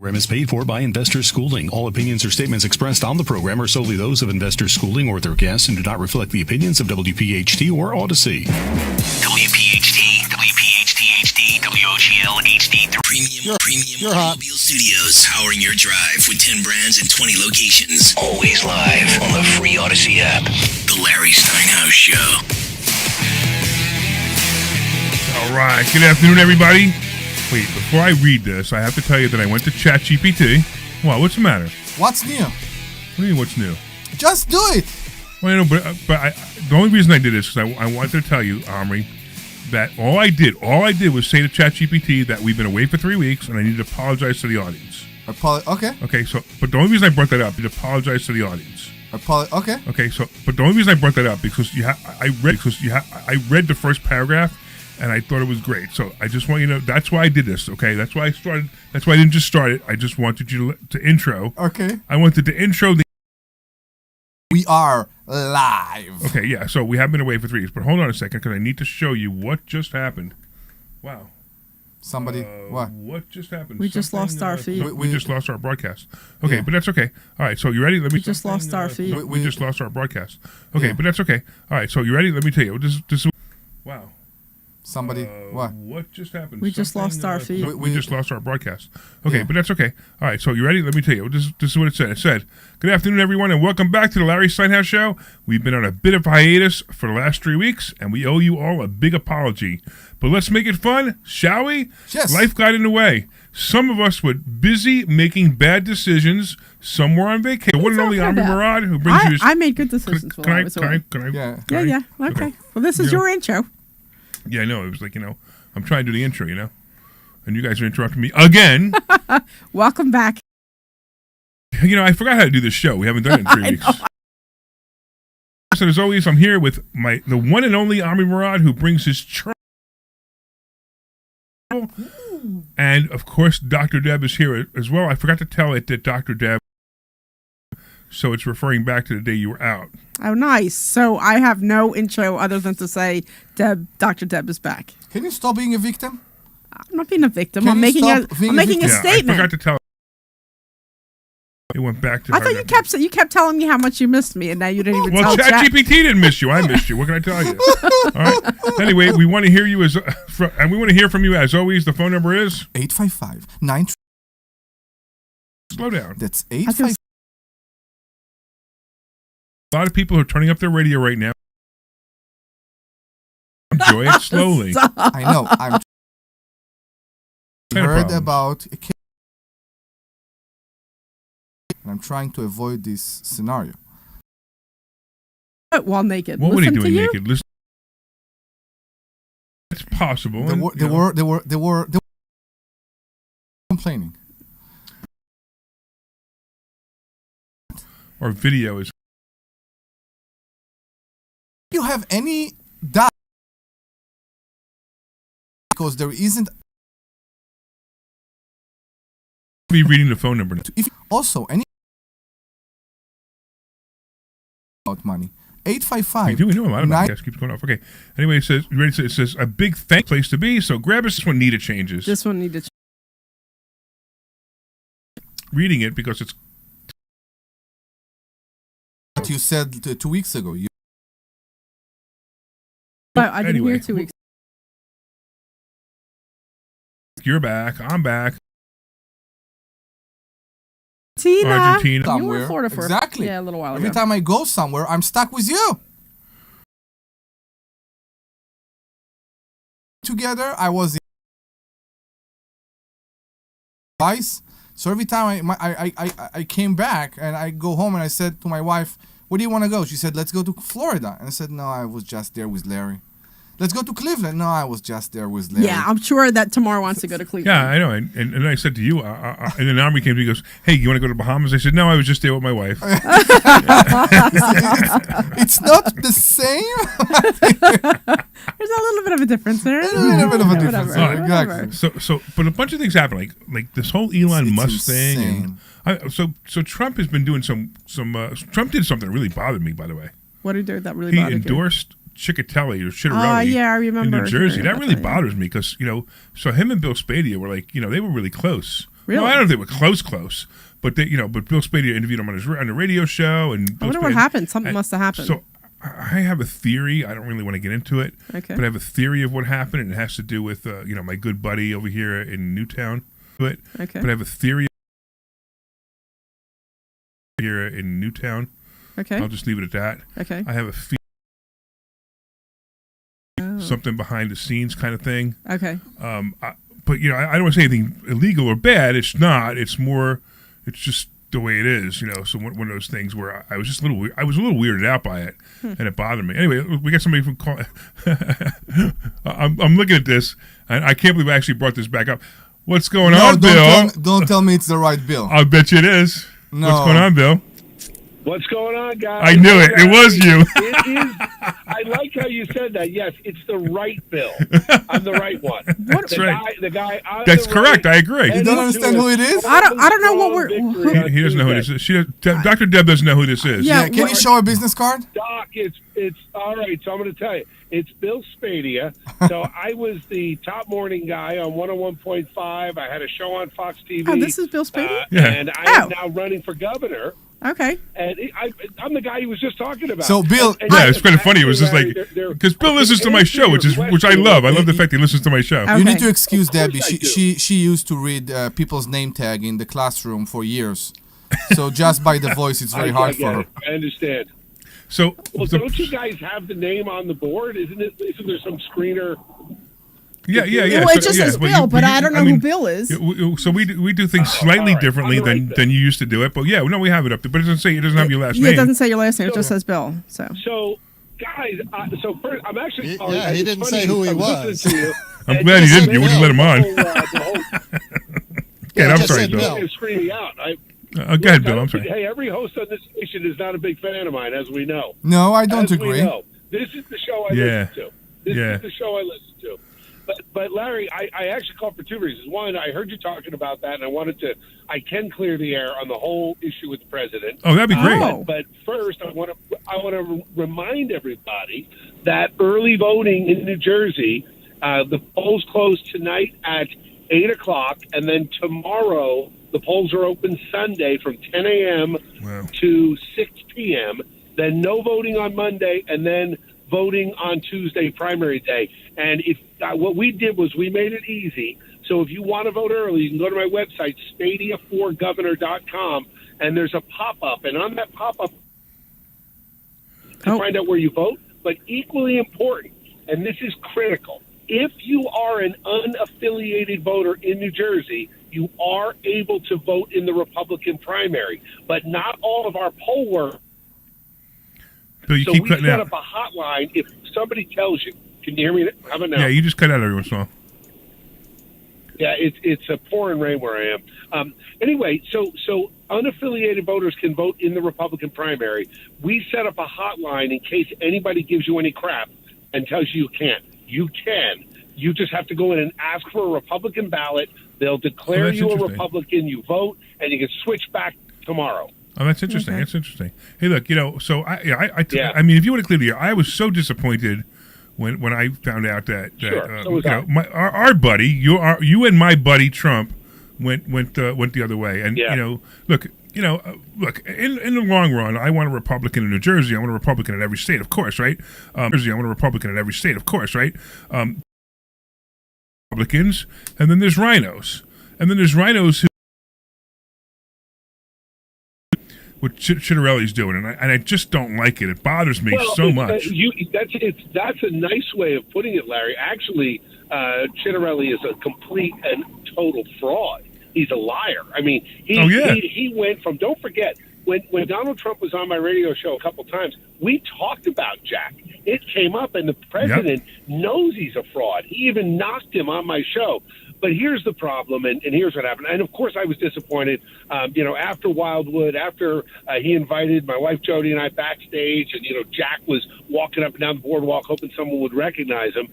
Program is paid for by Investor Schooling. All opinions or statements expressed on the program are solely those of Investor Schooling or their guests and do not reflect the opinions of WPHT or Odyssey. WPHT, WPHT-HD, WOGL HD, Premium Automobile Studios, powering your drive with 10 brands and 20 locations. Always live on the free Odyssey app. The Larry Steinhouse Show. All right, good afternoon, everybody. Wait, before I read this, I have to tell you that I went to ChatGPT. Well, what's the matter? What's new? What do you mean, what's new? Just do it. Well, I know, but the only reason I did this is I wanted to tell you, Omri, that all I did was say to ChatGPT that we've been away for 3 weeks and I need to apologize to the audience. Okay. Okay, so, but the only reason I brought that up is to apologize to the audience. Okay. Okay, so, but the only reason I brought that up because I read the first paragraph. And I thought it was great. So I just want you to know, that's why I did this, okay? That's why I started. That's why I didn't just start it. I just wanted you to intro. Okay. I wanted to intro the... We are live. Okay, yeah. So we have been away for 3 weeks. But hold on a second, because I need to show you what just happened. Wow. Somebody, what? What just happened? We just lost our feed. We just lost our broadcast. Okay, Yeah. But that's okay. All right, so you ready? Let me. We just lost our feed. We just lost our broadcast. Okay, Yeah. but that's okay. All right, so you ready? Let me tell you. This is... Wow. Somebody, what? What just happened? We just lost our feed. We just lost our broadcast. Okay, Yeah. but that's okay. All right, so you ready? Let me tell you. This is what it said. It said, "Good afternoon, everyone, and welcome back to the Larry Steinhouse Show. We've been on a bit of hiatus for the last 3 weeks, and we owe you all a big apology. But let's make it fun, shall we? Yes. Life got in the way. Some of us were busy making bad decisions. Some were on vacation. The one and only Omri Morad, who brings you his... I made good decisions while I was away. Can I? Yeah. Yeah. Okay. Well, this is your intro. Yeah, I know. It was like, I'm trying to do the intro, and you guys are interrupting me again. Welcome back. I forgot how to do this show. We haven't done it in 3 weeks. So as always, I'm here with the one and only Omri Morad, who brings his trouble. And, of course, Dr. Deb is here as well. I forgot to tell it that Dr. Deb, so it's referring back to the day you were out. Oh, nice. So I have no intro other than to say, Dr. Deb is back. Can you stop being a victim? I'm not being a victim. Can I'm you making stop a being a victim? statement. I forgot to tell it. It went back to I thought you kept telling me how much you missed me, and now you didn't even Well, tell ChatGPT didn't miss you. I missed you. What can I tell you? All right. Anyway, we want to hear you and we want to hear from you as always. The phone number is 855-9... Slow down. That's 855... A lot of people are turning up their radio right now. Enjoy it slowly. I know. I'm heard about a kid. And I'm trying to avoid this scenario. While naked. What were they Listen to doing you? naked? Listen. It's possible. They were complaining. Or video is. Do you have any doubt? Because there isn't. Be reading the phone number. If also any about money. 855. We know a lot about this. Keeps going off. Okay. Anyway, it says, you ready? It says a big place to be. So grab us. This one needed changes. This one needed. Reading it because it's. What you said 2 weeks ago. I didn't hear 2 weeks. You're back. I'm back. Argentina. You were Somewhere. in Florida for Exactly. a little while ago. Every time I go somewhere, I'm stuck with you. Together, I was in twice. So every time I came back and I go home and I said to my wife, "Where do you want to go?" She said, "Let's go to Florida." And I said, "No, I was just there with Larry." "Let's go to Cleveland." "No, I was just there with Larry." Yeah, I'm sure that Tamar wants to go to Cleveland. Yeah, I know. And I said to you, and then Omri came to me and goes, "Hey, you want to go to Bahamas?" I said, "No, I was just there with my wife." It's not the same. There's a little bit of a difference there. A little bit of a difference. Whatever. Exactly. So, but a bunch of things happen, like this whole Elon It's Musk insane. thing. So Trump has been doing some. Trump did something that really bothered me, by the way. What did he do that really He bothered you? endorsed Chickatelli or Chitterelli yeah, I remember in New Jersey. hearing That about really that, yeah. bothers me because, so him and Bill Spadea were like, they were really close. Really? No, I don't think we're close. But but Bill Spady interviewed him on the radio show, and I wonder what happened. Something must have happened. So I have a theory. I don't really want to get into it, Okay. but I have a theory of what happened, and it has to do with my good buddy over here in Newtown. But Okay. I have a theory here in Newtown. Okay. I'll just leave it at that. Okay. I have a something behind the scenes kind of thing. Okay. But I don't want to say anything illegal or bad. It's not. It's just the way it is. So one of those things where I was just a little weirded out by it, and it bothered me. Anyway, we got somebody from call. I'm looking at this, and I can't believe I actually brought this back up. What's going on, Bill? Don't tell me it's the right Bill. I'll bet you it is. No. What's going on, Bill? What's going on, guys? I knew it. It was you. It is. I like how you said that. Yes, it's the right Bill. I'm the right one. That's right. The guy. That's correct. I agree. You don't understand who it is? I don't know what we're. He doesn't know who this is. Dr. Deb doesn't know who this is. Yeah. Can you show a business card? Doc, it's all right. So I'm going to tell you, it's Bill Spadia. So I was the top morning guy on 101.5. I had a show on Fox TV. Oh, this is Bill Spady? Yeah. And I am now running for governor. Okay. And I'm the guy he was just talking about. So, Bill, Yeah, it's kind of funny. It was just like because Bill listens to my show, which I love. I love the fact he listens to my show. Okay. you need to excuse Debbie. I do. She used to read people's name tag in the classroom for years. So just by the voice, it's very hard for her. I understand. So, Well, don't you guys have the name on the board? Isn't there some screener? yeah. Well, it just says Bill, but I don't know who Bill is. So we do things slightly all right. differently I'm right than you used to do it. But yeah, no, we have it up there. But it doesn't have your last Yeah, name. it doesn't say your last name. It just says Bill. So. So, guys, so first, I'm actually sorry. Yeah, he It's didn't funny say who he I'm was. listening to you, I'm and glad he you didn't. You wouldn't let him on. The Okay, I'm just sorry, said Bill. Bill. is screaming out. Go ahead, Bill. I'm sorry. Hey, every host on this station is not a big fan of mine, as we know. No, I don't As we agree. know. This is the show I Yeah. listen to. This Yeah. is the show I listen to. But Larry, I actually called for two reasons. One, I heard you talking about that, and I can clear the air on the whole issue with the president. Oh, that'd be great. Oh. But first, I want to remind everybody that early voting in New Jersey, the polls close tonight at 8:00, and then tomorrow the polls are open Sunday from 10 a.m. Wow. to 6 p.m. Then no voting on Monday, and then voting on Tuesday, primary day. And if what we did was we made it easy. So if you want to vote early, you can go to my website, stadia4governor.com, and there's a pop-up. And on that pop-up, to find out where you vote. But equally important, and this is critical, if you are an unaffiliated voter in New Jersey, you are able to vote in the Republican primary. But not all of our poll work. Bill, you So keep we cutting set out. up a hotline. If somebody tells you, can you hear me? How about now? Yeah, you just cut out every once in a while. Yeah, it's a pouring rain where I am. Anyway, so unaffiliated voters can vote in the Republican primary. We set up a hotline in case anybody gives you any crap and tells you can't. You can. You just have to go in and ask for a Republican ballot. They'll declare that's you a interesting. Republican. You vote, and you can switch back tomorrow. Oh, that's interesting. Okay. That's interesting. Hey, look, so Yeah. I mean, if you want to clear the air, I was so disappointed when I found out that Sure, so was I. our buddy, you and my buddy Trump went the other way, and Yeah. look, in the long run, I want a Republican in New Jersey. I want a Republican in every state, of course, right? Jersey, I want a Republican in every state, of course, right? Republicans, and then there's rhinos, who. What Chitterelli's doing, and I just don't like it. It bothers me so much. That's a nice way of putting it, Larry. Actually, Chitterelli is a complete and total fraud. He's a liar. I mean, he went from. Don't forget when Donald Trump was on my radio show a couple times. We talked about Jack. It came up, and the president knows he's a fraud. He even knocked him on my show. But here's the problem, and here's what happened. And, of course, I was disappointed. After Wildwood, after he invited my wife Jody and I backstage, and, Jack was walking up and down the boardwalk hoping someone would recognize him,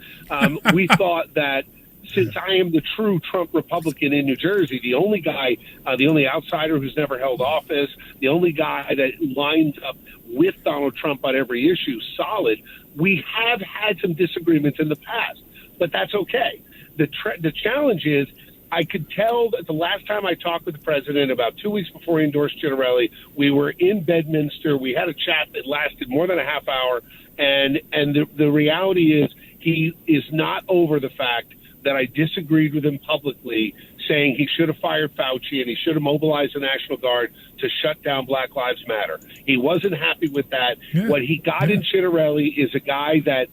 we thought that since I am the true Trump Republican in New Jersey, the only guy, the only outsider who's never held office, the only guy that lines up with Donald Trump on every issue solid, we have had some disagreements in the past, but that's okay. The challenge is I could tell that the last time I talked with the president, about 2 weeks before he endorsed Citarelli, we were in Bedminster. We had a chat that lasted more than a half hour, and the reality is he is not over the fact that I disagreed with him publicly, saying he should have fired Fauci and he should have mobilized the National Guard to shut down Black Lives Matter. He wasn't happy with that. Yeah. What he got in Citarelli is a guy that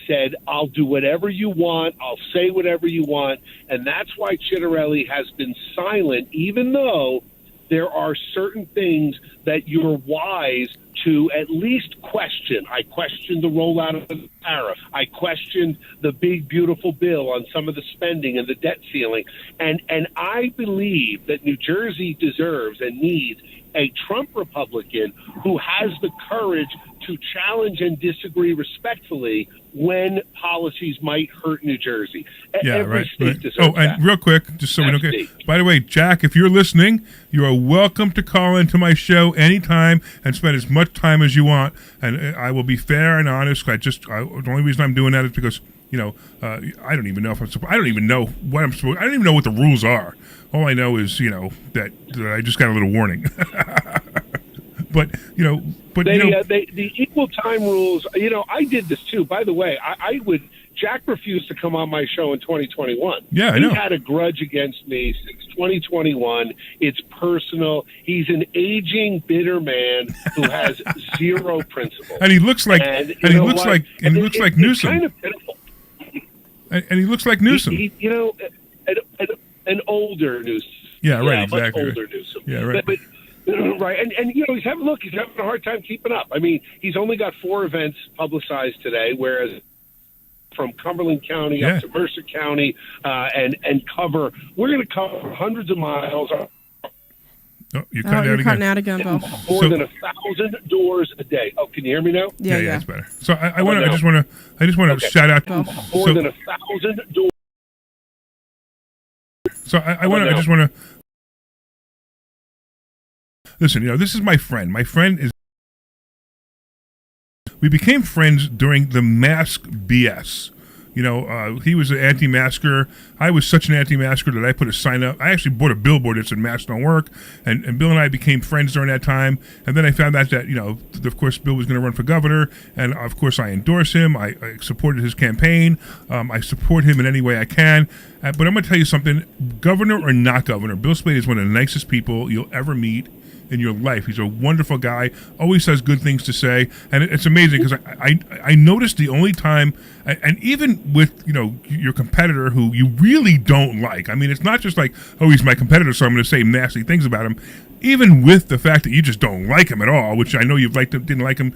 said, I'll do whatever you want, I'll say whatever you want, and that's why Citarelli has been silent, even though there are certain things that you're wise to at least question. I questioned the rollout of the tariff. I questioned the big, beautiful bill on some of the spending and the debt ceiling. And I believe that New Jersey deserves and needs a Trump Republican who has the courage to challenge and disagree respectfully when policies might hurt New Jersey. Yeah, Every right. state right. deserves that. And real quick, just so we don't get... State. By the way, Jack, if you're listening, you are welcome to call into my show anytime and spend as much time as you want. And I will be fair and honest. The only reason I'm doing that is because, I don't even know if I'm supposed... I don't even know what I'm supposed... I don't even know what the rules are. All I know is, that I just got a little warning. The equal time rules, I did this too. By the way, Jack refused to come on my show in 2021. Yeah, I know. He had a grudge against me since 2021. It's personal. He's an aging, bitter man who has zero principle. And he looks like Newsom. Kind of pitiful. And he looks like Newsom. An older Newsom. Yeah, right, Much exactly. older Newsom. Yeah, right. But right, and he's having a hard time keeping up. I mean, he's only got 4 events publicized today, whereas from Cumberland County up to Mercer County, and we're going to cover hundreds of miles. Oh, you're cutting out again. Bill. More than 1,000 doors a day. Oh, can you hear me now? Yeah, it's better. So I just want to shout out more than 1,000 doors. So I just want to listen. This is my friend. My friend is. We became friends during the mask BS. He was an anti-masker. I was such an anti-masker that I put a sign up. I actually bought a billboard that said "Masks don't work," and Bill and I became friends during that time. And then I found out that of course, Bill was going to run for governor, and of course, I endorse him. I supported his campaign. I support him in any way I can. But I'm going to tell you something: governor or not governor, Bill Spade is one of the nicest people you'll ever meet in your life. He's a wonderful guy, always has good things to say, and it's amazing because I noticed the only time, and even with your competitor who you really don't like. I mean, it's not just like, oh, he's my competitor, so I'm going to say nasty things about him. Even with the fact that you just don't like him at all, which I know didn't like him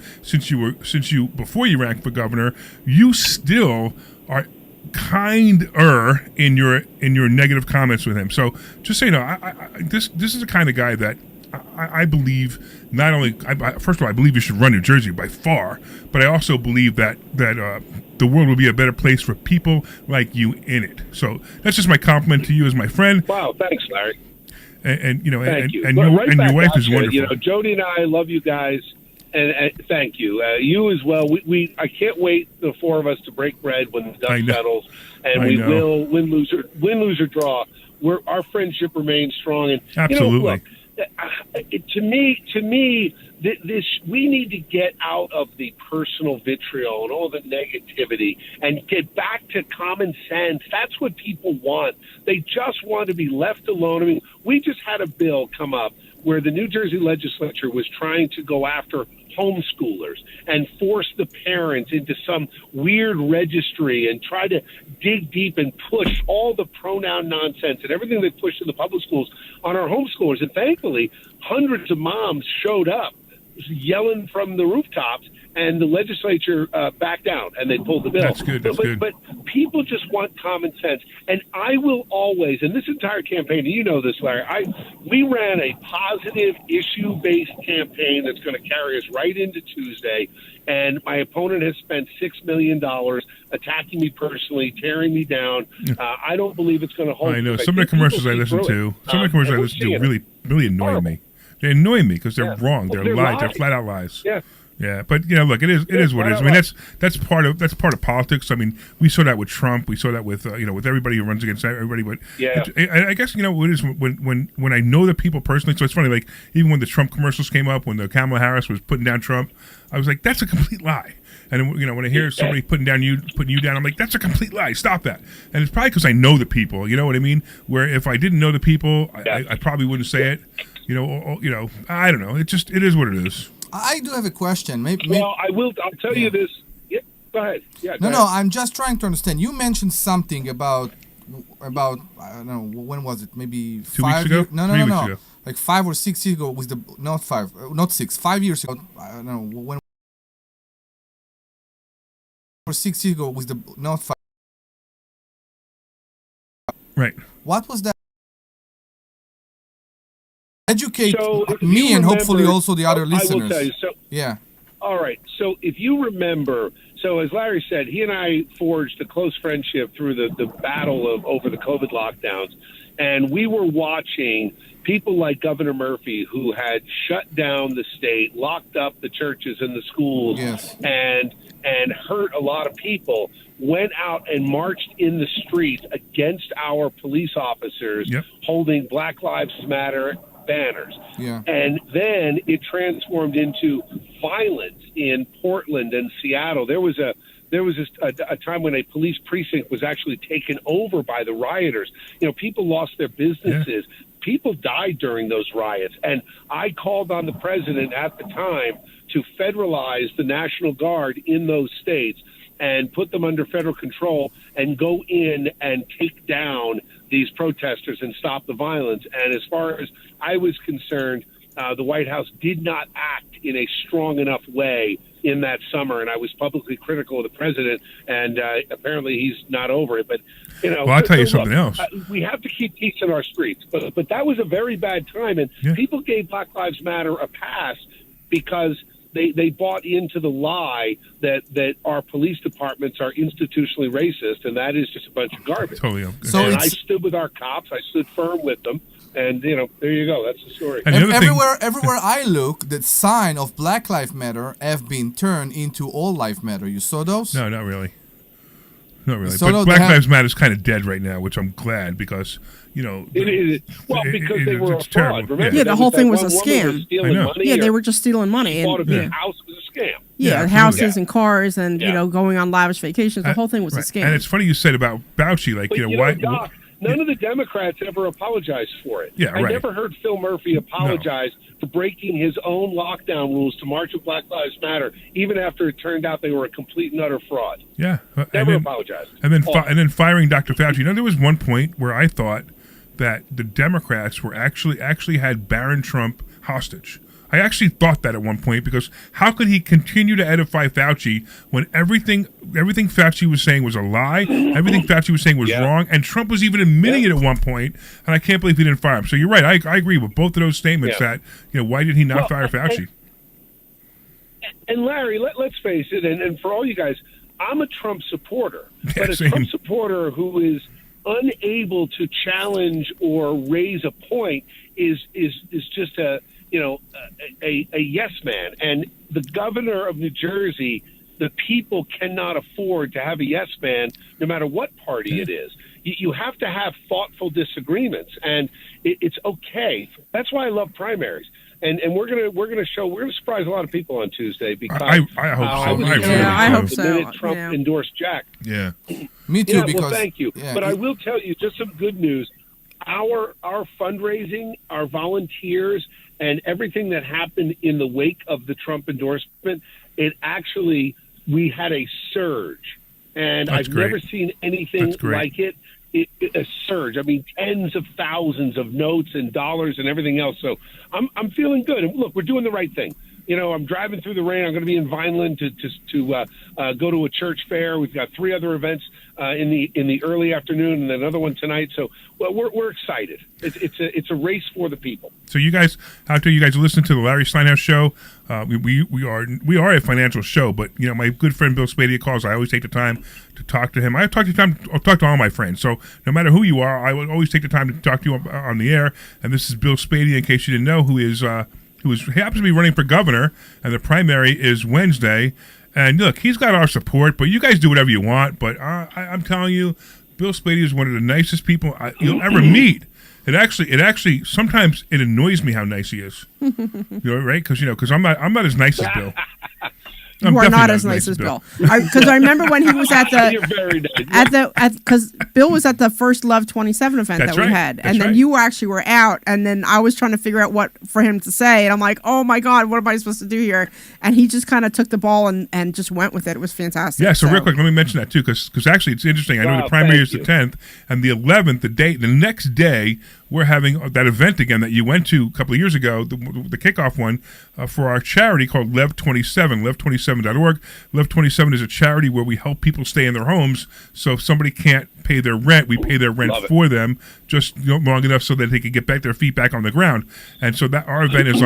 before you ran for governor, you still are kinder in your negative comments with him. So just so you know, this is the kind of guy that I believe not only. First of all, I believe you should run New Jersey by far, but I also believe that the world will be a better place for people like you in it. So that's just my compliment to you as my friend. Wow, thanks, Larry. And your wife is wonderful. Jody and I love you guys, and thank you. You as well. I can't wait the 4 of us to break bread when the dust settles, and we will win, lose or draw. Our friendship remains strong, and absolutely. Look, to me, we need to get out of the personal vitriol and all the negativity and get back to common sense. That's what people want. They just want to be left alone. I mean, we just had a bill come up where the New Jersey legislature was trying to go after homeschoolers and force the parents into some weird registry and try to dig deep and push all the pronoun nonsense and everything they push in the public schools on our homeschoolers. And thankfully, hundreds of moms showed up yelling from the rooftops, and the legislature backed down and they pulled the bill. That's good. But people just want common sense. And I will always, and this entire campaign, and you know this, Larry, we ran a positive issue-based campaign that's going to carry us right into Tuesday. And my opponent has spent $6 million attacking me personally, tearing me down. I don't believe it's going to hold. I know. Some of the commercials I listen to, really annoy me. They annoy me because they're wrong. They're lies. They're flat out lies. Yeah. Yeah, but look, it is what it is. I mean, that's part of politics. I mean, we saw that with Trump. We saw that with with everybody who runs against everybody. But yeah, I guess what it is when I know the people personally. So it's funny, like even when the Trump commercials came up, when the Kamala Harris was putting down Trump, I was like, that's a complete lie. And when I hear somebody putting you down, I'm like, that's a complete lie. Stop that. And it's probably because I know the people. You know what I mean? Where if I didn't know the people, I probably wouldn't say it. I don't know. It is what it is. I do have a question. Well, I'll tell you this. Yeah, go ahead. Yeah. No. I'm just trying to understand. You mentioned something about I don't know, when was it? Maybe 2 weeks ago. No. 3 weeks ago. Like 5 or 6 years ago. Was not 5, not 6, 5 years ago? I don't know when. Or 6 years ago was not 5. Right. What was that? Educate me and remember, hopefully also the other listeners. I will tell you. Yeah. All right. So if you remember, as Larry said, he and I forged a close friendship through the battle over the COVID lockdowns. And we were watching people like Governor Murphy, who had shut down the state, locked up the churches and the schools, and hurt a lot of people, went out and marched in the streets against our police officers holding Black Lives Matter banners. Yeah. And then it transformed into violence in Portland and Seattle. There was a time when a police precinct was actually taken over by the rioters. People lost their businesses. Yeah. People died during those riots. And I called on the president at the time to federalize the National Guard in those states and put them under federal control and go in and take down these protesters and stop the violence. And as far as I was concerned, the White House did not act in a strong enough way in that summer, and I was publicly critical of the president, and apparently he's not over it. But well, I'll tell you something else. We have to keep peace in our streets, but that was a very bad time, and people gave Black Lives Matter a pass because they bought into the lie that our police departments are institutionally racist, and that is just a bunch of garbage. Totally. And I stood with our cops. I stood firm with them. And, there you go. That's the story. And everywhere I look, the sign of Black Lives Matter have been turned into All Lives Matter. You saw those? No, not really. Not really. But Black Lives Matter is kind of dead right now, which I'm glad because, it is. Well, because they were a fraud. Remember, the whole thing was a scam. I know. They were just stealing money. Bought a big house was a scam. Yeah, houses and cars and, going on lavish vacations. The whole thing was a scam. And it's funny you said about Fauci, like, why... Doc, none of the Democrats ever apologized for it. Yeah, I never heard Phil Murphy apologize for breaking his own lockdown rules to march with Black Lives Matter, even after it turned out they were a complete and utter fraud. Yeah. Never apologized. And then firing Dr. Fauci. There was one point where I thought that the Democrats were actually had Barron Trump hostage. I actually thought that at one point because how could he continue to edify Fauci when everything Fauci was saying was a lie, everything Fauci was saying was wrong, and Trump was even admitting it at one point, and I can't believe he didn't fire him. So you're right, I agree with both of those statements that, why did he not fire Fauci? And Larry, let's face it, and for all you guys, I'm a Trump supporter, but a Trump supporter who is unable to challenge or raise a point is just a yes man. And the governor of New Jersey, the people cannot afford to have a yes man no matter what party it is. You have to have thoughtful disagreements, and it's okay. That's why I love primaries. And we're gonna surprise a lot of people on Tuesday because I hope so. I hope so. The minute Trump endorsed Jack. Yeah. Me too. Because well, thank you. But I will tell you just some good news. Our fundraising, our volunteers, and everything that happened in the wake of the Trump endorsement, we had a surge. And I've never seen anything like it. A surge. I mean, tens of thousands of notes and dollars and everything else. So I'm feeling good. And look, we're doing the right thing. I'm driving through the rain. I'm going to be in Vineland to go to a church fair. We've got 3 other events in the early afternoon and another one tonight. So we're excited. It's a race for the people. So you guys, after you guys listen to the Larry Steinhouse show, we are a financial show. But my good friend Bill Spadia calls. I always take the time to talk to him. I'll talk to all my friends. So no matter who you are, I will always take the time to talk to you on the air. And this is Bill Spadia, in case you didn't know, who is who happens to be running for governor, and the primary is Wednesday. And look, he's got our support, but you guys do whatever you want. But I'm telling you, Bill Spady is one of the nicest people you'll ever meet. It actually sometimes it annoys me how nice he is. Right? Because I'm not as nice as Bill. You are not as nice as Bill. Because I remember when he was at the You're very nice. because Bill was at the first Love 27 event that we had, and then you actually were out, and then I was trying to figure out what for him to say, and I'm like, oh my God, what am I supposed to do here? And he just kind of took the ball and just went with it. It was fantastic. Yeah. So real quick, let me mention that too, because actually it's interesting. I know the primary is the 10th, and the 11th, the next day, we're having that event again that you went to a couple of years ago, the kickoff one for our charity called Lev 27, lev27.org. Lev 27 is a charity where we help people stay in their homes. So if somebody can't pay their rent, we pay their rent for them just long enough so that they can get their feet back on the ground. And so that our event is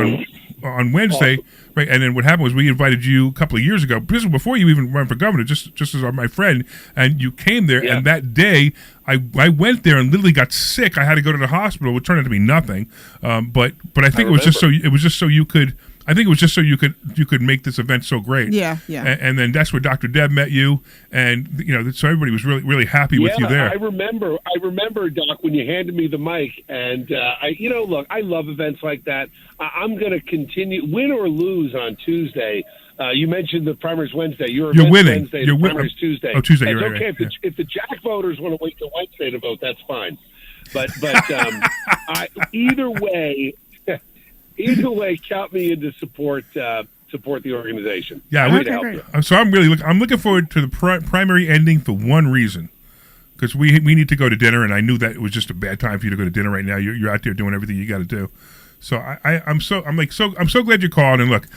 on Wednesday, right? And then what happened was we invited you a couple of years ago. This was before you even ran for governor, just as my friend, and you came there. Yeah. And that day, I went there and literally got sick. I had to go to the hospital, which turned out to be nothing. But I think it was just so you could. I think it was just so you could make this event so great. Yeah. And then that's where Dr. Deb met you, and so everybody was really really happy with you there. I remember, Doc, when you handed me the mic, and look, I love events like that. I'm going to continue, win or lose on Tuesday. You mentioned the primary's Wednesday. You're winning. Wednesday. The primary's Tuesday. Oh, Tuesday. It's you're okay right. if the Jack voters want to wait till Wednesday to vote. That's fine. But either way, count me in to support the organization. Yeah, so I'm looking forward to the primary ending for one reason, because we need to go to dinner, and I knew that it was just a bad time for you to go to dinner right now. You're out there doing everything you got to do. So I'm so glad you called. And look,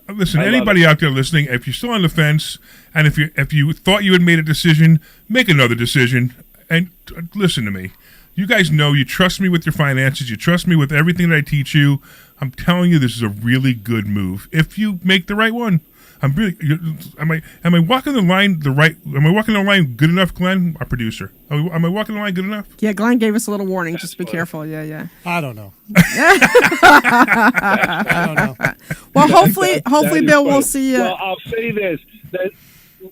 listen, anybody out there listening, if you're still on the fence, and if you thought you had made a decision, make another decision, and listen to me. You guys know you trust me with your finances. You trust me with everything that I teach you. I'm telling you, this is a really good move if you make the right one. Am I walking the line Am I walking the line good enough, Glenn, our producer? Am I walking the line good enough? Yeah, Glenn gave us a little warning. Just be careful. Yeah. I don't know. Well, hopefully, Bill, we'll see you. Well, I'll say this.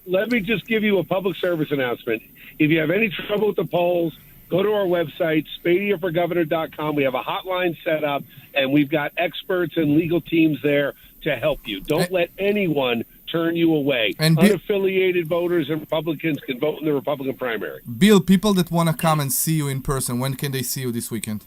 Let me just give you a public service announcement. If you have any trouble with the polls, go to our website, SpadierForGovernor.com. We have a hotline set up, and we've got experts and legal teams there to help you. Don't let anyone turn you away. And unaffiliated voters and Republicans can vote in the Republican primary. Bill, people that want to come and see you in person, when can they see you this weekend?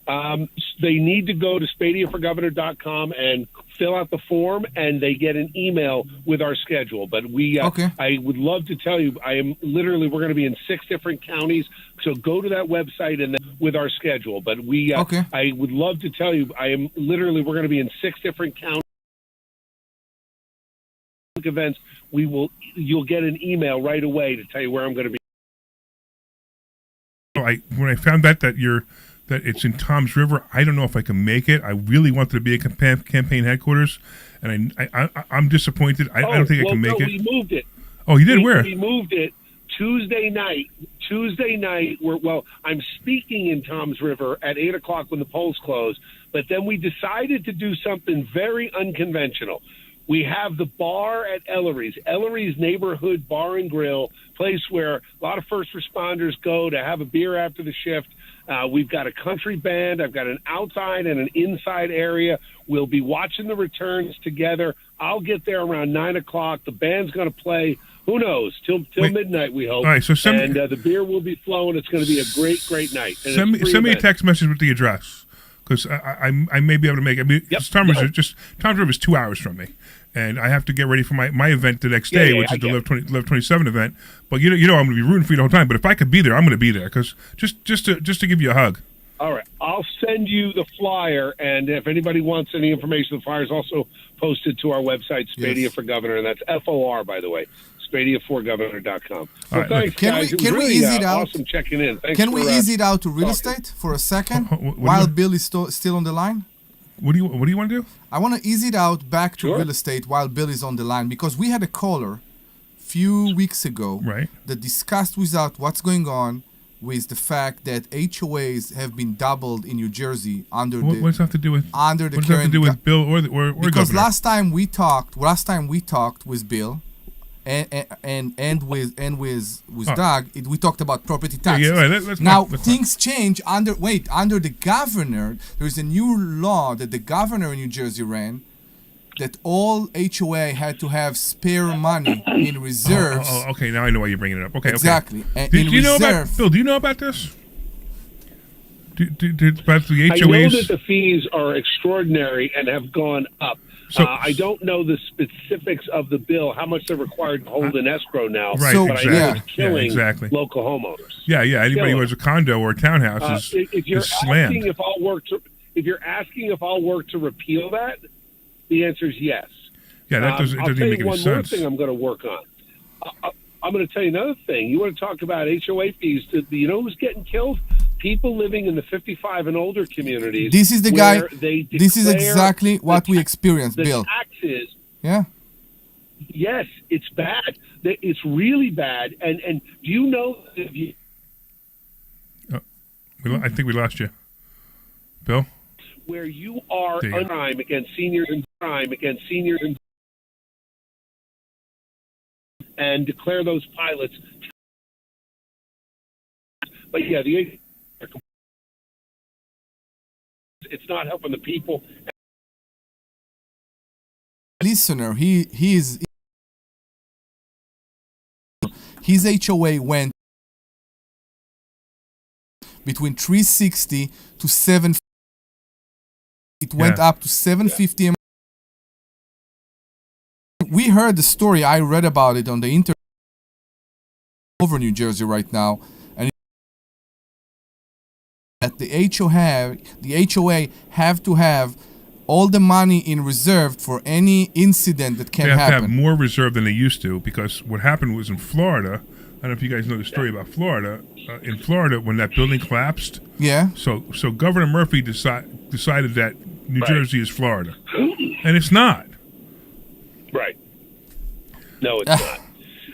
They need to go to SpadierForGovernor.com and fill out the form, and they get an email with our schedule. But I would love to tell you, we're going to be in 6 different counties. So go to that website and with our schedule. But I would love to tell you, we're going to be in 6 different counties. Events. You'll get an email right away to tell you where I'm going to be. When I found out that it's in Tom's River, I don't know if I can make it. I really wanted to be at campaign headquarters, and I'm disappointed. I don't think I can make it. We moved it. Oh, you did? Where? We moved it Tuesday night. I'm speaking in Tom's River at 8 o'clock when the polls close, but then we decided to do something very unconventional. We have the bar at Ellery's Neighborhood Bar and Grill, place where a lot of first responders go to have a beer after the shift. We've got a country band. I've got an outside and an inside area. We'll be watching the returns together. I'll get there around 9 o'clock. The band's going to play, who knows, till midnight, we hope. All right, so the beer will be flowing. It's going to be a great, great night. Send me a text message with the address, because I may be able to make it. I mean, Tom's River is 2 hours from me, and I have to get ready for my event the next day, which is the Lev 27 event. But you know I'm going to be rooting for you the whole time. But if I could be there, I'm going to be there, because just to give you a hug. All right, I'll send you the flyer, and if anybody wants any information, the flyer is also posted to our website, Spadia for Governor, and that's FOR, by the way. SpadierForGovernor.com. Well, right, thanks, guys. Can we ease it out? Awesome checking in. Thanks can we ease it out to real estate for a second while Bill is still on the line? What do you want to do? I want to ease it out back to real estate while Bill is on the line, because we had a caller few weeks ago that discussed with us what's going on with the fact that HOAs have been doubled in New Jersey under the. What's that have to do with? Under the what does that have to do with Bill or because Governor? last time we talked with Bill, and with Doug, we talked about property taxes. Yeah, right. Now things change under the governor. There's a new law that the governor in New Jersey ran, that all HOA had to have spare money in reserves. Oh, okay. Now I know why you're bringing it up. Okay, exactly. Okay. Do you know about Bill? Do you know about this? About the HOAs? I know that the fees are extraordinary and have gone up. So, I don't know the specifics of the bill, how much they're required to hold in escrow now. Right, but exactly. I know it's killing exactly. local homeowners. Yeah. Anybody who has a condo or a townhouse is slammed. If you're asking if I'll work to repeal that, the answer is yes. Yeah, that doesn't make any sense. I'll tell you one more thing I'm going to work on. I'm going to tell you another thing. You want to talk about HOA fees? You know who's getting killed? People living in the 55 and older communities. This is the guy. This is exactly what we experienced, Bill. Taxes. Yeah. Yes, it's bad. It's really bad. And do you know if you? I think we lost you, Bill. Where you are on crime against seniors and declare those pilots. But yeah, it's not helping the people. Listener, his HOA went between 360 to 750. It went up to 750. We heard the story. I read about it on the internet over New Jersey right now, and at the HOA have to have all the money in reserve for any incident that can happen. They have to have more reserve than they used to, because what happened was in Florida. I don't know if you guys know the story about Florida. In Florida, when that building collapsed, so Governor Murphy decided that New Jersey is Florida, and it's not. Right. No, it's not.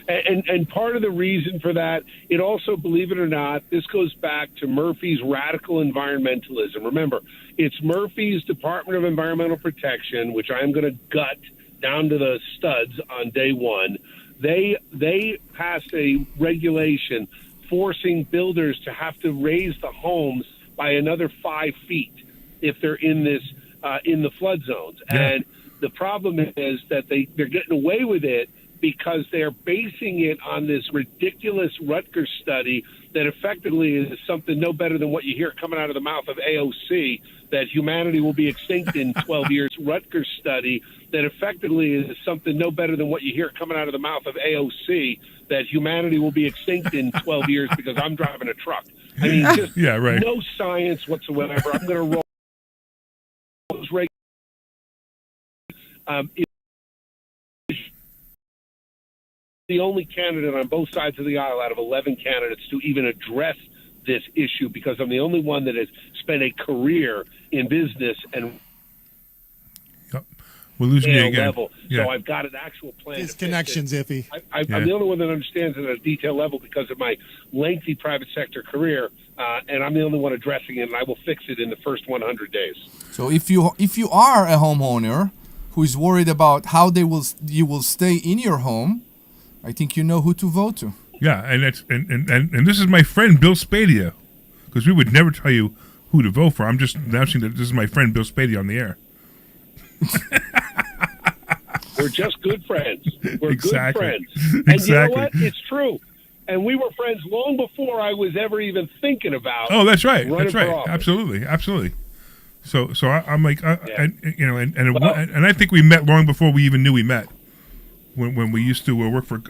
And part of the reason for that, it also, believe it or not, this goes back to Murphy's radical environmentalism. Remember, it's Murphy's Department of Environmental Protection, which I'm going to gut down to the studs on day one. They passed a regulation forcing builders to have to raise the homes by another 5 feet if they're in this in the flood zones. Yeah. And the problem is that they're getting away with it because they're basing it on this ridiculous Rutgers study that effectively is something no better than what you hear coming out of the mouth of AOC, that humanity will be extinct in 12 years. Rutgers study that effectively is something no better than what you hear coming out of the mouth of AOC, that humanity will be extinct in 12 years because I'm driving a truck. I mean, just no science whatsoever. I'm going to roll those the only candidate on both sides of the aisle out of 11 candidates to even address this issue, because I'm the only one that has spent a career in business and we're losing you again. Level. So I've got an actual plan. His connection's iffy. I'm the only one that understands it at a detail level because of my lengthy private sector career, and I'm the only one addressing it, and I will fix it in the first 100 days. So if you are a homeowner who is worried about how you will stay in your home, I think you know who to vote to. Yeah, and that's and this is my friend Bill Spadia, because we would never tell you who to vote for. I'm just announcing that this is my friend Bill Spadia on the air. We're just good friends. We're good friends. And exactly. You know what? It's true. And we were friends long before I was ever even thinking about. Oh, that's right. That's right. Absolutely. So I'm like, and I think we met long before we even knew we met. When we used to work for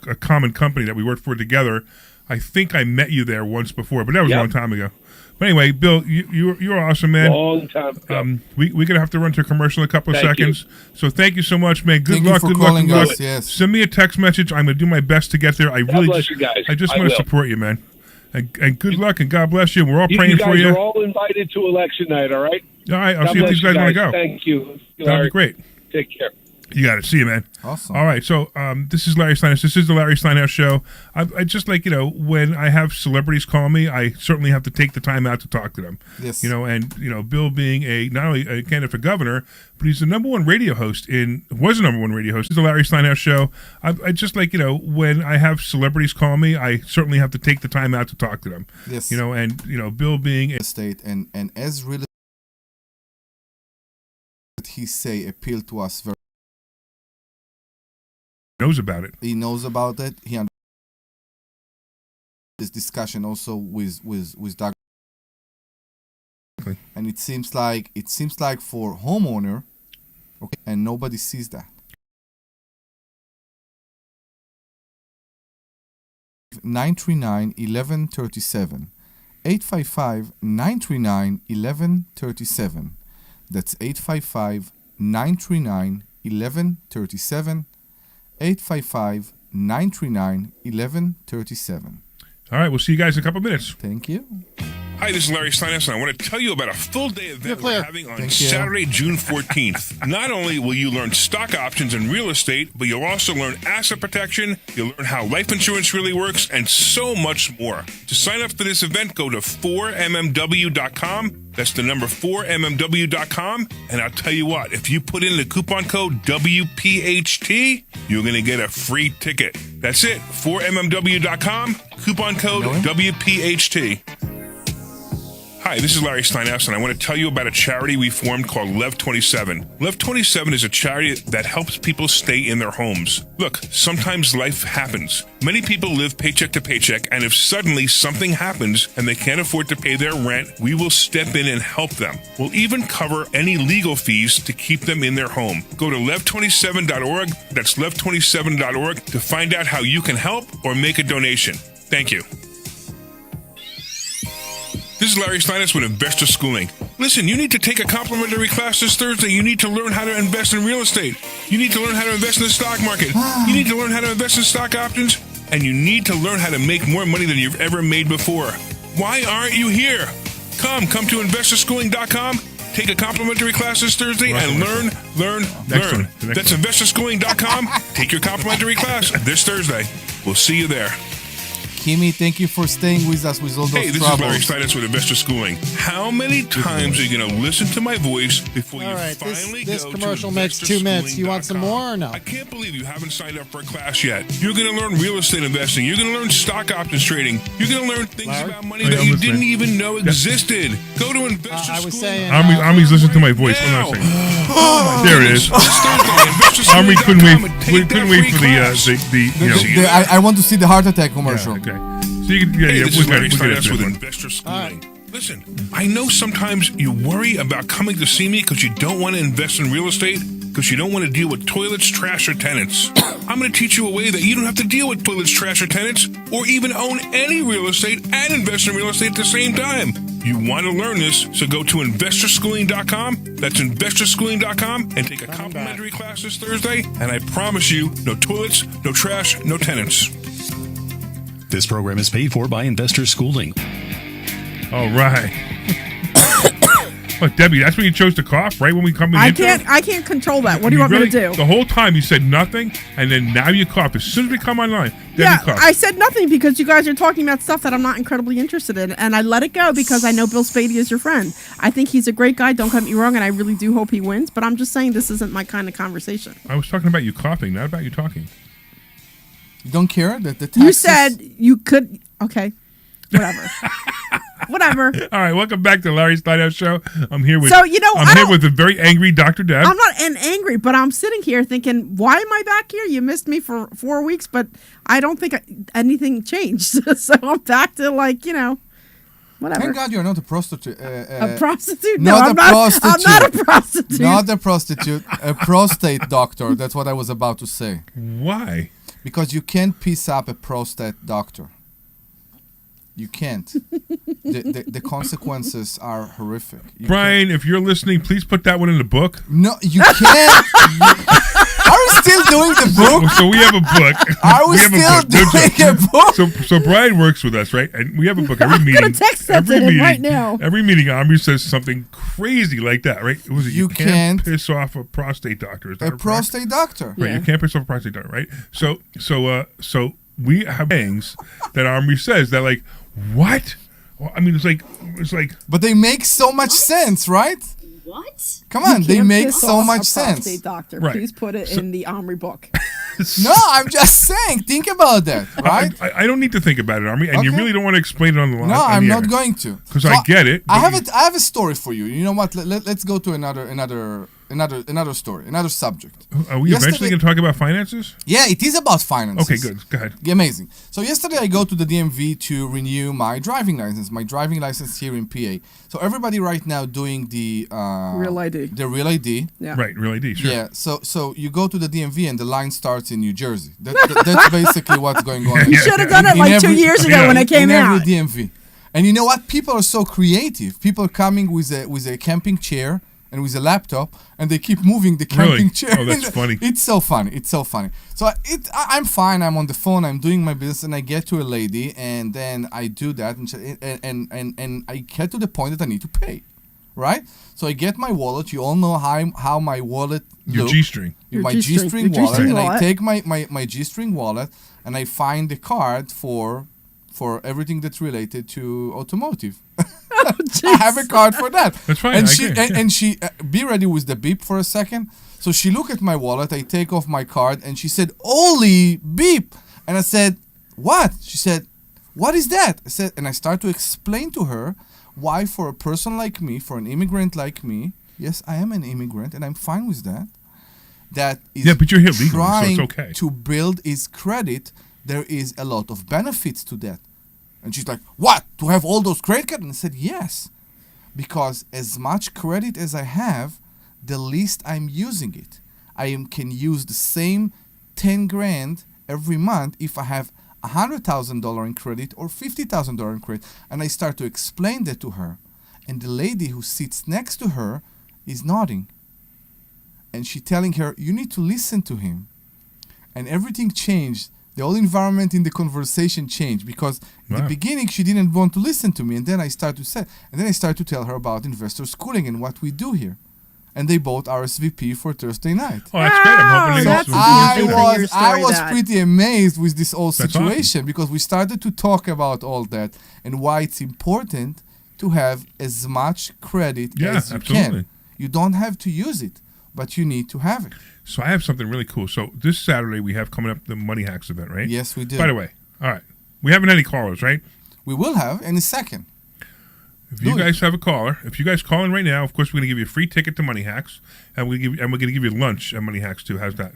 a common company that we worked for together, I think I met you there once before, but that was a long time ago. But anyway, Bill, you're awesome, man. Long time ago. We're gonna have to run to a commercial in a couple of seconds. So thank you so much, man. Good luck. Yes. Send me a text message. I'm gonna do my best to get there. I really bless you guys. I just want to support you, man. And good luck and God bless you. We're all praying for you. You guys are all invited to election night. All right. All right. I'll see if these guys want to go. Thank you. That'd be great. Take care. You got it. See you, man. Awesome. All right. So this is Larry Steinhouse. This is the Larry Steinhouse Show. I just like, when I have celebrities call me, I certainly have to take the time out to talk to them. Yes. And Bill being not only a candidate for governor, but he's the was a number one radio host. It's the Larry Steinhouse Show. I just like, when I have celebrities call me, I certainly have to take the time out to talk to them. Yes. And Bill being a state and as really he say appeal to us very knows about it. He knows about it. He this discussion also with Dr. And it seems like for homeowner, okay, and nobody sees that. 939-1137. 855-939-1137. That's 855-939-1137. 855-939-1137. All right, we'll see you guys in a couple minutes. Thank you. Hi, this is Larry Steinhouse, and I want to tell you about a full-day event we're having on Saturday, June 14th. Not only will you learn stock options and real estate, but you'll also learn asset protection, you'll learn how life insurance really works, and so much more. To sign up for this event, go to 4mmw.com. That's the number 4mmw.com. And I'll tell you what, if you put in the coupon code WPHT, you're going to get a free ticket. That's it, 4mmw.com, coupon code WPHT. Hi, this is Larry Steinhouse, and I want to tell you about a charity we formed called Lev 27. Lev 27 is a charity that helps people stay in their homes. Look, sometimes life happens. Many people live paycheck to paycheck, and if suddenly something happens and they can't afford to pay their rent, we will step in and help them. We'll even cover any legal fees to keep them in their home. Go to lev27.org, that's lev27.org, to find out how you can help or make a donation. Thank you. This is Larry Steinhouse with Investor Schooling. Listen, you need to take a complimentary class this Thursday. You need to learn how to invest in real estate. You need to learn how to invest in the stock market. You need to learn how to invest in stock options. And you need to learn how to make more money than you've ever made before. Why aren't you here? Come to investorschooling.com. Take a complimentary class this Thursday and learn. That's investorschooling.com. Take your complimentary class this Thursday. We'll see you there. Kimmy, thank you for staying with us with all those troubles. Hey, this is Larry Steinhouse with Investor Schooling. How many times are you going to listen to my voice before you finally go to this commercial makes 2 minutes. You want some more or no? I can't believe you haven't signed up for a class yet. You're going to learn real estate investing. You're going to learn stock options trading. You're going to learn things about money that you didn't even know existed. Go to Investor Schooling. I was saying... Army's listening to my voice. There it is. Army couldn't wait for the I want to see the heart attack commercial. Yeah, okay. So this is Larry Steinhouse with Investor Schooling. Listen, I know sometimes you worry about coming to see me because you don't want to invest in real estate, because you don't want to deal with toilets, trash, or tenants. I'm going to teach you a way that you don't have to deal with toilets, trash, or tenants, or even own any real estate and invest in real estate at the same time. You want to learn this, so go to investorschooling.com. That's investorschooling.com, and take a complimentary class this Thursday. And I promise you, no toilets, no trash, no tenants. This program is paid for by Investor Schooling. All right. Oh, Debbie, that's when you chose to cough, right when we come in. I can't control that. What do you want me to do? The whole time you said nothing, and then now you cough. As soon as we come online, Debbie coughed. I said nothing because you guys are talking about stuff that I'm not incredibly interested in, and I let it go because I know Bill Spady is your friend. I think he's a great guy, don't get me wrong, and I really do hope he wins, but I'm just saying this isn't my kind of conversation. I was talking about you coughing, not about you talking. You don't care that the taxes... You said you could... Okay. Whatever. Whatever. All right, welcome back to the Larry Steinhouse Show. I'm here with I'm here with a very angry Dr. Deb. I'm not angry, but I'm sitting here thinking, why am I back here? You missed me for 4 weeks, but I don't think anything changed. So I'm back to whatever. Thank God you're not a prostitute. A prostitute? No, I'm not a prostitute. Not a prostitute. A prostate doctor. That's what I was about to say. Why? Because you can't piece up a prostate doctor. You can't. The consequences are horrific. Brian, if you're listening, please put that one in the book. No, you can't. Are you still doing the book? So we have a book. Are we still doing a book? So Brian works with us, right? And we have a book every meeting. I'm gonna text that to him right now. Every meeting, Omri says something crazy like that, right? Was it, You can't can't piss off a prostate doctor. Is that A prostate doctor. Right, Yeah. you can't piss off a prostate doctor, right? So we have things that Omri says that like, what? Well, I mean, it's like. But they make so much sense, right? What? Come on, they Can't make piss so off much a sense. prostate doctor. Right. Please put it in the Omri book. No, I'm just saying. Think about that, right? I don't need to think about it, Omri, and you Okay. really don't want to explain it on the line. No, I'm not going to. Because I get it. I but have a story for you. You know what? Let's go to another story, another subject. Are we eventually going to talk about finances? Yeah, it is about finances. Okay, good. Go ahead. Amazing. So yesterday I go to the DMV to renew my driving license here in PA. So everybody right now doing the Real ID. The Real ID. Yeah. Right, Real ID, sure. Yeah. So you go to the DMV and the line starts in New Jersey. That's basically what's going on. You should have done it like 2 years ago when it came in out. every DMV. And you know what? People are so creative. People coming with a camping chair and with a laptop, and they keep moving the camping chair. Oh, that's funny. It's so funny. So I'm fine. I'm on the phone. I'm doing my business, and I get to a lady, and then I do that, and I get to the point that I need to pay, right? So I get my wallet. You all know how my wallet Your looks. G-string. My G-string. G-string Your wallet, G-string and I wallet. take my G-string wallet, and I find the card for everything that's related to automotive. I have a card for that. That's fine. And I she agree. and she be ready with the beep for a second. So she looked at my wallet. I take off my card, and she said, "Holy beep!" And I said, "What?" She said, "What is that?" I said, and I start to explain to her why, for a person like me, for an immigrant like me, yes, I am an immigrant, and I'm fine with that. That is Yeah, but you're here legally, so it's trying okay. to build his credit. There is a lot of benefits to that. And she's like, "What? To have all those credit cards?" And I said, "Yes. Because as much credit as I have, the least I'm using it. Can use the same 10 grand every month if I have $100,000 in credit or $50,000 in credit." And I start to explain that to her. And the lady who sits next to her is nodding. And she telling her, "You need to listen to him." And everything changed. The whole environment in the conversation changed because in the Wow. beginning she didn't want to listen to me, and then I start to tell her about investor schooling and what we do here, and they bought RSVP for Thursday night. Oh, that's great. I'm hoping Wow, to that's get amazing. I was pretty amazed with this whole That's situation because we started to talk about all that and why it's important to have as much credit Yeah, as you absolutely. can. You don't have to use it, but you need to have it. So I have something really cool. So this Saturday we have coming up the Money Hacks event, right? Yes, we do. By the way, all right, we haven't had any callers, right? We will have in a second. If you guys have a caller, if you guys call in right now, of course we're gonna give you a free ticket to Money Hacks, and we're gonna give you lunch at Money Hacks too. How's that?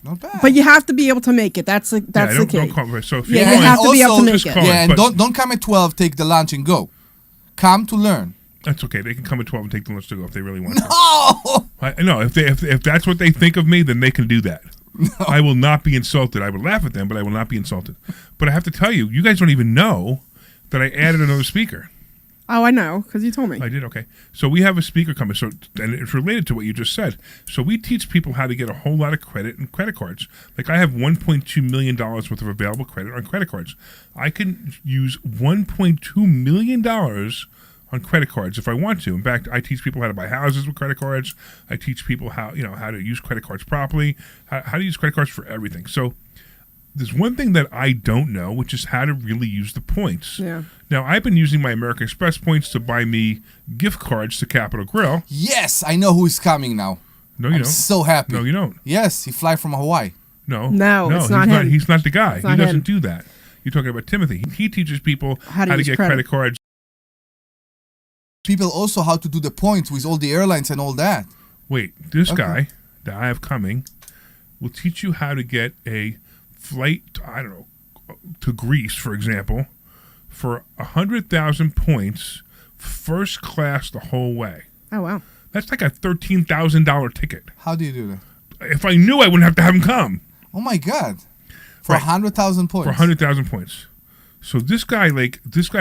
Not bad. But you have to be able to make it. That's the key. Don't call. So if Yeah, you you call have in, to be able to make just it. call in, Yeah, and but don't come at 12, take the lunch and go. Come to learn. that's okay. They can come at 12 and take the lunch to go if they really want to. Oh! No, if that's what they think of me, then they can do that. I will not be insulted. I would laugh at them, but I will not be insulted. But I have to tell you, you guys don't even know that I added another speaker. Oh, I know, because you told me. I did, okay. So we have a speaker coming, and it's related to what you just said. So we teach people how to get a whole lot of credit and credit cards. Like I have $1.2 million worth of available credit on credit cards. I can use $1.2 million on credit cards if I want to. In fact, I teach people how to buy houses with credit cards. I teach people how to use credit cards properly, how to use credit cards for everything. So there's one thing that I don't know, which is how to really use the points. Yeah. Now, I've been using my American Express points to buy me gift cards to Capitol Grill. Yes, I know who is coming now. No, you I'm don't. so happy. No, you don't. Yes, he fly from Hawaii. No, it's not him. He's not the guy. It's He not doesn't him. do that. You're talking about Timothy. He teaches people How to use get credit. credit cards. People also how to do the points with all the airlines and all that. Wait, this Okay. guy that I have coming will teach you how to get a flight, I don't know, to Greece, for example, for 100,000 points, first class the whole way. Oh, wow. That's like a $13,000 ticket. How do you do that? If I knew, I wouldn't have to have him come Oh my God. For Right. 100,000 points. for 100,000 points. So this guy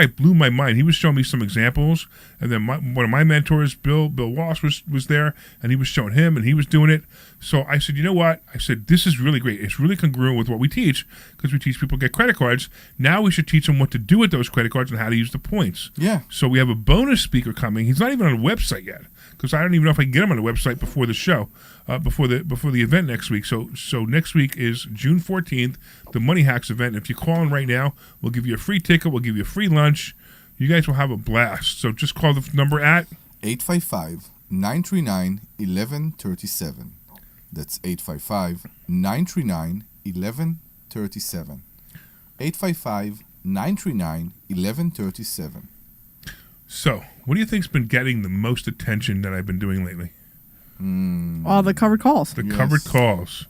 blew my mind. He was showing me some examples, and then one of my mentors, Bill Walsh, was there, and he was showing him, and he was doing it. So I said, you know what? I said, this is really great. It's really congruent with what we teach, because we teach people to get credit cards. Now we should teach them what to do with those credit cards and how to use the points. Yeah. So we have a bonus speaker coming. He's not even on the website yet, because I don't even know if I can get him on the website before the show, before the event next week. So next week is June 14th, the Money Hacks event. If you call in right now, we'll give you a free ticket. We'll give you a free lunch. You guys will have a blast. So just call the number at 855-939-1137. That's 855-939-1137. 855-939-1137. So, what do you think's been getting the most attention that I've been doing lately? All the covered calls. The covered calls.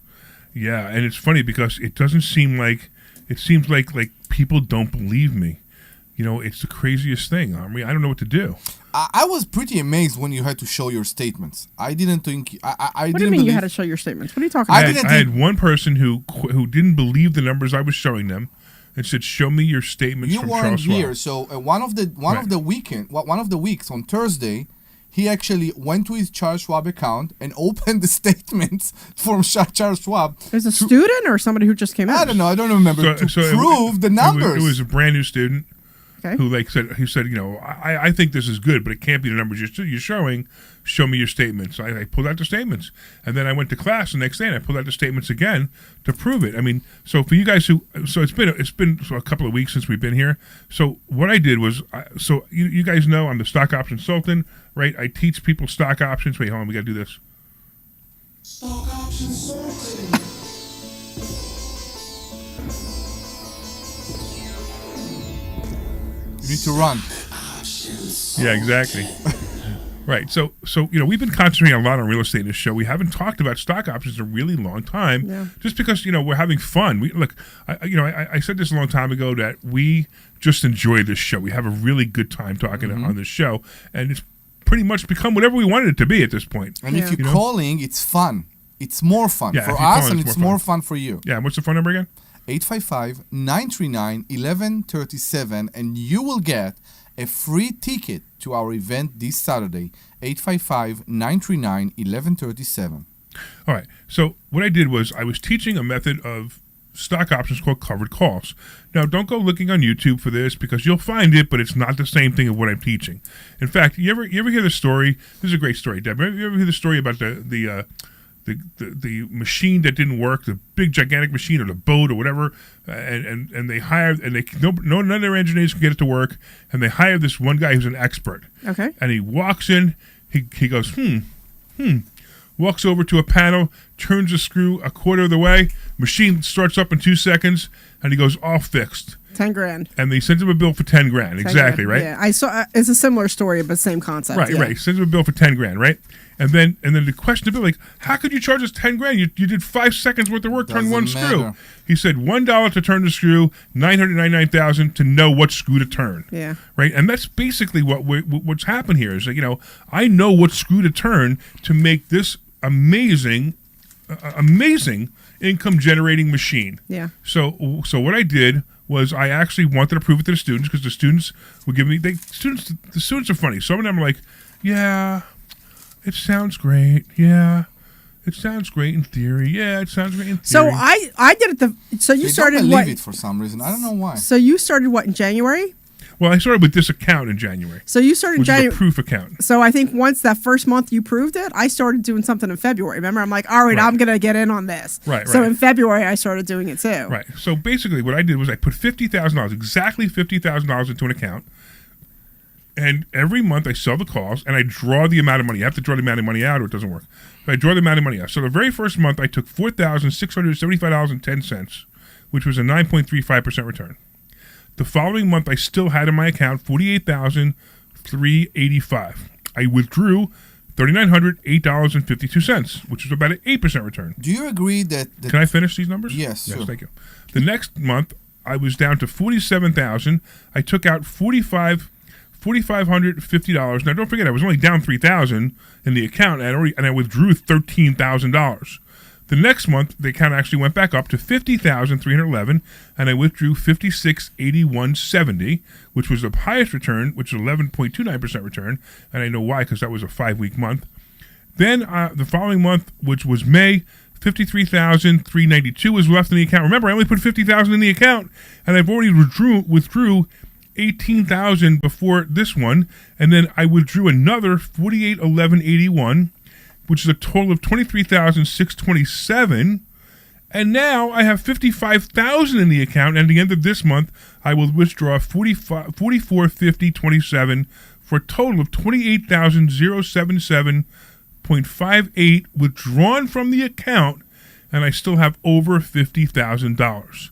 Yeah, and it's funny because it seems like people don't believe me. You know, it's the craziest thing. I mean, I don't know what to do. I was pretty amazed when you had to show your statements. I didn't think. What do you mean you had to show your statements? What are you talking about? I had one person who didn't believe the numbers I was showing them, and said, "Show me your statements from Charles Schwab." You weren't here, so one of the weeks on Thursday, he actually went to his Charles Schwab account and opened the statements from Charles Schwab. There's a student or somebody who just came in? I don't know. I don't remember. To prove the numbers. It was a brand new student. Okay. Who said, you know, I think this is good, but it can't be the numbers you're showing. Show me your statements. I pulled out the statements, and then I went to class the next day and I pulled out the statements again to prove it. I mean, so for you guys it's been a couple of weeks since we've been here. So what I did was, you guys know I'm the stock option consultant, right? I teach people stock options. Wait, hold on, we got to do this. Stock option consultant. You need to run. Yeah, exactly. Right. So you know, we've been concentrating a lot on real estate in this show. We haven't talked about stock options in a really long time, just because, you know, we're having fun. I said this a long time ago that we just enjoy this show. We have a really good time talking on this show, and it's pretty much become whatever we wanted it to be at this point. And if you're calling, it's fun. It's more fun for us, and it's more fun for you. Yeah. What's the phone number again? 855-939-1137, and you will get a free ticket to our event this Saturday. 855-939-1137. All right. So what I did was I was teaching a method of stock options called covered calls. Now, don't go looking on YouTube for this, because you'll find it, but it's not the same thing of what I'm teaching. In fact, you ever hear the story? This is a great story, Deb. You ever hear the story about the machine that didn't work, the big gigantic machine or the boat or whatever, and they hired, and none of their engineers could get it to work, and they hired this one guy who's an expert. Okay. And he walks in, he goes, walks over to a panel, turns the screw a quarter of the way, machine starts up in 2 seconds, and he goes, all fixed. $10,000. And they sent him a bill for $10,000. Exactly, right? Yeah, I saw. It's a similar story, but same concept. Right, right. Sends him a bill for $10,000, right? And then the question to Bill, like, how could you charge us $10,000? You did 5 seconds worth of work, turn one screw. He said $1 to turn the screw, $999,000 to know what screw to turn. Yeah. Right, and that's basically what's happened here. Is that, you know, I know what screw to turn to make this amazing income generating machine. Yeah. So what I did was I actually wanted to prove it to the students, because the students would give me the students are funny. Some of them are like, yeah, it sounds great. Yeah, it sounds great in theory. Yeah, it sounds great in theory. So I did it. So you started don't what? believe it for some reason. I don't know why. So you started what in January? Well, I started with this account in January. So you started in January. Which is a proof account. So I think once that first month you proved it, I started doing something in February. Remember, I'm like, all right. I'm going to get in on this. Right. So in February, I started doing it too. Right. So basically what I did was I put $50,000, exactly $50,000 into an account. And every month I sell the calls and I draw the amount of money. You have to draw the amount of money out or it doesn't work. But I draw the amount of money out. So the very first month I took $4,675.10, which was a 9.35% return. The following month, I still had in my account $48,385. I withdrew $3,908.52, which is about an 8% return. Do you agree that? Can I finish these numbers? Yes, sure. Thank you. The next month, I was down to $47,000. I took out $4,550. Now, don't forget, I was only down $3,000 in the account, and I withdrew $13,000. The next month, the account actually went back up to $50,311, and I withdrew $56,8170, which was the highest return, which is 11.29% return, and I know why, because that was a 5-week month. Then the following month, which was May, $53,392 was left in the account. Remember, I only put $50,000 in the account, and I've already withdrew $18,000 before this one, and then I withdrew another $48,1181, which is a total of $23,627. And now I have $55,000 in the account, and at the end of this month, I will withdraw $44,5027 for a total of $28,077.58 withdrawn from the account, and I still have over $50,000.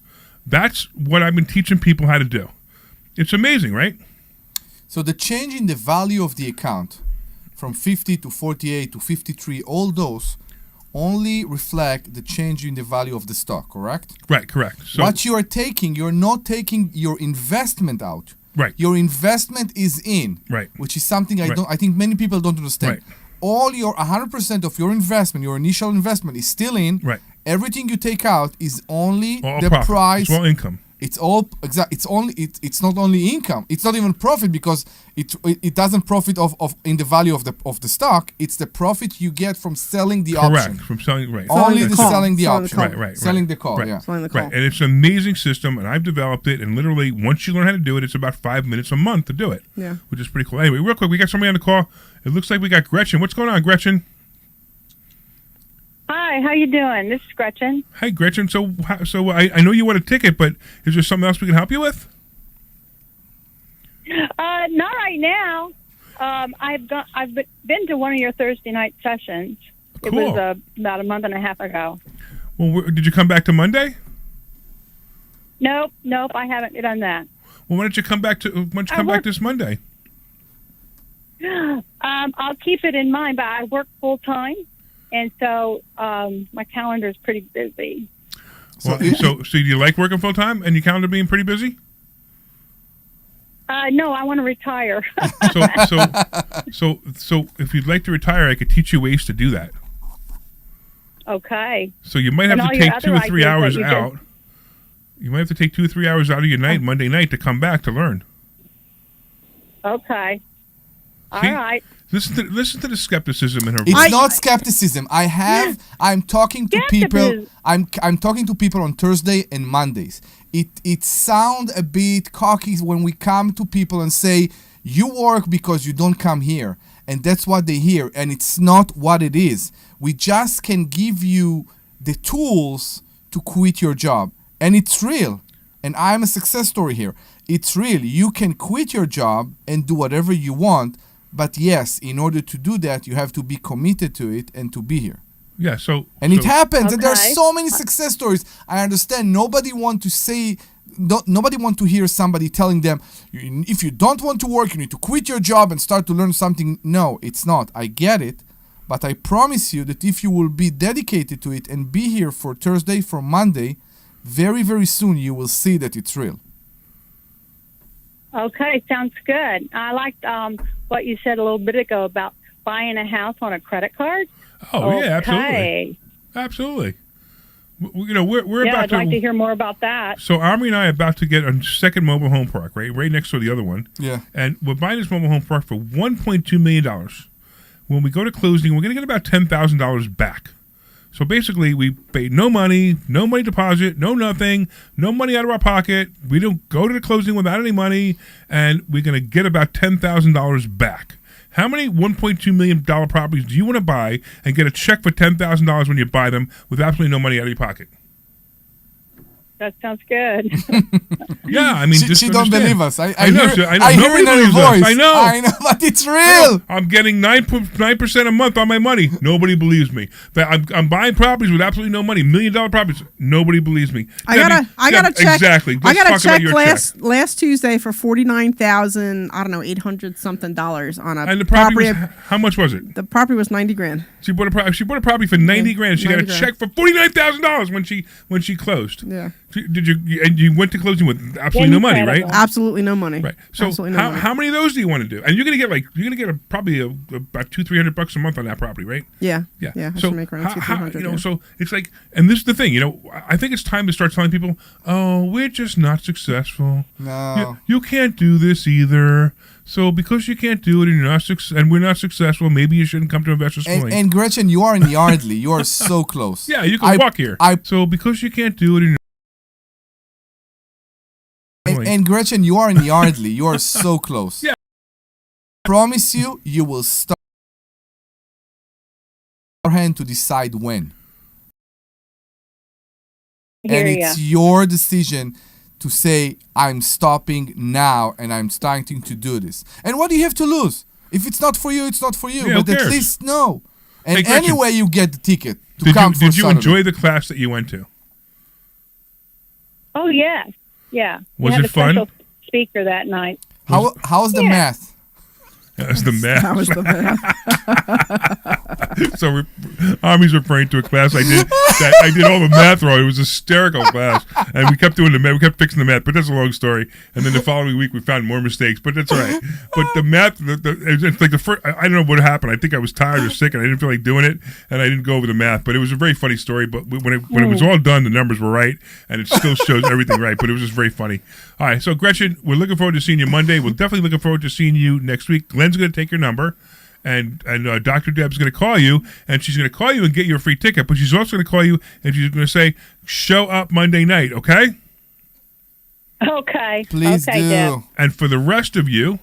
That's what I've been teaching people how to do. It's amazing, right? So the change in the value of the account from 50 to 48 to 53, all those only reflect the change in the value of the stock, correct? Right, correct. So what you are taking, you're not taking your investment out. Right. Your investment is in. Right. Which is something I think many people don't understand. Right. All your 100% of your investment, your initial investment is still in. Right. Everything you take out is only all the profit. price. It's all income. It's all exact. It's not only income. It's not even profit because it doesn't profit of in the value of the stock. It's the profit you get from selling the option. Correct. From selling, right. Only the the call. selling the Selling the option. call. Right. Selling the call. Right. Yeah. Selling the call. Right, and it's an amazing system, and I've developed it, and literally, once you learn how to do it, it's about 5 minutes a month to do it. Yeah. Which is pretty cool. Anyway, real quick, we got somebody on the call. It looks like we got Gretchen. What's going on, Gretchen? Hi, how you doing? This is Gretchen. Hi, Gretchen. So I know you want a ticket, but is there something else we can help you with? Not right now. I've been to one of your Thursday night sessions. Cool. It was about a month and a half ago. Well, did you come back to Monday? Nope, I haven't done that. Well, why don't you come back back this Monday? I'll keep it in mind, but I work full time, and so my calendar is pretty busy. So do you like working full time and your calendar being pretty busy? No, I want to retire. So if you'd like to retire, I could teach you ways to do that. Okay. So you might have to take 2 or 3 hours out. You might have to take 2 or 3 hours out of your night, Monday night, to come back to learn. Okay. All See? right. Listen to the skepticism in her It's voice. not skepticism. I'm talking to people. I'm talking to people on Thursday and Mondays. It sounds a bit cocky when we come to people and say you work because you don't come here, and that's what they hear, and it's not what it is. We just can give you the tools to quit your job, and it's real. And I'm a success story here. It's real. You can quit your job and do whatever you want. But yes, in order to do that, you have to be committed to it and to be here. Yeah, it happens, Okay. and there are so many success stories. I understand. Nobody want to hear somebody telling them, if you don't want to work, you need to quit your job and start to learn something. No, it's not. I get it, but I promise you that if you will be dedicated to it and be here for Thursday, for Monday, very, very soon you will see that it's real. Okay, sounds good. I liked what you said a little bit ago about buying a house on a credit card. Oh, okay. yeah, absolutely. We're about I'd like to hear more about that. So Omri and I are about to get a second mobile home park, right next to the other one. Yeah. And we're buying this mobile home park for $1.2 million. When we go to closing, we're going to get about $10,000 back. So basically, we paid no money deposit, no nothing, no money out of our pocket. We don't go to the closing without any money, and we're going to get about $10,000 back. How many $1.2 million properties do you want to buy and get a check for $10,000 when you buy them with absolutely no money out of your pocket? That sounds good. Yeah, I mean, she don't believe us. I know. I hear it in her voice. I know, but it's real. I'm getting 9% a month on my money. Nobody believes me. But I'm buying properties with absolutely no money, $1 million properties. Nobody believes me. I got a check. Exactly. I got a check last last Tuesday for $49,800 something on a and the property. How much was it? The property was $90,000. She bought a property for $90,000. She got a check for $49,000 when she closed. Yeah. Did you? And you went to closing with absolutely no money, right? Absolutely no money. Right. So how many of those do you want to do? And you're gonna get probably about $200-300 a month on that property, right? Yeah. Yeah. Yeah. I So should make around $200-300. so it's like, and this is the thing, I think it's time to start telling people, oh, we're just not successful. No. You can't do this either. So because you can't do it and and we're not successful, maybe you shouldn't come to investor schooling. And Gretchen, you are in Yardley. You are so close. Yeah, you can walk here. So because you can't do it and Gretchen, you are in Yardley. You are so close. Yeah. I promise you will start your hand to decide when. And it's your decision to say, I'm stopping now and I'm starting to do this. And what do you have to lose? If it's not for you, it's not for you. Yeah, but at least know. And hey, Gretchen, anyway, you get the ticket to come for Did you Saturday. enjoy the class that you went to? Oh, yes. Yeah. Was you had it fun? A special speaker that night. How's the math? That was the math. That was the math. So Omri's referring to a class I did. I did all the math wrong. It was a hysterical class, and we kept doing the math. We kept fixing the math, but that's a long story. And then the following week, we found more mistakes, but that's all right. But the math, it's like the first. I don't know what happened. I think I was tired or sick, and I didn't feel like doing it, and I didn't go over the math. But it was a very funny story. But when it was all done, the numbers were right, and it still shows everything right. But it was just very funny. All right, so Gretchen, we're looking forward to seeing you Monday. We're definitely looking forward to seeing you next week. Glenn's going to take your number. And Dr. Deb's going to call you, and she's going to call you and get you a free ticket. But she's also going to call you, and she's going to say, "Show up Monday night, okay?" Okay. Please okay, do. Deb. And for the rest of you,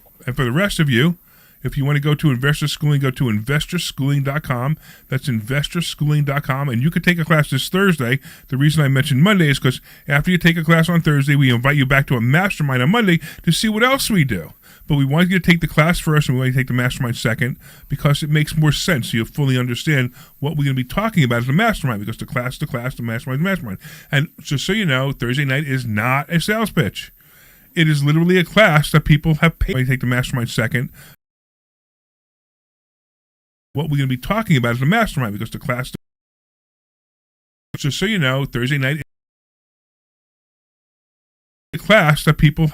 if you want to go to investor schooling, go to investorschooling.com. That's investorschooling.com. And you could take a class this Thursday. The reason I mentioned Monday is because after you take a class on Thursday, we invite you back to a mastermind on Monday to see what else we do. But we want you to take the class first, and we want you to take the mastermind second, because it makes more sense. So you'll fully understand what we're going to be talking about as a mastermind, because the class, the mastermind, the mastermind. And just so you know, Thursday night is not a sales pitch. It is literally a class that people have paid. You take the mastermind second. What we're going to be talking about is the mastermind, because the class. Just so you know, Thursday night is a class that people.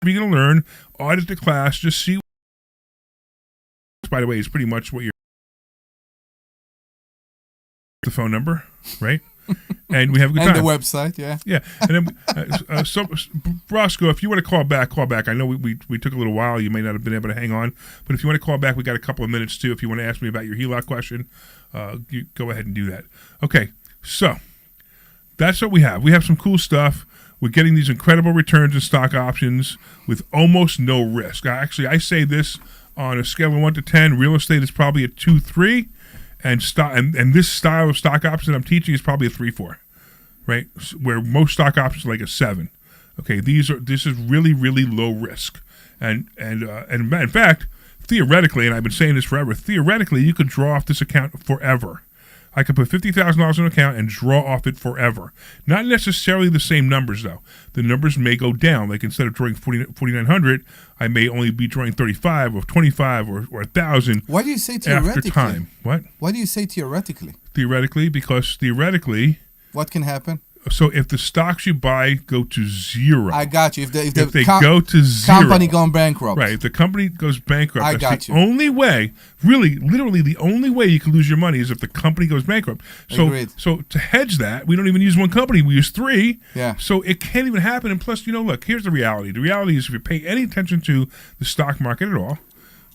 You're going to learn, audit the class, just see. By the way, it's pretty much what you're. The phone number, right? And we have a good time. And the website, yeah. Yeah. And then, so Roscoe, if you want to call back. I know we took a little while. You may not have been able to hang on. But if you want to call back, we got a couple of minutes, too. If you want to ask me about your HELOC question, you go ahead and do that. Okay. So that's what we have. We have some cool stuff. We're getting these incredible returns in stock options with almost no risk. Actually, I say this on a scale of 1 to 10. Real estate is probably a 2-3. And this style of stock option I'm teaching is probably a 3-4, right? Where most stock options are like a 7. Okay, this is really, really low risk, and in fact, theoretically, and I've been saying this forever, theoretically, you could draw off this account forever. I could put $50,000 in an account and draw off it forever. Not necessarily the same numbers, though. The numbers may go down. Like instead of drawing 4,900, I may only be drawing 35 or 25 or 1,000. Why do you say theoretically? After time. What? Why do you say theoretically? Theoretically, because theoretically. What can happen? So if the stocks you buy go to zero, I got you. If they go to zero, company gone bankrupt, right? If the company goes bankrupt, I that's the only way. Really, literally, the only way you can lose your money is if the company goes bankrupt. So, Agreed. So to hedge that, we don't even use one company; we use 3. Yeah. So it can't even happen. And plus, look, here's the reality. The reality is, if you pay any attention to the stock market at all,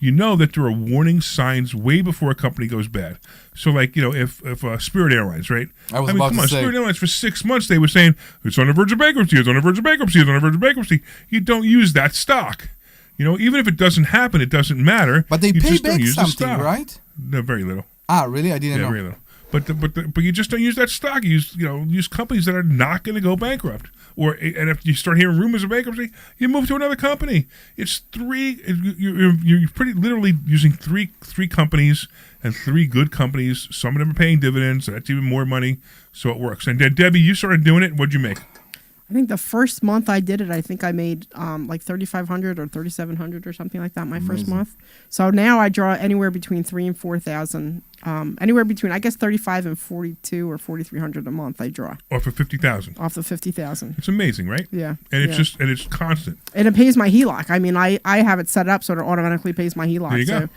you know that there are warning signs way before a company goes bad. So, like, if Spirit Airlines, right? I was about to say. Spirit Airlines, for 6 months, they were saying, it's on the verge of bankruptcy, it's on the verge of bankruptcy, it's on the verge of bankruptcy. You don't use that stock. Even if it doesn't happen, it doesn't matter. But they you pay just back don't use something, the stock. right? No, very little. Ah, really? I didn't know. Very little. But you just don't use that stock. You use companies that are not going to go bankrupt. And if you start hearing rumors of bankruptcy, you move to another company. It's 3. You're pretty literally using three companies, and 3 good companies. Some of them are paying dividends, so that's even more money. So it works. And Debbie, you started doing it. What'd you make? I think the first month I did it, I think I made like $3,500 or $3,700 or something like that. My first month. So now I draw anywhere between $3,000 and $4,000 Anywhere between, I guess, 35 and 42 or 4,300 a month I draw. Off of 50,000. Off of 50,000. It's amazing, right? Yeah. And it's constant. And it pays my HELOC. I mean, I have it set up so it automatically pays my HELOC. There you go.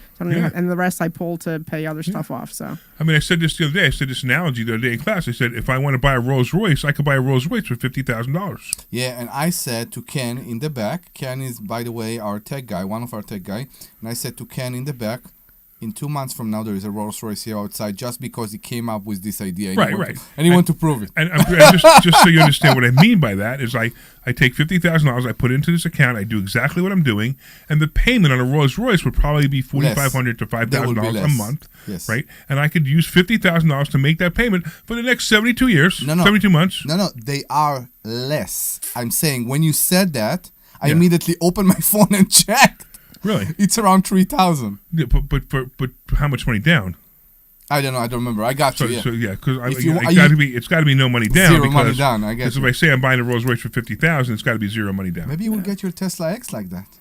And the rest I pull to pay other stuff off. So. I mean, I said this the other day. I said this analogy the other day in class. I said, if I want to buy a Rolls Royce, I could buy a Rolls Royce for $50,000. Yeah, and I said to Ken in the back, Ken is, by the way, our tech guy, one of our tech guy, and I said to Ken in the back, in 2 months from now, there is a Rolls Royce here outside just because he came up with this idea. Right. And he wanted to prove it. And just so you understand what I mean by that is I take $50,000, I put it into this account, I do exactly what I'm doing, and the payment on a Rolls Royce would probably be $4,500 to $5,000 a month. Yes. Right? And I could use $50,000 to make that payment for the next 72 years, 72 months. No, they are less. I'm saying when you said that, I immediately opened my phone and checked. Really? It's around 3,000. Yeah, but how much money down? I don't know. I don't remember. I got you. So yeah, because it's got to be no money down. Zero money down. I guess. Because if I say I'm buying a Rolls Royce for $50,000, it's got to be zero money down. Maybe you will get your Tesla X like that.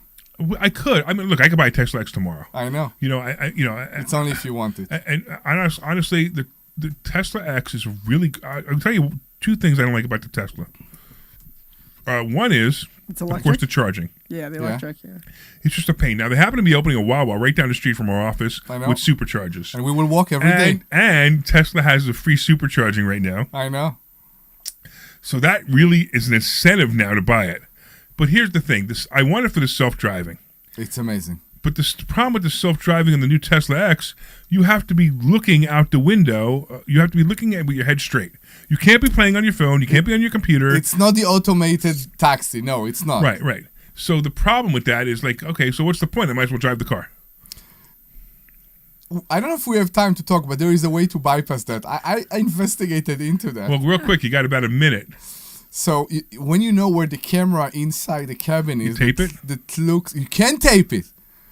I could. I mean, look, I could buy a Tesla X tomorrow. I know. It's only if you want it. And honestly, the Tesla X is really. I'll tell you two things I don't like about the Tesla. One is, of course, the charging. Yeah, the electric, yeah. It's just a pain. Now, they happen to be opening a Wawa right down the street from our office with superchargers. And we will walk every day. And Tesla has the free supercharging right now. I know. So that really is an incentive now to buy it. But here's the thing. I want it for the self-driving. It's amazing. But the problem with the self-driving and the new Tesla X, you have to be looking out the window. You have to be looking at with your head straight. You can't be playing on your phone. You can't be on your computer. It's not the automated taxi. No, it's not. Right. So the problem with that is like, okay, so what's the point? I might as well drive the car. I don't know if we have time to talk, but there is a way to bypass that. I investigated into that. Well, real quick, you got about a minute. So when you know where the camera inside the cabin is, you tape it? You can tape it.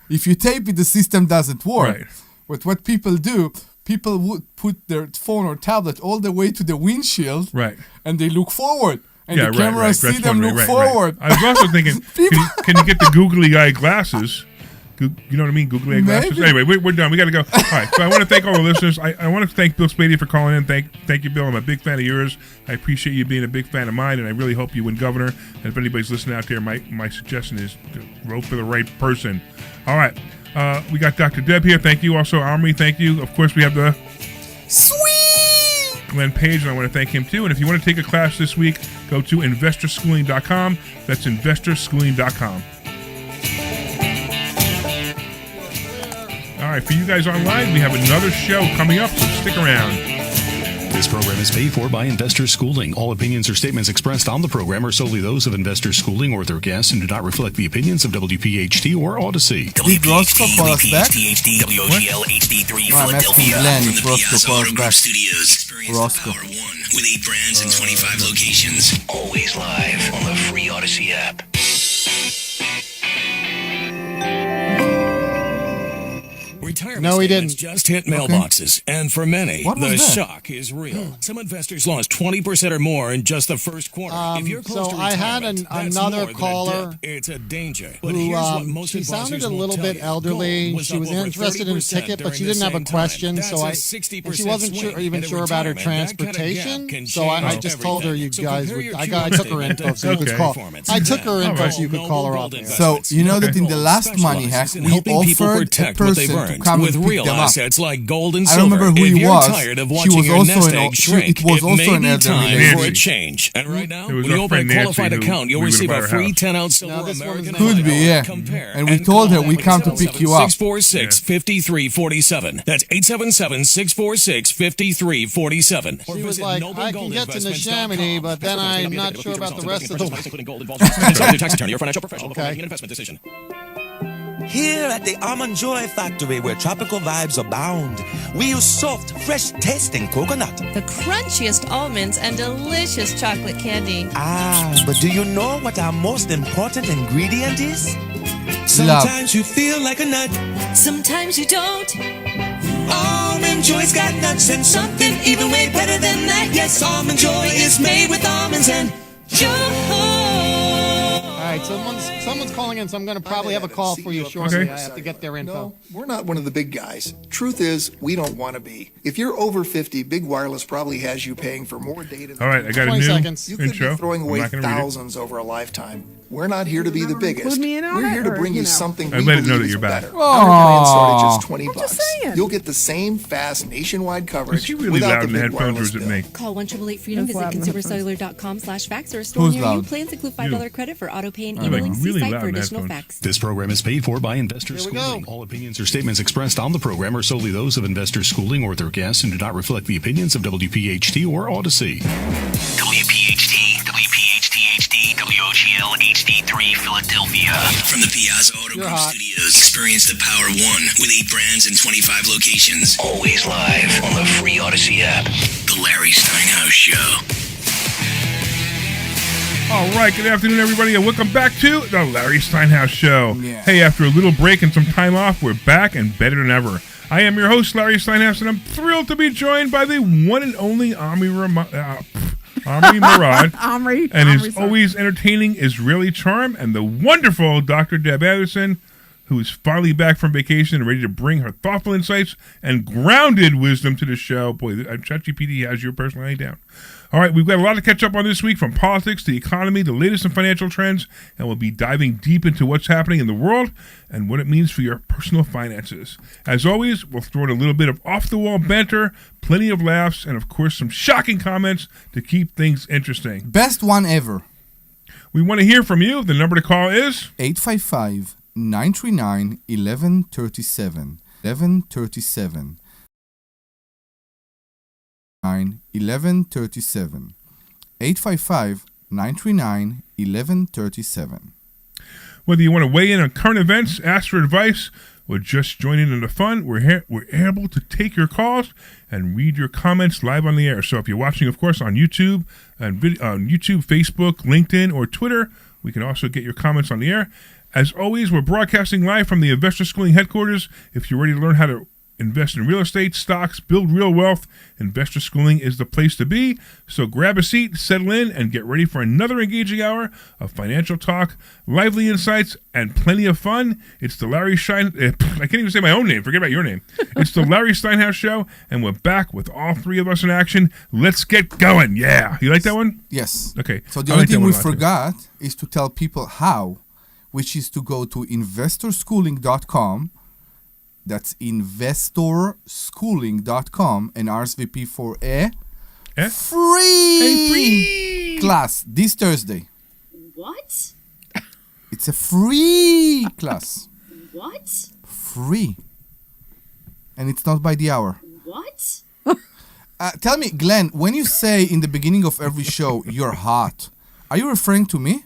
If you tape it, the system doesn't work. Right. But what people do, people would put their phone or tablet all the way to the windshield, right, and they look forward. And the camera see them look forward. I was also thinking, can you get the googly eye glasses? You know what I mean? Googly eye glasses? Anyway, we're done. We got to go. All right, so I want to thank all the listeners. I want to thank Bill Spady for calling in. Thank you, Bill. I'm a big fan of yours. I appreciate you being a big fan of mine, and I really hope you win governor. And if anybody's listening out there, my suggestion is to vote for the right person. All right. We got Dr. Deb here. Thank you. Also, Omri, thank you. Of course, we have the sweet Glenn Page, and I want to thank him too. And if you want to take a class this week, go to investorschooling.com. That's investorschooling.com. All right, for you guys online, we have another show coming up, so stick around. This program is paid for by Investor Schooling. All opinions or statements expressed on the program are solely those of Investor Schooling or their guests and do not reflect the opinions of WPHT or Odyssey. WPHT, WPHT, WOGL, HD3, Philadelphia, from the Piazza Auto Group Studios. Experience the Power One with 8 brands and 25 locations. Always live on the free Odyssey app. No, he didn't. Just hit mailboxes, and for many, the shock is real. Some investors lost 20% or more in just the first quarter. If you're close to I had another caller. It's a danger. But she sounded a little bit elderly. She was interested in a ticket, but she didn't have a question. So and she wasn't even sure about her transportation. So I just told her you guys would. I took her info so you could call. I took her info so you could call her up. So you know that in the last money hack, we offered a person to come with and real pick them up. assets like gold and I silver. remember who if he you're was. tired of She watching was your also nest an egg shrink, it was also may an be elderly time lady. for a change. And right now, when our you open a friend Nancy qualified account, you'll receive a free 10-ounce silver American Could be, yeah. And we told her we come to pick you up. 646-5347. That's 877-646-5347. She was like, I can get to Neshaminy, but then I'm not sure about the rest of the way. Tax attorney or financial professional before making an investment decision. Here at the Almond Joy Factory, where tropical vibes abound, we use soft, fresh-tasting coconut. The crunchiest almonds and delicious chocolate candy. But do you know what our most important ingredient is? Sometimes you feel like a nut. Sometimes you don't. Almond Joy's got nuts and something even way better than that. Yes, Almond Joy is made with almonds and joy. All right, right, someone's calling in, so I'm going to probably have a call for you shortly. Okay. I have to get their info. No, we're not one of the big guys. Truth is, we don't want to be. If you're over 50, Big Wireless probably has you paying for more data. All right, I got a new You could intro. be throwing away thousands over a lifetime. We're not here to be the biggest. We're here to bring you something we let it know believe that is you're back. better. Our plan started just $20. saying. You'll get the same fast nationwide coverage Is she really without loud the in the big headphones, or wireless is it bill. me? Call 1-888-FREEDOM. That's loud in Visit the consumercellular.com/facts or a store Who's near you. loud? Plans include $5 credit for auto pay and Like emailing. See really site loud for in additional headphones. facts. This program is paid for by Investor Here we Schooling. go. All opinions or statements expressed on the program are solely those of Investor Schooling or their guests and do not reflect the opinions of WPHT or Odyssey. WPHT, WPHT-HD, WOGL HD3 Philadelphia. From the Piazza Auto Group Studios, experience the power of one with 8 brands and 25 locations. Always live on the free Odyssey app. The Larry Steinhouse Show. All right, good afternoon, everybody, and welcome back to the Larry Steinhouse Show. Yeah. Hey, after a little break and some time off, we're back and better than ever. I am your host, Larry Steinhouse, and I'm thrilled to be joined by the one and only Omri Morad. And his always entertaining Israeli charm, and the wonderful Dr. Deb Anderson, who is finally back from vacation and ready to bring her thoughtful insights and grounded wisdom to the show. Boy, ChatGPT has your personality down. All right, we've got a lot to catch up on this week, from politics to the economy, the latest in financial trends, and we'll be diving deep into what's happening in the world and what it means for your personal finances. As always, we'll throw in a little bit of off-the-wall banter, plenty of laughs, and of course some shocking comments to keep things interesting. Best one ever. We want to hear from you. The number to call is 855-939-1137. 1137. 1137. 855-939-1137. Whether you want to weigh in on current events, ask for advice, or just join in the fun, we're able to take your calls and read your comments live on the air. So if you're watching, of course, on YouTube, Facebook, LinkedIn, or Twitter, we can also get your comments on the air. As always, we're broadcasting live from the Investor Schooling headquarters. If you're ready to learn how to invest in real estate, stocks, build real wealth, Investor Schooling is the place to be. So grab a seat, settle in, and get ready for another engaging hour of financial talk, lively insights, and plenty of fun. It's the Larry I can't even say my own name. Forget about your name. It's the Larry Steinhouse Show, and we're back with all three of us in action. Let's get going. Yeah. You like that one? Yes. Okay. So the only thing we forgot is to tell people how, which is to go to investorschooling.com. That's investorschooling.com and RSVP for a free class this Thursday. What? It's a free class. What? Free. And it's not by the hour. What? Tell me, Glenn, when you say in the beginning of every show, you're hot, are you referring to me?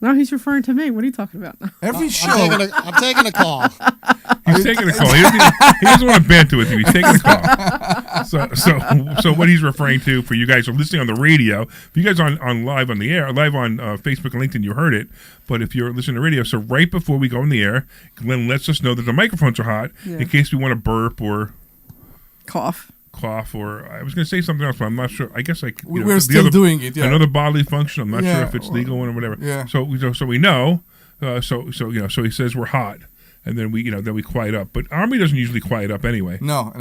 No, he's referring to me. What are you talking about? Every show. I'm taking a call. He's taking a call. He doesn't want to banter with you. He's taking a call. So what he's referring to, for you guys who are listening on the radio, if you guys are on live on the air, live on Facebook and LinkedIn, you heard it. But if you're listening to radio, so right before we go on the air, Glenn lets us know that the microphones are hot in case we want to burp or cough, or I was going to say something else, but I'm not sure. I guess we're still doing it. Yeah. Another bodily function. I'm not sure if it's legal or whatever. Yeah. So we know. So he says we're hot, and then we quiet up. But Omri doesn't usually quiet up anyway. No.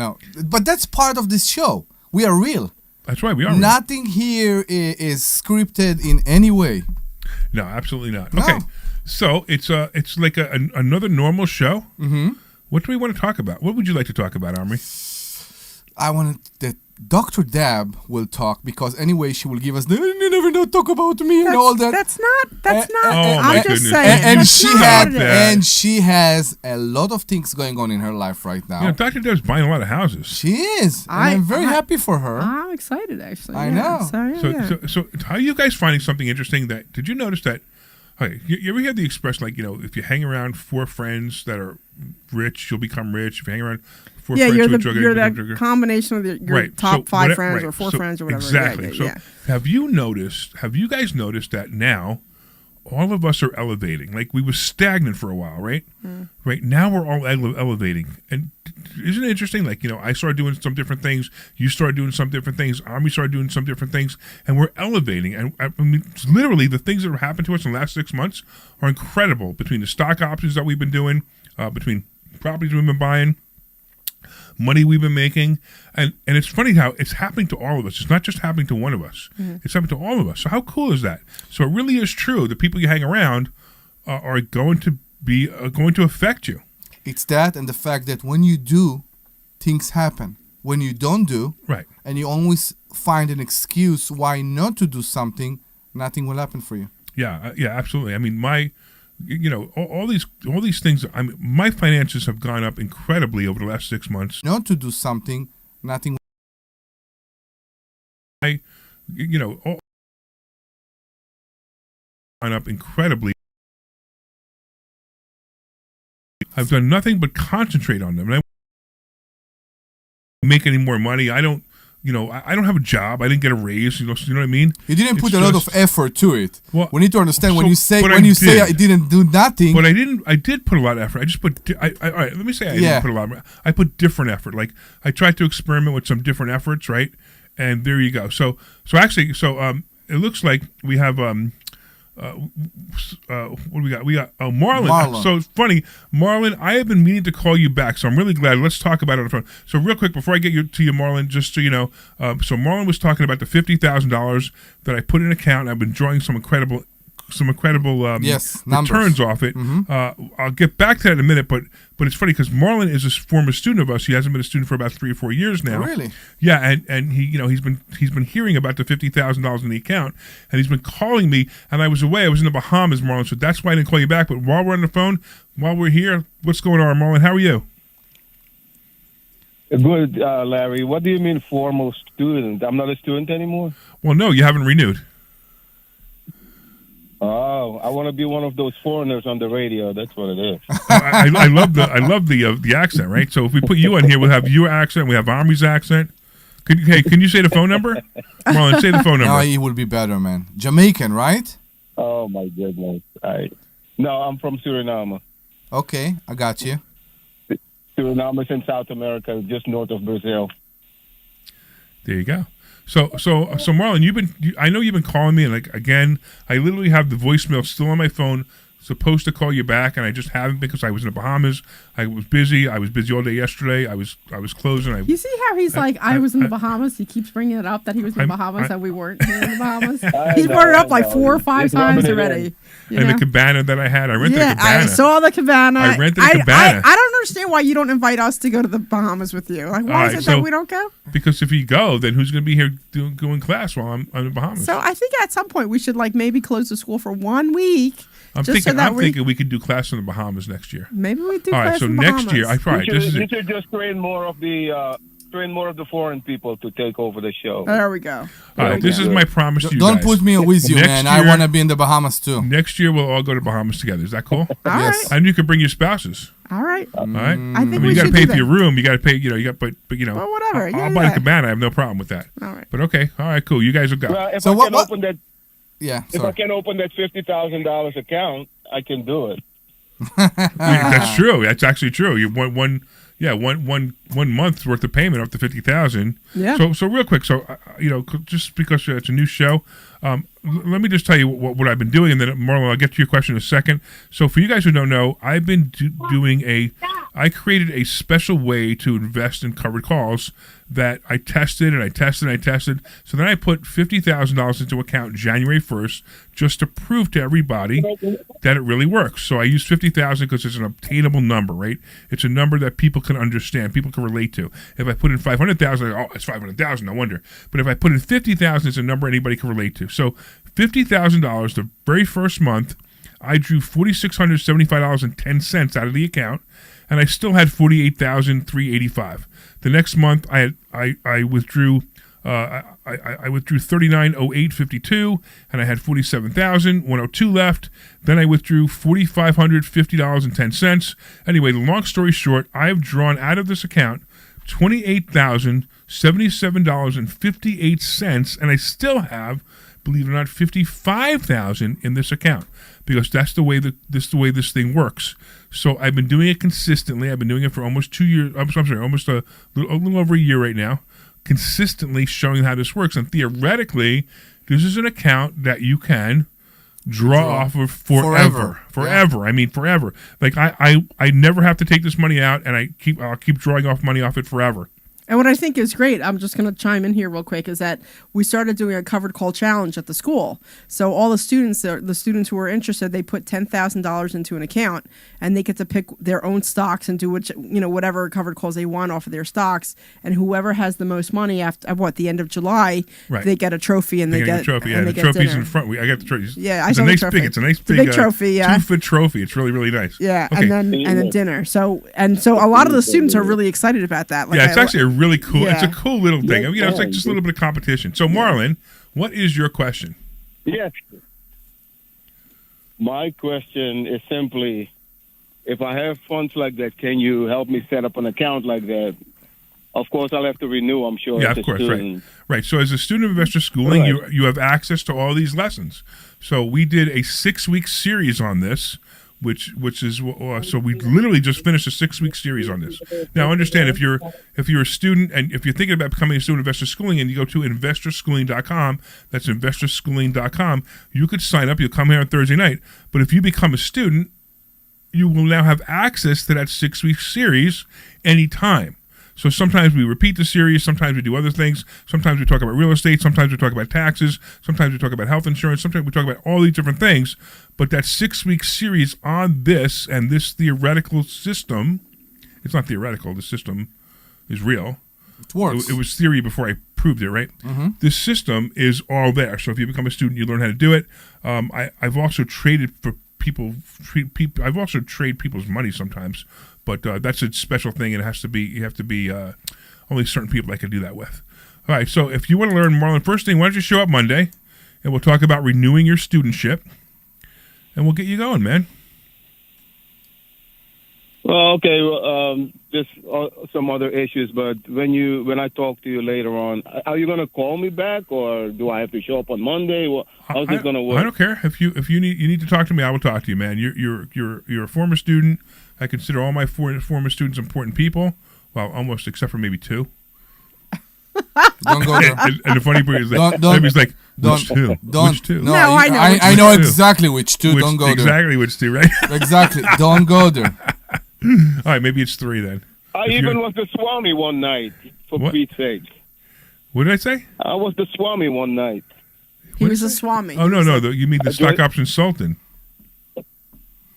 But that's part of this show. We are real. That's right. We are. Nothing here is scripted in any way. No, absolutely not. No. Okay. So it's like another normal show. Mm-hmm. What do we want to talk about? What would you like to talk about, Omri? I wanted that Dr. Dab will talk, because anyway she will give us you never know, talk about me and all that. That's not. Oh my I'm goodness. just saying. And she has a lot of things going on in her life right now. Dr. Deb's buying a lot of houses. She is. I'm very happy for her. I'm excited, actually. I know. So how are you guys finding something interesting? Did you notice that? Okay, you ever hear the expression, like, if you hang around 4 friends that are rich, you'll become rich. If you hang around 4 friends you're who you're that combination of your top 5 friends or 4 friends or whatever. Exactly. Yeah. Have you guys noticed that now all of us are elevating. Like we were stagnant for a while, right? Right now we're all elevating. And isn't it interesting? Like, I started doing some different things. You started doing some different things. Omri started doing some different things. And we're elevating. And I mean, literally the things that have happened to us in the last 6 months are incredible. Between the stock options that we've been doing, between properties we've been buying, money we've been making, and it's funny how it's happening to all of us. It's not just happening to one of us. It's happening to all of us. So how cool is that? So it really is true. The people you hang around are going to affect you. It's that, and the fact that when you do, things happen. When you don't do, right, and you always find an excuse why not to do something, nothing will happen for you. Yeah, absolutely. I mean, all these things. I mean, my finances have gone up incredibly over the last 6 months. Not to do something, nothing. Gone up incredibly. I've done nothing but concentrate on them, and I don't make any more money. I don't. I don't have a job. I didn't get a raise. You know what I mean? You didn't put a lot of effort to it. Well, we need to understand when you say I didn't do nothing. But I didn't. I did put a lot of effort. I just put. All right. Let me say I didn't put a lot of. I put different effort. Like I tried to experiment with some different efforts, right? And there you go. So actually, it looks like we have what do we got? We got Marlon. So it's funny, Marlon. I have been meaning to call you back, so I'm really glad. Let's talk about it on the phone. So real quick, before I get to you, Marlon, just so you know, so Marlon was talking about the $50,000 that I put in an account. I've been drawing some incredible returns off it. I'll get back to that in a minute, but it's funny because Marlon is a former student of us. He hasn't been a student for about 3 or 4 years now. Really? Yeah, and he he's been hearing about the $50,000 in the account, and he's been calling me. And I was away. I was in the Bahamas, Marlon, so that's why I didn't call you back. But while we're on the phone, while we're here, what's going on, Marlon? How are you? Good, Larry. What do you mean former student? I'm not a student anymore? Well, no, you haven't renewed. Oh, I want to be one of those foreigners on the radio. That's what it is. I love the accent, right? So if we put you on here, we'll have your accent. We have Omri's accent. Can you say the phone number? Marlon, say the phone number. No, it would be better, man. Jamaican, right? Oh my goodness! No, I'm from Suriname. Okay, I got you. Suriname is in South America, just north of Brazil. There you go. So Marlon, I know you've been calling me, and like again, I literally have the voicemail still on my phone, supposed to call you back, and I just haven't because I was in the Bahamas. I was busy. I was busy all day yesterday. I was closing. You see how he's I was in the Bahamas. He keeps bringing it up that he was in the Bahamas and we weren't here in the Bahamas. He's brought it up like 4 or 5 times already. And the cabana that I had, I rented a cabana. I saw the cabana. I rented a cabana. I don't understand why you don't invite us to go to the Bahamas with you. Like, why is it that we don't go? Because if you go, then who's going to be here doing class while I'm in the Bahamas? So I think at some point we should maybe close the school for 1 week. I'm thinking we could do class in the Bahamas next year. Maybe we do class in the Bahamas. All right, so next year, you should just train more of the foreign people to take over the show. There we go. All right, this is my promise to you Don't guys. put me with you, man. I want to be in the Bahamas too. Next year we'll all go to Bahamas together. Is that cool? All right. And you can bring your spouses. All right. All right. I think you got to pay for your room. You got to pay. But Well, whatever. I'll buy the cabana. I have no problem with that. All right. But okay. All right. Cool. You guys will go. Well, if So I what- can what- open that, Yeah. if I can open that $50,000 account, I can do it. Yeah, that's true. That's actually true. You want one month's worth of payment up to $50,000. Yeah. So real quick. So just because it's a new show, let me just tell you what I've been doing, and then Marlon, I'll get to your question in a second. So for you guys who don't know, I've been I created a special way to invest in covered calls that I tested and I tested. So then I put $50,000 into account January 1st just to prove to everybody that it really works. So I use $50,000 because it's an obtainable number, right? It's a number that people can understand, people can relate to. If I put in $500,000, it's $500,000, no wonder. But if I put in $50,000, it's a number anybody can relate to. So $50,000 the very first month, I drew $4,675.10 out of the account, and I still had $48,385. The next month, I withdrew I withdrew $39,0852, and I had $47,102 left. Then I withdrew $4,550.10. Anyway, the long story short, I have drawn out of this account $28,077.58, and I still have believe it or not, $55,000 in this account because that's the way this thing works. So I've been doing it consistently. I've been doing it for almost 2 years. I'm sorry, almost a little over a year right now, consistently showing how this works. And theoretically, this is an account that you can draw off of forever. Yeah. I mean, forever. Like I never have to take this money out, and I'll keep drawing off money off it forever. And what I think is great, I'm just going to chime in here real quick, is that we started doing a covered call challenge at the school. So all the students who were interested, they put $10,000 into an account, and they get to pick their own stocks and do whatever covered calls they want off of their stocks. And whoever has the most money at the end of July, they get a trophy, and they get a trophy. And the trophy's in front. I got the trophy. Yeah, I saw the trophy. It's a nice big trophy. Yeah, 2-foot trophy. It's really, really nice. Yeah, okay. and then dinner. So a lot of the students are really excited about that. Like, it's actually a really cool. Yeah. It's a cool little thing. I mean, it's like just a little bit of competition. So, Marlon, what is your question? Yes. My question is simply, if I have funds like that, can you help me set up an account like that? Of course, I'll have to renew, I'm sure. Yeah, of course, right. So, as a student of investor schooling, you have access to all these lessons. So, we did a 6-week series on this. Which is so we literally just finished a 6-week series on this. Now understand, if you're a student and if you're thinking about becoming a student of investor schooling and you go to investorschooling.com, that's investorschooling.com, you could sign up. You'll come here on Thursday night. But if you become a student, you will now have access to that 6-week series anytime. So sometimes we repeat the series, sometimes we do other things, sometimes we talk about real estate, sometimes we talk about taxes, sometimes we talk about health insurance, sometimes we talk about all these different things. But that 6-week series on this and this theoretical system, it's not theoretical, the system is real. It works. It was theory before I proved it, right? Mm-hmm. This system is all there. So if you become a student, you learn how to do it. I've also traded for people. I've also traded people's money sometimes. But that's a special thing, and you have to be only certain people I can do that with. All right, so if you want to learn, Marlon, first thing, why don't you show up Monday, and we'll talk about renewing your studentship, and we'll get you going, man. Well, okay, just some other issues, but when I talk to you later on, are you going to call me back, or do I have to show up on Monday? How's it going to work? I don't care. If you need to talk to me, I will talk to you, man. You're a former student. I consider all my former students important people. Well, almost except for maybe 2. Don't go there. And the funny part is Debbie's like, which 2? Which 2? No, I know exactly which 2. Don't go there. Exactly which 2, right? Exactly. Don't go there. All right, maybe it's 3 then. I even was the Swami one night, for Pete's sake. What did I say? I was the Swami one night. He was a Swami. Oh, no. You mean the stock option sultan.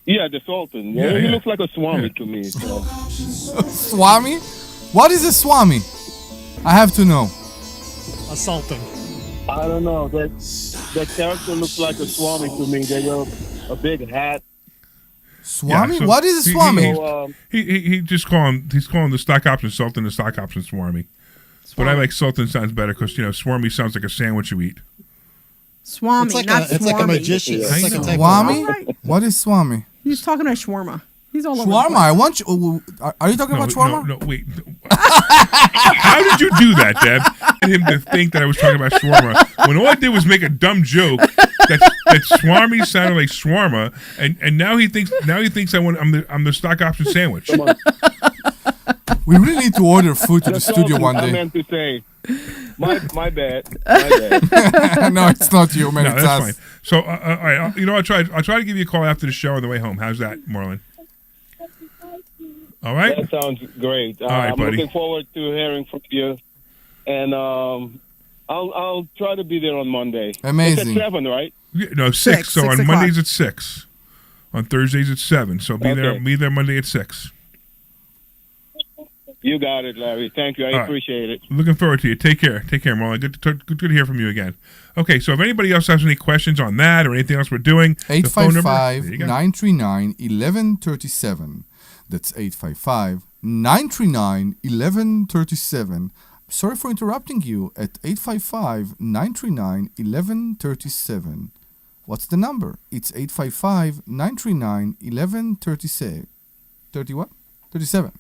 Yeah, the Sultan. Yeah, he looks like a Swami to me. So. Swami? What is a Swami? I have to know. A Sultan. I don't know. That character looks like a Swami to me. They wear a big hat. Swami? Yeah, so what is a Swami? He's calling the stock option sultan the stock option Swami. But I like sultan sounds better because Swami sounds like a sandwich you eat. Swami, it's like a magician. Swami? What is Swami? He's talking about shawarma. He's all over. Shawarma. I want you. Are you talking about shawarma? No, wait. How did you do that, Deb? Get him to think that I was talking about shawarma when all I did was make a dumb joke that Swami sounded like shawarma, and now he thinks I'm the stock option sandwich. We really need to order food to the studio one day. I meant to say. My bad. No, it's not you, man. No, it's that's us. fine. So, all right. I'll try to give you a call after the show on the way home. How's that, Marlon? All right. That sounds great. All right, I'm buddy. looking forward to hearing from you, and I'll try to be there on Monday. Amazing. It's at 7, right? Yeah, no, 6. So 6 on Mondays at 6. On Thursdays at 7. So be there Monday at 6. You got it, Larry. Thank you. I appreciate it. Looking forward to you. Take care, Marlon. Good to hear from you again. Okay, so if anybody else has any questions on that or anything else we're doing, 855-939-1137. That's 855-939-1137. Sorry for interrupting you at 855-939-1137. What's the number? It's 855-939-1137. 30 what? 37.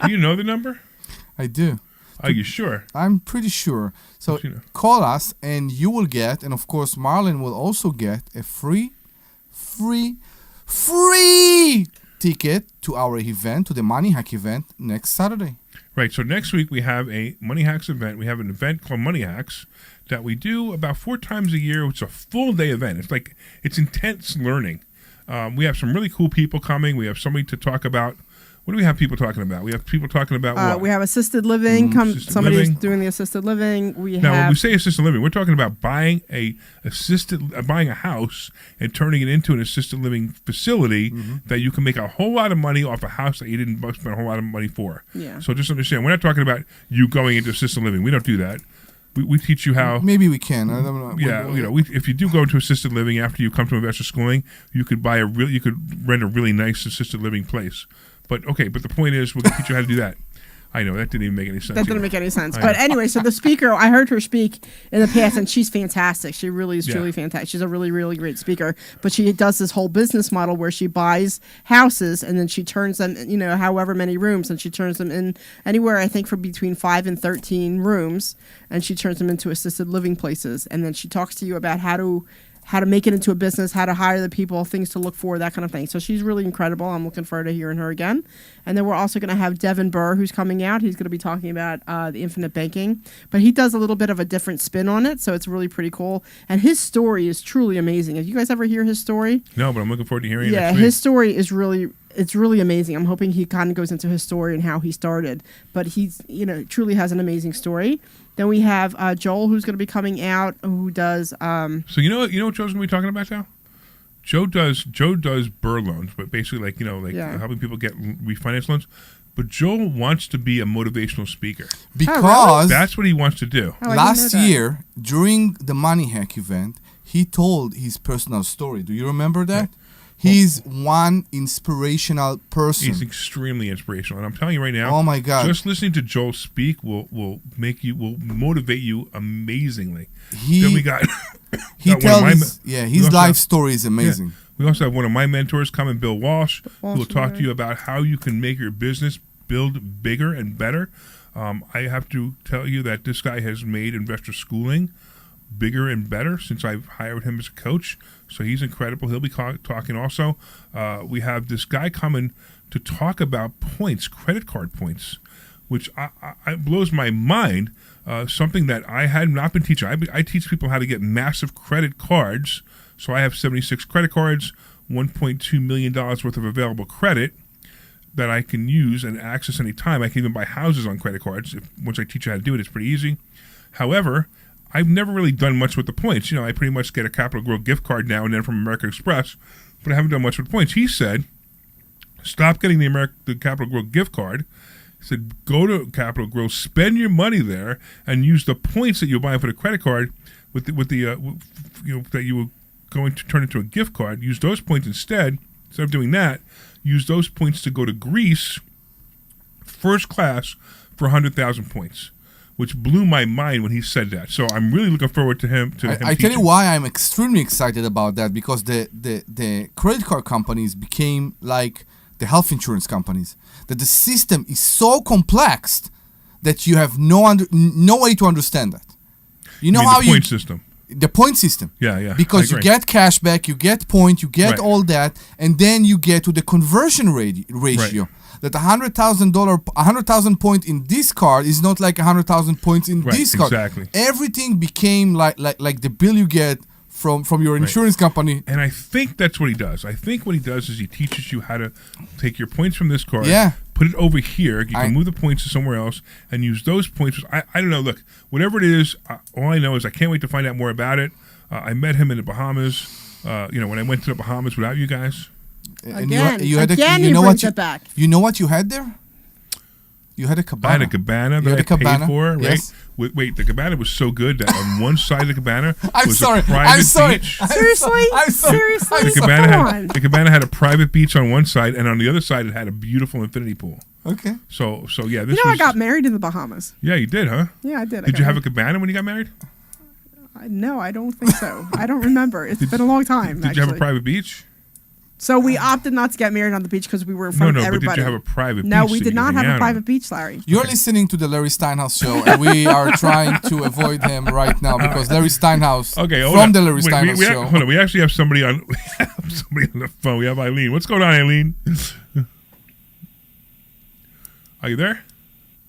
Do you know the number? I do. Are you sure? I'm pretty sure. So call us, and you will get, and of course Marlon will also get a free ticket to our event, to the Money Hack event next Saturday. Right. So next week we have a Money Hacks event. We have an event called Money Hacks that we do about 4 times a year. It's a full day event. It's intense learning. We have some really cool people coming. We have somebody to talk about. What do we have people talking about? We have people talking about what? We have assisted living. Somebody who's doing the assisted living. Now, when we say assisted living, we're talking about buying a house and turning it into an assisted living facility that you can make a whole lot of money off a house that you didn't spend a whole lot of money for. Yeah. So just understand, we're not talking about you going into assisted living. We don't do that. We teach you how. Maybe we can. I don't know. Yeah, if you do go into assisted living after you come to investor schooling, you could rent a really nice assisted living place. But the point is, we're going to teach you how to do that. I know, that didn't even make any sense. That didn't make any sense. But anyway, so the speaker, I heard her speak in the past, and she's fantastic. She really is truly fantastic. She's a really, really great speaker. But she does this whole business model where she buys houses, and then she turns them, however many rooms, and she turns them in anywhere, I think, from between 5 and 13 rooms, and she turns them into assisted living places. And then she talks to you about how to make it into a business, how to hire the people, things to look for, that kind of thing. So she's really incredible. I'm looking forward to hearing her again. And then we're also going to have Devin Burr, who's coming out. He's going to be talking about the infinite banking. But he does a little bit of a different spin on it, so it's really pretty cool. And his story is truly amazing. Have you guys ever hear his story? No, but I'm looking forward to hearing it next Yeah, week. his story is it's really amazing. I'm hoping he kind of goes into his story and how he started. But he's, truly has an amazing story. Then we have Joel, who's going to be coming out, who does. So you know what Joe's going to be talking about now? Joe does Burr loans, but basically helping people get refinance loans. But Joel wants to be a motivational speaker because that's what he wants to do. Last year during the Money Hack event, he told his personal story. Do you remember that? Yeah. He's one inspirational person. He's extremely inspirational, and I'm telling you right now. Oh my God! Just listening to Joel speak will motivate you amazingly. Then we got. His life story is amazing. Yeah. We also have one of my mentors coming, Bill Walsh, who will talk to you about how you can make your business build bigger and better. I have to tell you that this guy has made investor schooling bigger and better since I've hired him as a coach. So he's incredible. He'll be talking also. We have this guy coming to talk about points, credit card points, which blows my mind. Something that I had not been teaching. I teach people how to get massive credit cards. So I have 76 credit cards, $1.2 million worth of available credit that I can use and access anytime. I can even buy houses on credit cards. Once I teach you how to do it, it's pretty easy. However, I've never really done much with the points. I pretty much get a Capital Grille gift card now and then from American Express, but I haven't done much with points. He said, stop getting the Capital Grille gift card. He said, go to Capital Grille, spend your money there, and use the points that you're buying for the credit card that you were going to turn into a gift card. Use those points instead of doing that. Use those points to go to Greece, first class, for 100,000 points. Which blew my mind when he said that. So I'm really looking forward to him. I tell you why I'm extremely excited about that, because the credit card companies became like the health insurance companies. That the system is so complex that you have no way to understand that. You know how the point system. The point system. Yeah. Because you get cash back, you get point, you get all that, and then you get to the conversion ratio. Right. That $100,000 point in this card is not like 100,000 points in this card. Exactly. Everything became like the bill you get from your insurance company. And I think that's what he does. I think what he does is he teaches you how to take your points from this card, put it over here. You can move the points to somewhere else and use those points. I don't know. Look, whatever it is, all I know is I can't wait to find out more about it. I met him in the Bahamas. When I went to the Bahamas without you guys. And you brings it back. You know what you had there? You had a cabana. I had a cabana that I paid for, right? Yes. Wait, the cabana was so good that on one side of the cabana was a private beach. Seriously? The cabana had a private beach on one side, and on the other side it had a beautiful infinity pool. Okay. So yeah. I got married in the Bahamas. Yeah, you did, huh? Yeah, I did. Did you have a cabana when you got married? No, I don't think so. I don't remember. It's been a long time. Did you have a private beach? So we opted not to get married on the beach because we were in front of everybody. But did you have a private beach? No, we did not have a private beach, Larry. You're listening to the Larry Steinhouse show, and we are trying to avoid him right now because Larry Steinhouse from the Larry Steinhouse show. Hold on, we actually have somebody on the phone. We have Eileen. What's going on, Eileen? Are you there?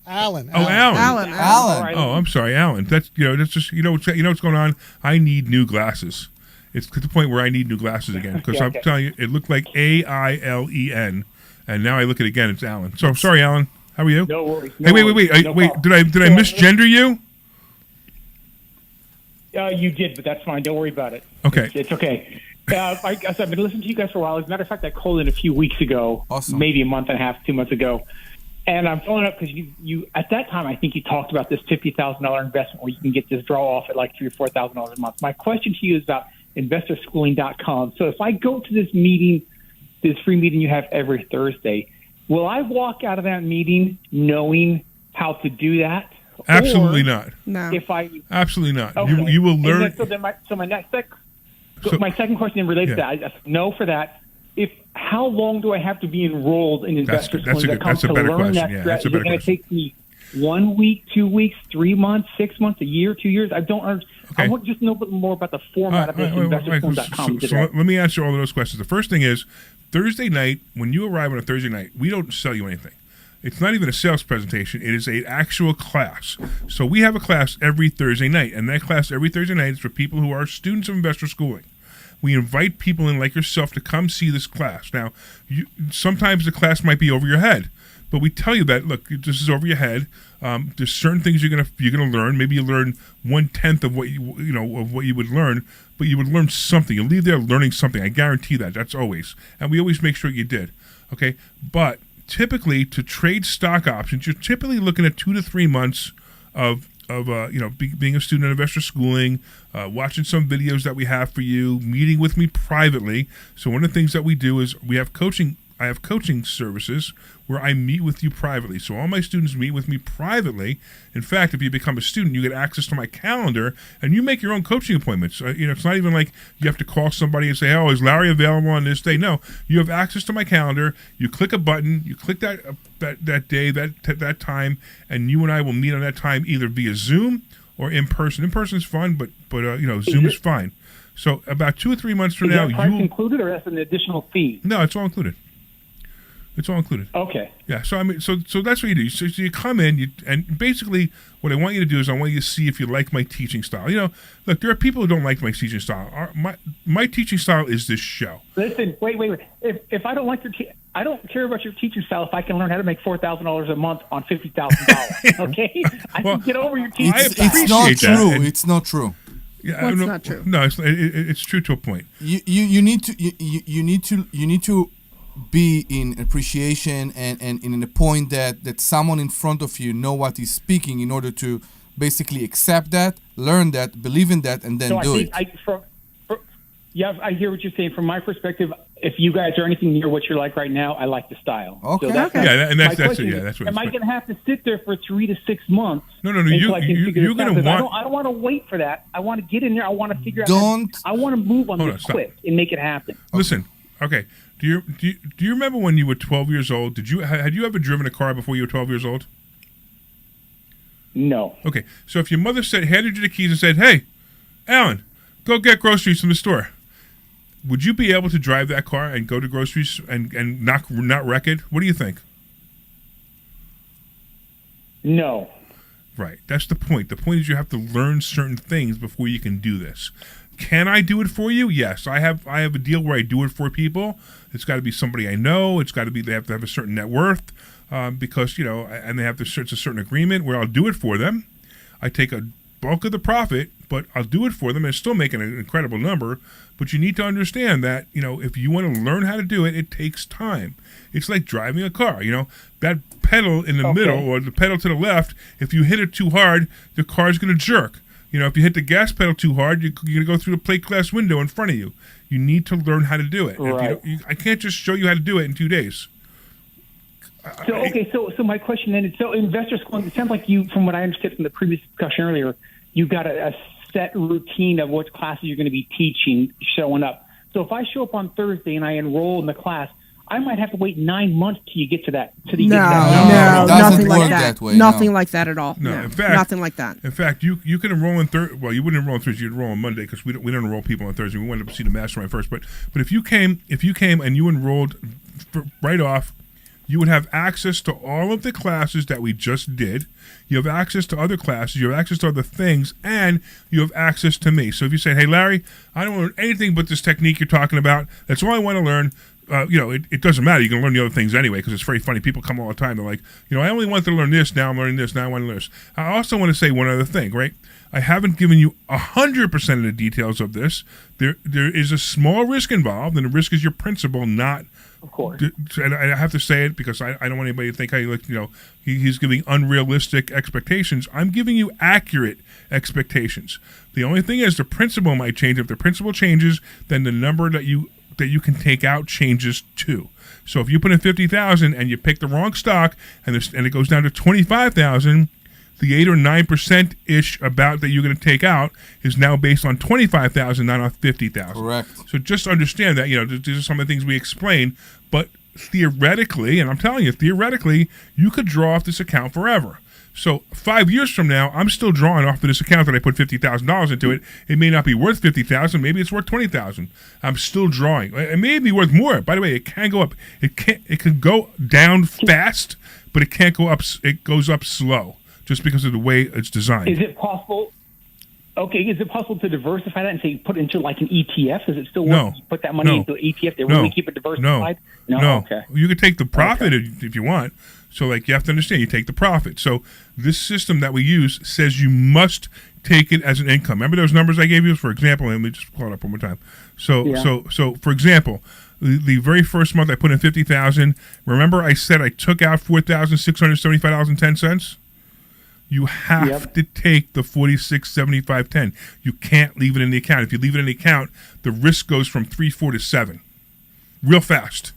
Alan. Oh, Alan. Alan. Oh, I'm sorry, Alan. That's just what's going on. I need new glasses. It's to the point where I need new glasses again because I'm telling you, it looked like AILEN, and now I look at it again. It's Alan. So sorry, Alan. How are you? No worries. Hey, wait. Did I misgender you? You did, but that's fine. Don't worry about it. Okay. It's okay. I've been listening to you guys for a while. As a matter of fact, I called in a few weeks ago, maybe a month and a half, 2 months ago. And I'm following up because you at that time, I think you talked about this $50,000 investment where you can get this draw off at like $3,000 or $4,000 a month. My question to you is about investorschooling.com. So if I go to this meeting, this free meeting you have every Thursday, will I walk out of that meeting knowing how to do that? Absolutely not. No. Absolutely not. Okay. You will learn. My second question relates to that. I no for that. How long do I have to be enrolled in investorschooling.com to learn that strategy? Is it going to take me 1 week, 2 weeks, 3 months, 6 months, a year, 2 years? I want just to know a bit more about the format of this investorschooling.com. So let me answer all of those questions. The first thing is, Thursday night, when you arrive on a Thursday night, we don't sell you anything. It's not even a sales presentation. It is an actual class. So we have a class every Thursday night, and that class every Thursday night is for people who are students of investor schooling. We invite people in like yourself to come see this class. Now, sometimes the class might be over your head, but we tell you that, look, this is over your head. There's certain things you're gonna learn. Maybe you learn 1/10 of what you would learn, but you would learn something. You'll leave there learning something. I guarantee that. That's always, and we always make sure you did. Okay, but typically to trade stock options, you're typically looking at 2 to 3 months of being a student at investor schooling, watching some videos that we have for you, meeting with me privately. So one of the things that we do is I have coaching services where I meet with you privately. So all my students meet with me privately. In fact, if you become a student, you get access to my calendar and you make your own coaching appointments. It's not even like you have to call somebody and say, oh, is Larry available on this day? No, you have access to my calendar. You click a button, you click that day, that time, and you and I will meet on that time either via Zoom or in person. In person is fun, but Zoom is fine. So about 2 or 3 months from now, is that price included or that's an additional fee? No, it's all included. It's all included. Okay. Yeah. So so that's what you do. So you come in, and basically what I want you to do is I want you to see if you like my teaching style. Look, there are people who don't like my teaching style. My teaching style is this show. Listen, wait. If I don't like I don't care about your teaching style if I can learn how to make $4,000 a month on $50,000. Okay. I can get over your teaching style. It's not true. It's not true. Yeah, it's not true. No, it's true to a point. You need to be in appreciation and in a point that someone in front of you know what he's speaking in order to basically accept that, learn that, believe in that, and then do it. I hear what you're saying. From my perspective, if you guys are anything near what you're like right now, I like the style. Okay. So that's what am I going to have to sit there for 3 to 6 months? No. You're going to want. I don't want to wait for that. I want to get in there. I want to figure out. I want to move on this quick and make it happen. Listen. Okay. Do you remember when you were 12 years old? Had you ever driven a car before you were 12 years old? No. Okay. So if your mother handed you the keys and said, "Hey, Alan, go get groceries from the store," would you be able to drive that car and go to groceries and not wreck it? What do you think? No. Right. That's the point. The point is you have to learn certain things before you can do this. Can I do it for you? Yes. I have a deal where I do it for people. It's got to be somebody I know. They have to have a certain net worth because, and they have to search a certain agreement where I'll do it for them. I take a bulk of the profit, but I'll do it for them and still make an incredible number. But you need to understand that, if you want to learn how to do it, it takes time. It's like driving a car. That pedal in the middle or the pedal to the left, if you hit it too hard, the car's going to jerk. If you hit the gas pedal too hard, you're going to go through the plate glass window in front of you. You need to learn how to do it. Right. I can't just show you how to do it in 2 days. So my question then is, so investor schooling, it sounds like you, from what I understood from the previous discussion earlier, you've got a set routine of what classes you're going to be teaching, showing up. So if I show up on Thursday and I enroll in the class, I might have to wait 9 months till you get to that. No, nothing like that. Nothing like that at all. No, in fact, nothing like that. In fact, you can enroll on Thursday. Well, you wouldn't enroll on Thursday. You'd enroll on Monday because we don't enroll people on Thursday. We wanted to see the mastermind first. But if you came and you enrolled right off, you would have access to all of the classes that we just did. You have access to other classes. You have access to other things, and you have access to me. So if you say, "Hey, Larry, I don't learn anything but this technique you're talking about. That's all I want to learn." It doesn't matter. You can learn the other things anyway because it's very funny. People come all the time. They're like, I only wanted to learn this. Now I'm learning this. Now I want to learn this. I also want to say one other thing, right? I haven't given you 100% of the details of this. There is a small risk involved, and the risk is your principal, not. Of course. And I have to say it because I don't want anybody to think he's giving unrealistic expectations. I'm giving you accurate expectations. The only thing is the principal might change. If the principal changes, then the number that you can take out changes too. So if you put in 50,000 and you pick the wrong stock and it goes down to 25,000, the 8 or 9% ish about that you're going to take out is now based on 25,000, not on 50,000. Correct. So just understand that these are some of the things we explain, but theoretically, and I'm telling you, theoretically, you could draw off this account forever. So 5 years from now, I'm still drawing off of this account that I put $50,000 into it. It may not be worth $50,000. Maybe it's worth $20,000. I'm still drawing. It may be worth more. By the way, it can go up. It can go down fast, but it can't go up. It goes up slow just because of the way it's designed. Is it possible? Okay, is it possible to diversify that and say put it into like an ETF? Is it still worth to put that money into an ETF? They really keep it diversified? No. Okay. You could take the profit if you want. So, you have to understand, you take the profit. So, this system that we use says you must take it as an income. Remember those numbers I gave you? For example, let me just call it up one more time. So for example, the very first month I put in $50,000. Remember I said I took out $4,675.10? You have to take the $46.75.10. You can't leave it in the account. If you leave it in the account, the risk goes from 3-4 to 7, real fast.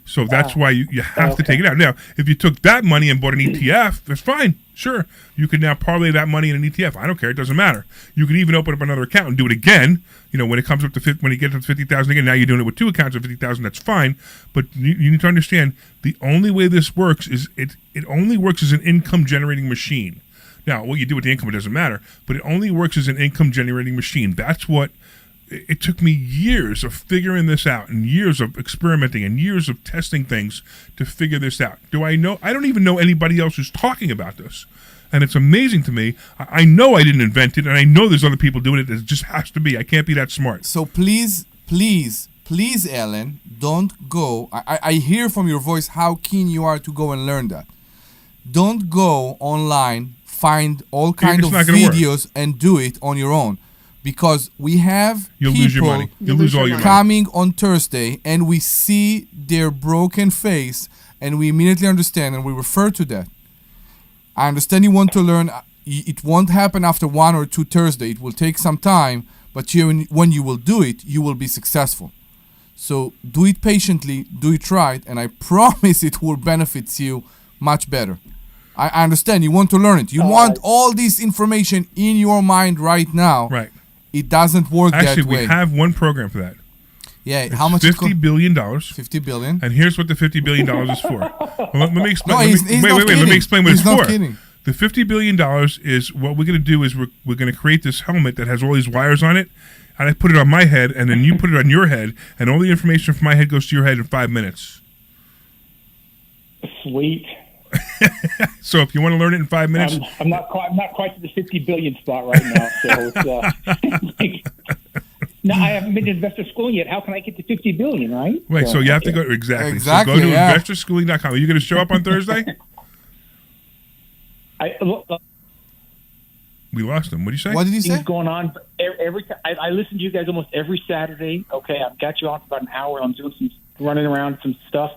So that's why you have to take it out. Now, if you took that money and bought an ETF, that's fine. Sure. You can now parlay that money in an ETF. I don't care. It doesn't matter. You can even open up another account and do it again. When it comes up to when you get to 50,000 again, now you're doing it with two accounts of 50,000. That's fine. But you need to understand the only way this works is it only works as an income generating machine. Now, what you do with the income, it doesn't matter. But it only works as an income generating machine. That's what. It took me years of figuring this out and years of experimenting and years of testing things to figure this out. Do I know? I don't even know anybody else who's talking about this. And it's amazing to me. I know I didn't invent it, and I know there's other people doing it. It just has to be. I can't be that smart. So please, Ellen, don't go. I hear from your voice how keen you are to go and learn that. Don't go online, find all kind of videos and do it on your own. Because we have people coming on Thursday and we see their broken face and we immediately understand and we refer to that. I understand you want to learn. It won't happen after 1 or 2 Thursdays. It will take some time, but when you will do it, you will be successful. So do it patiently, do it right, and I promise it will benefit you much better. I understand you want to learn it. You want all this information in your mind right now. Right. It doesn't work that way. Actually, we have one program for that. Yeah, how much? $50 billion. $50 billion. And here's what the $50 billion is for. Well, let me explain. No, wait. Let me explain what it's for. Kidding. The $50 billion is what we're going to do is we're going to create this helmet that has all these wires on it, and I put it on my head, and then you put it on your head, and all the information from my head goes to your head in 5 minutes. Sweet. So if you want to learn it in 5 minutes, I'm not quite to the 50 billion spot right now. So it's, no, I haven't been to investor schooling yet. How can I get to 50 billion? Right? Right. So you have to go exactly. So go to investorschooling.com. Are you going to show up on Thursday? We lost him. What did you say? What did he say? Things going on every. I listen to you guys almost every Saturday. Okay, I've got you on for about an hour. I'm doing some running around some stuff.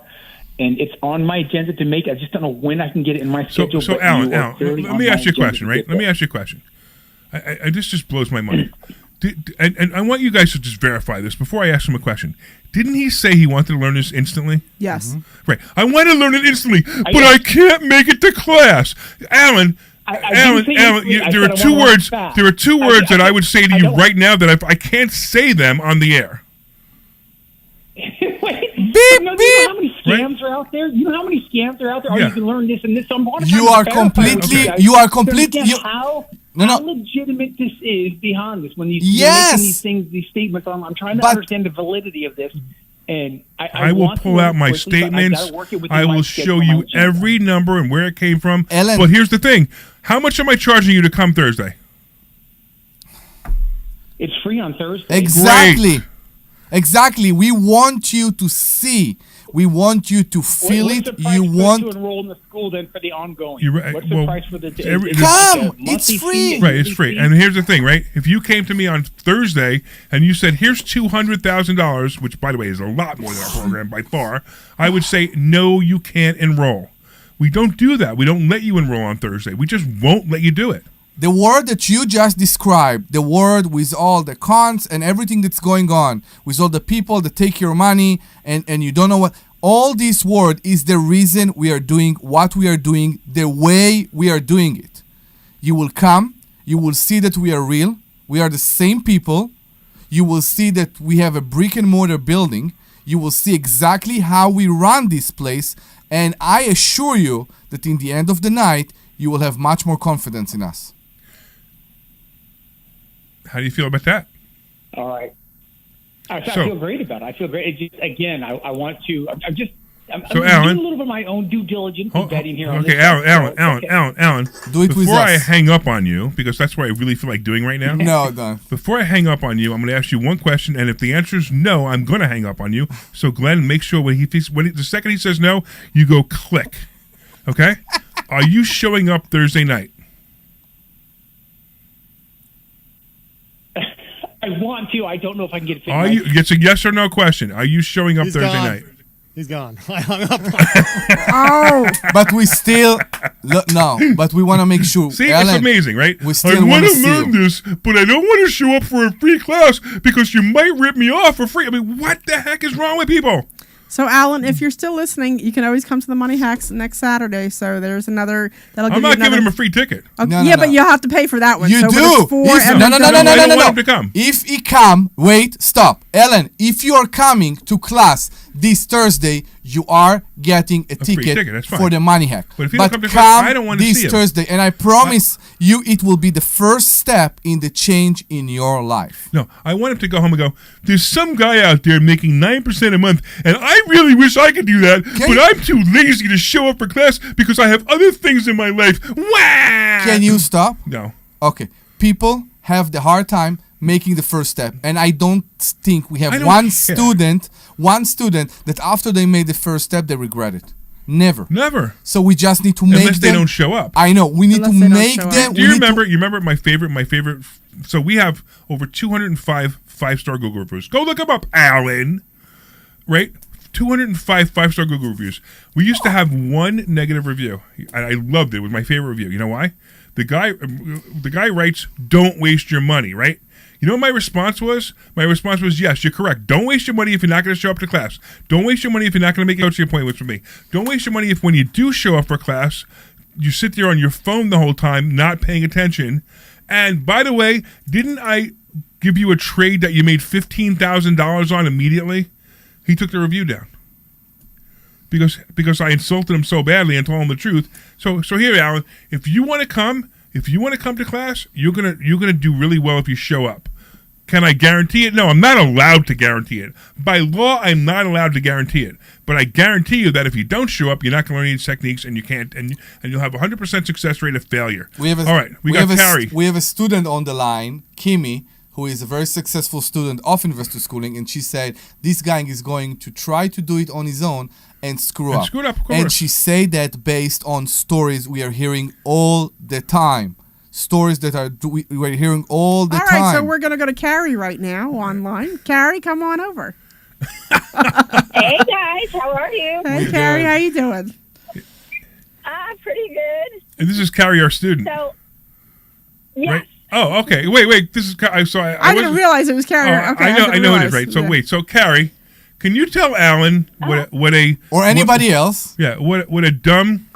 And it's on my agenda to make. I just don't know when I can get it in my schedule. So Alan, let me ask you a question, right? Let me ask you a question. This just blows my mind. And I want you guys to just verify this before I ask him a question. Didn't he say he wanted to learn this instantly? Yes. Mm-hmm. Right. I want to learn it instantly, but I can't make it to class. Alan, there are two words. There are two words that I would say to you right now that I can't say them on the air. beep, you know beep. how many scams are out there? You know how many scams are out there? Oh, Yeah. you can learn this and this. So You are completely. You are completely. How No. legitimate this is behind this when you're Yes. making these things, these statements. I'm trying to But- understand the validity of this. And I will want to pull learn out my quickly, but I statements. gotta work it within I my will schedule, show my you agenda. every number and where it came from. Ellen. But here's the thing. How much am I charging you to come Thursday? It's free on Thursday. Exactly. Exactly. We want you to see. We want you to feel What's it. the price You want. to enroll in the school then for the ongoing? You're right. What's the Well, price for the Come! It's free. Right, it's free. And here's the thing, right? If you came to me on Thursday and you said, here's $200,000, which, by the way, is a lot more than our program by far, I would say, no, you can't enroll. We don't do that. We don't let you enroll on Thursday. We just won't let you do it. The word that you just described, the word with all the cons and everything that's going on, with all the people that take your money and you don't know what, all this word is the reason we are doing what we are doing the way we are doing it. You will come, you will see that we are real, we are the same people, you will see that we have a brick and mortar building, you will see exactly how we run this place, and I assure you that in the end of the night, you will have much more confidence in us. How do you feel about that? All right. I feel great about it. I feel great. It just, again, I want to. I'm doing Alan, a little bit of my own due diligence and betting here. Okay, on Alan. Do it before with I us. hang up on you, because that's what I really feel like doing right now. No. Before I hang up on you, I'm going to ask you one question, and if the answer is no, I'm going to hang up on you. So, Glenn, make sure the second he says no, you go click. Okay? Are you showing up Thursday night? I want to. I don't know if I can get it. Are you? It's a yes or no question. Are you showing up He's Thursday gone. night? He's gone. I hung up. Oh, but we still no. But we want to make sure. See, Ellen, it's amazing, right? We I still want want to to see learn you. this, but I don't want to show up for a free class because you might rip me off for free. I mean, what the heck is wrong with people? So, Alan, if you're still listening, you can always come to the Money Hacks next Saturday. So there's another. I'm not giving him a free ticket. Okay, No, but you'll have to pay for that one. You so do. It's for No. I don't want him to come. If he come, wait, stop, Ellen. If you are coming to class this Thursday, you are getting a free ticket ticket, that's fine. for the Money Hack. But if you don't come to class, I don't want to this see him. Thursday, and I promise you, it will be the first step in the change in your life. No, I want him to go home and go, there's some guy out there making 9% a month, and I really wish I could do that, but I'm too lazy to show up for class because I have other things in my life. Wah! Can you stop? No. Okay. People have the hard time making the first step, and I don't think we I have don't one care. student that after they made the first step they regret it. Never. So we just need to make Unless they them. don't show up. I know. We need to make them. Do you remember? You remember my favorite? So we have over 205 5-star Google reviews. Go look them up, Alan. Right? 205 5-star Google reviews. We used to have one negative review, and I loved it. It was my favorite review. You know why? The guy writes, "Don't waste your money." Right? You know what my response was? My response was, yes, you're correct. Don't waste your money if you're not going to show up to class. Don't waste your money if you're not going to make coaching appointments with me. Don't waste your money if when you do show up for class, you sit there on your phone the whole time, not paying attention. And by the way, didn't I give you a trade that you made $15,000 on immediately? He took the review down. Because I insulted him so badly and told him the truth. So here, Alan, if you want to come to class, you're gonna do really well if you show up. Can I guarantee it? No, I'm not allowed to guarantee it. By law, I'm not allowed to guarantee it. But I guarantee you that if you don't show up, you're not going to learn any techniques, and you can't, and you'll have a 100% success rate of failure. All right, we got Carrie. We have a student on the line, Kimi, who is a very successful student of investor schooling, and she said this guy is going to try to do it on his own and screw up. Of course. And she said that based on stories we are hearing all the time. Stories that we're hearing all the time. All right, so we're going to go to Carrie right now online. Carrie, come on over. Hey, guys. How are you? Hey, Carrie. How you doing? Pretty good. And this is Carrie, our student. So, yes. Right? Oh, okay. Wait. This is I didn't realize it was Carrie. Okay, I know it is, right? So yeah. wait. So Carrie, can you tell Alan what a or anybody else? Yeah, what a dumb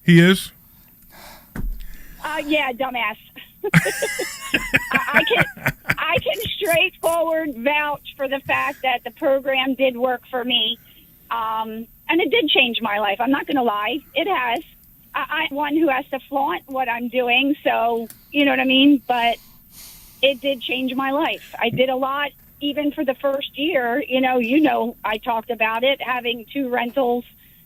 he is? Yeah, dumbass. I can straightforward vouch for the fact that the program did work for me. And it did change my life. I'm not going to lie. It has. I'm one who has to flaunt what I'm doing, so you know what I mean? But it did change my life. I did a lot, even for the first year. I talked about it, having 2 rentals,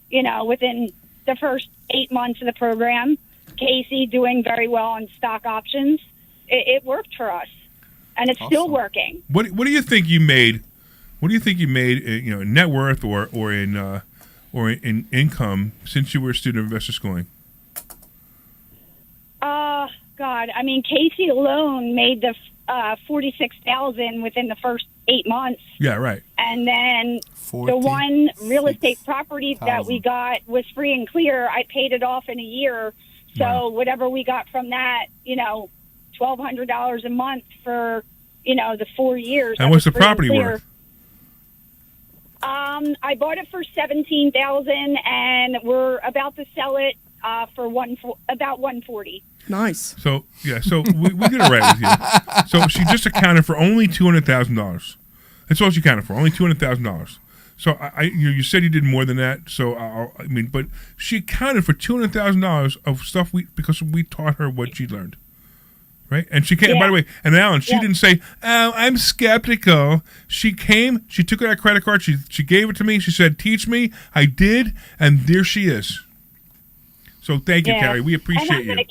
within the first 8 months of the program. Casey doing very well on stock options. It worked for us, and it's still working. What do you think you made? What do you think you made? In net worth or in income since you were a student of investor schooling? God, I mean, Casey alone made the $46,000 within the first 8 months. Yeah, right. And then the one real estate property that we got was free and clear. I paid it off in a year. So whatever we got from that, $1,200 a month for, the 4 years. And what's the property worth? I bought it for $17,000, and we're about to sell it for about $140,000. Nice. So we did it right with you. So she just accounted for only $200,000. That's all she accounted for, only $200,000. So you said you did more than that. So but she accounted for $200,000 of stuff because we taught her what she learned, right? And she came. Yeah. By the way, and Alan, she didn't say, "Oh, I'm skeptical." She came. She took out a credit card. She gave it to me. She said, "Teach me." I did, and there she is. So thank you, Carrie. We appreciate you.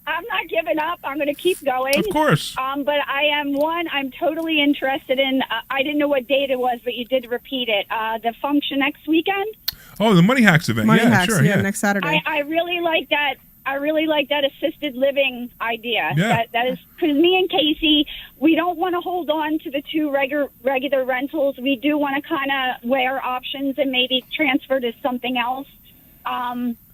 I'm not giving up. I'm going to keep going. Of course. But I'm totally interested in, I didn't know what date it was, but you did repeat it. The function next weekend. Oh, the Money Hacks event. Money Hacks, sure. Next Saturday. I really like that. I really like that assisted living idea. Yeah. That is, because me and Casey, we don't want to hold on to the 2 regular rentals. We do want to kind of weigh our options and maybe transfer to something else.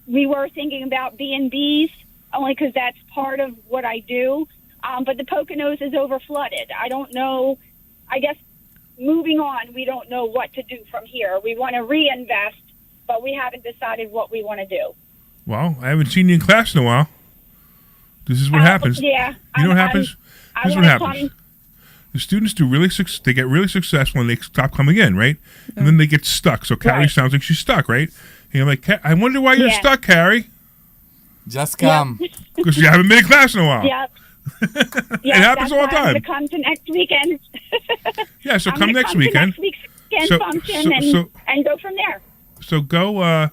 We were thinking about B&Bs, only because that's part of what I do. But the Poconos is overflooded. I don't know. I guess moving on, we don't know what to do from here. We want to reinvest, but we haven't decided what we want to do. Well, I haven't seen you in class in a while. This is what happens. Yeah. You know what happens? This is what happens. The students they get really successful and they stop coming in, right? And then they get stuck. So Carrie sounds like she's stuck, right? And you're like, I wonder why you're stuck, Carrie. Just come. Because you haven't been in class in a while. Yep. It happens all the time. I'm going to come to next weekend. Yeah, so come next weekend. Next week's weekend function and go from there. So go, I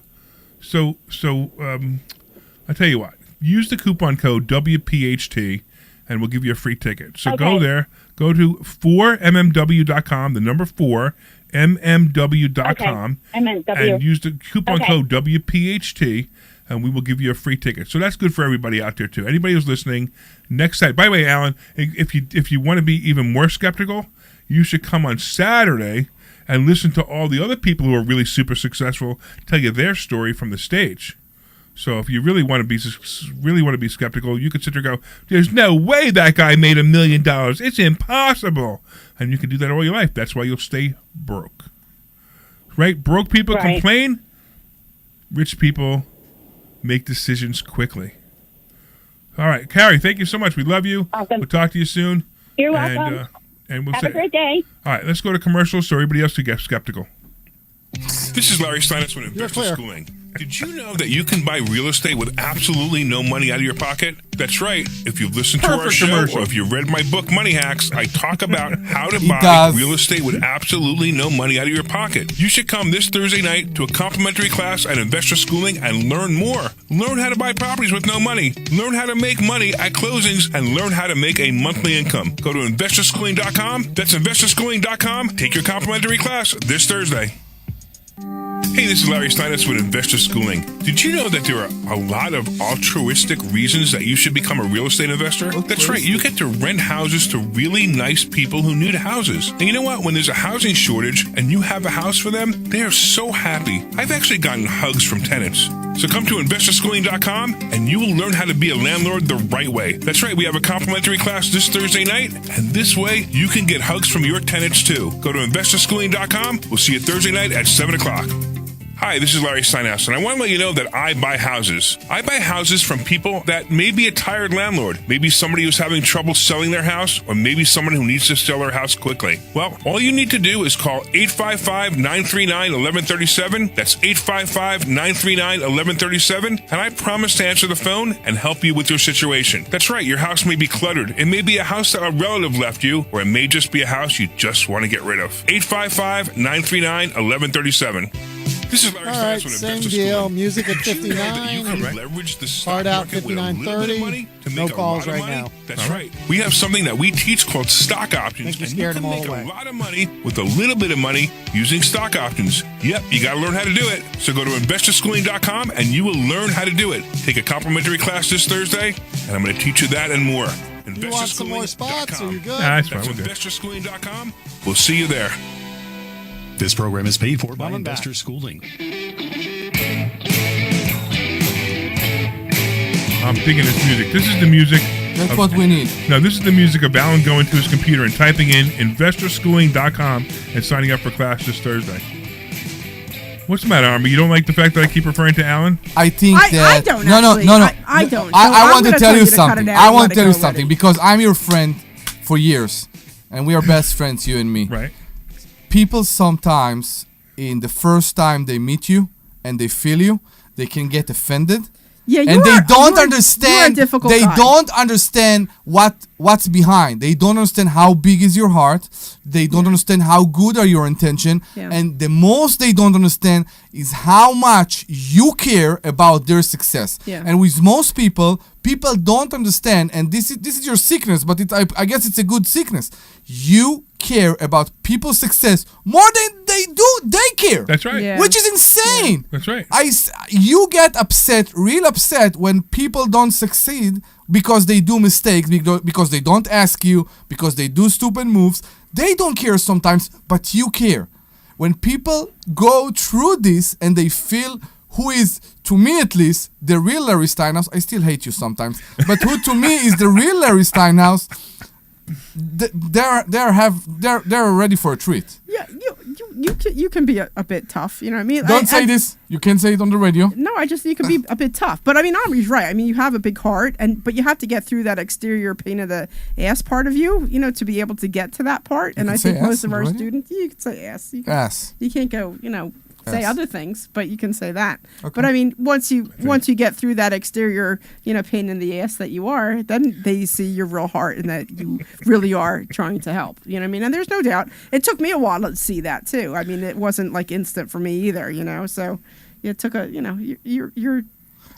tell you what, use the coupon code WPHT and we'll give you a free ticket. So go there, go to 4mmw.com, the number 4, mmw.com, and use the coupon code WPHT, and we will give you a free ticket. So that's good for everybody out there too. Anybody who's listening, next Saturday. By the way, Alan, if you want to be even more skeptical, you should come on Saturday and listen to all the other people who are really super successful tell you their story from the stage. So if you really want to be skeptical, you could sit there and go, "There's no way that guy made $1 million. It's impossible." And you can do that all your life. That's why you'll stay broke. Right? Broke people complain. Rich people make decisions quickly. All right, Carrie, thank you so much. We love you. Awesome. We'll talk to you soon. You're welcome. And we'll Have a great day. All right, let's go to commercials so everybody else can get skeptical. This is Larry Steinhouse with Investor Schooling. Did you know that you can buy real estate with absolutely no money out of your pocket? That's right. If you've listened to our show or if you read my book, Money Hacks, I talk about how to buy real estate with absolutely no money out of your pocket. You should come this Thursday night to a complimentary class at Investor Schooling and learn more. Learn how to buy properties with no money. Learn how to make money at closings and learn how to make a monthly income. Go to investorschooling.com. That's investorschooling.com. Take your complimentary class this Thursday. Hey, this is Larry Steinhouse with Investor Schooling. Did you know that there are a lot of altruistic reasons that you should become a real estate investor? That's right. You get to rent houses to really nice people who need houses. And you know what? When there's a housing shortage and you have a house for them, they are so happy. I've actually gotten hugs from tenants. So come to investorschooling.com and you will learn how to be a landlord the right way. That's right. We have a complimentary class this Thursday night. And this way, you can get hugs from your tenants too. Go to investorschooling.com. We'll see you Thursday night at 7 o'clock. Hi, this is Larry Steinhouse, and I want to let you know that I buy houses. I buy houses from people that may be a tired landlord, maybe somebody who's having trouble selling their house, or maybe someone who needs to sell their house quickly. Well, all you need to do is call 855-939-1137. That's 855-939-1137, and I promise to answer the phone and help you with your situation. That's right, your house may be cluttered. It may be a house that a relative left you, or it may just be a house you just want to get rid of. 855-939-1137. This is Larry All right, same deal. Music at 59. Hard out 59.30. No calls right now. That's right. We have something that we teach called stock options. And you can make a lot of money with a little bit of money using stock options. Yep, you got to learn how to do it. So go to investorschooling.com and you will learn how to do it. Take a complimentary class this Thursday, and I'm going to teach you that and more. You want some more spots? Are you good? That's investorschooling.com. We'll see you there. This program is paid for by Investor Schooling. I'm digging this music. This is the music. That's what we need. No, this is the music of Alan going to his computer and typing in investorschooling.com and signing up for class this Thursday. What's the matter, Omri? You don't like the fact that I keep referring to Alan? I think that... I don't No. I don't. I want to tell you something. I want to tell you something because I'm your friend for years. And we are best friends, you and me. Right. People sometimes, in the first time they meet you and they feel you, they can get offended. Yeah, and they don't understand. They don't understand what's behind. They don't understand how big is your heart. They don't understand how good are your intention. Yeah. And the most they don't understand is how much you care about their success. Yeah. And with most people don't understand. And this is your sickness, but I guess it's a good sickness. You care about people's success more than they care. That's right. Yeah. Which is insane. That's right. You get real upset when people don't succeed because they do mistakes, because they don't ask you, because they do stupid moves. They don't care sometimes, but you care. When people go through this and they feel who is, to me at least, the real Larry Steinhouse, I still hate you sometimes, but who to me is the real Larry Steinhouse, they're ready for a treat. Yeah, you can be a bit tough. You know what I mean? Don't say this. You can't say it on the radio. No, you can be a bit tough. But I mean, Omri's right. I mean, you have a big heart, but you have to get through that exterior pain of the ass part of you, to be able to get to that part. And I think most of our students, you can say ass. Ass. You can't go, say other things, but you can say that. Okay. But I mean, once you get through that exterior, pain in the ass that you are, then they see your real heart and that you really are trying to help. You know what I mean? And there's no doubt. It took me a while to see that too. I mean, it wasn't like instant for me either. So it took you're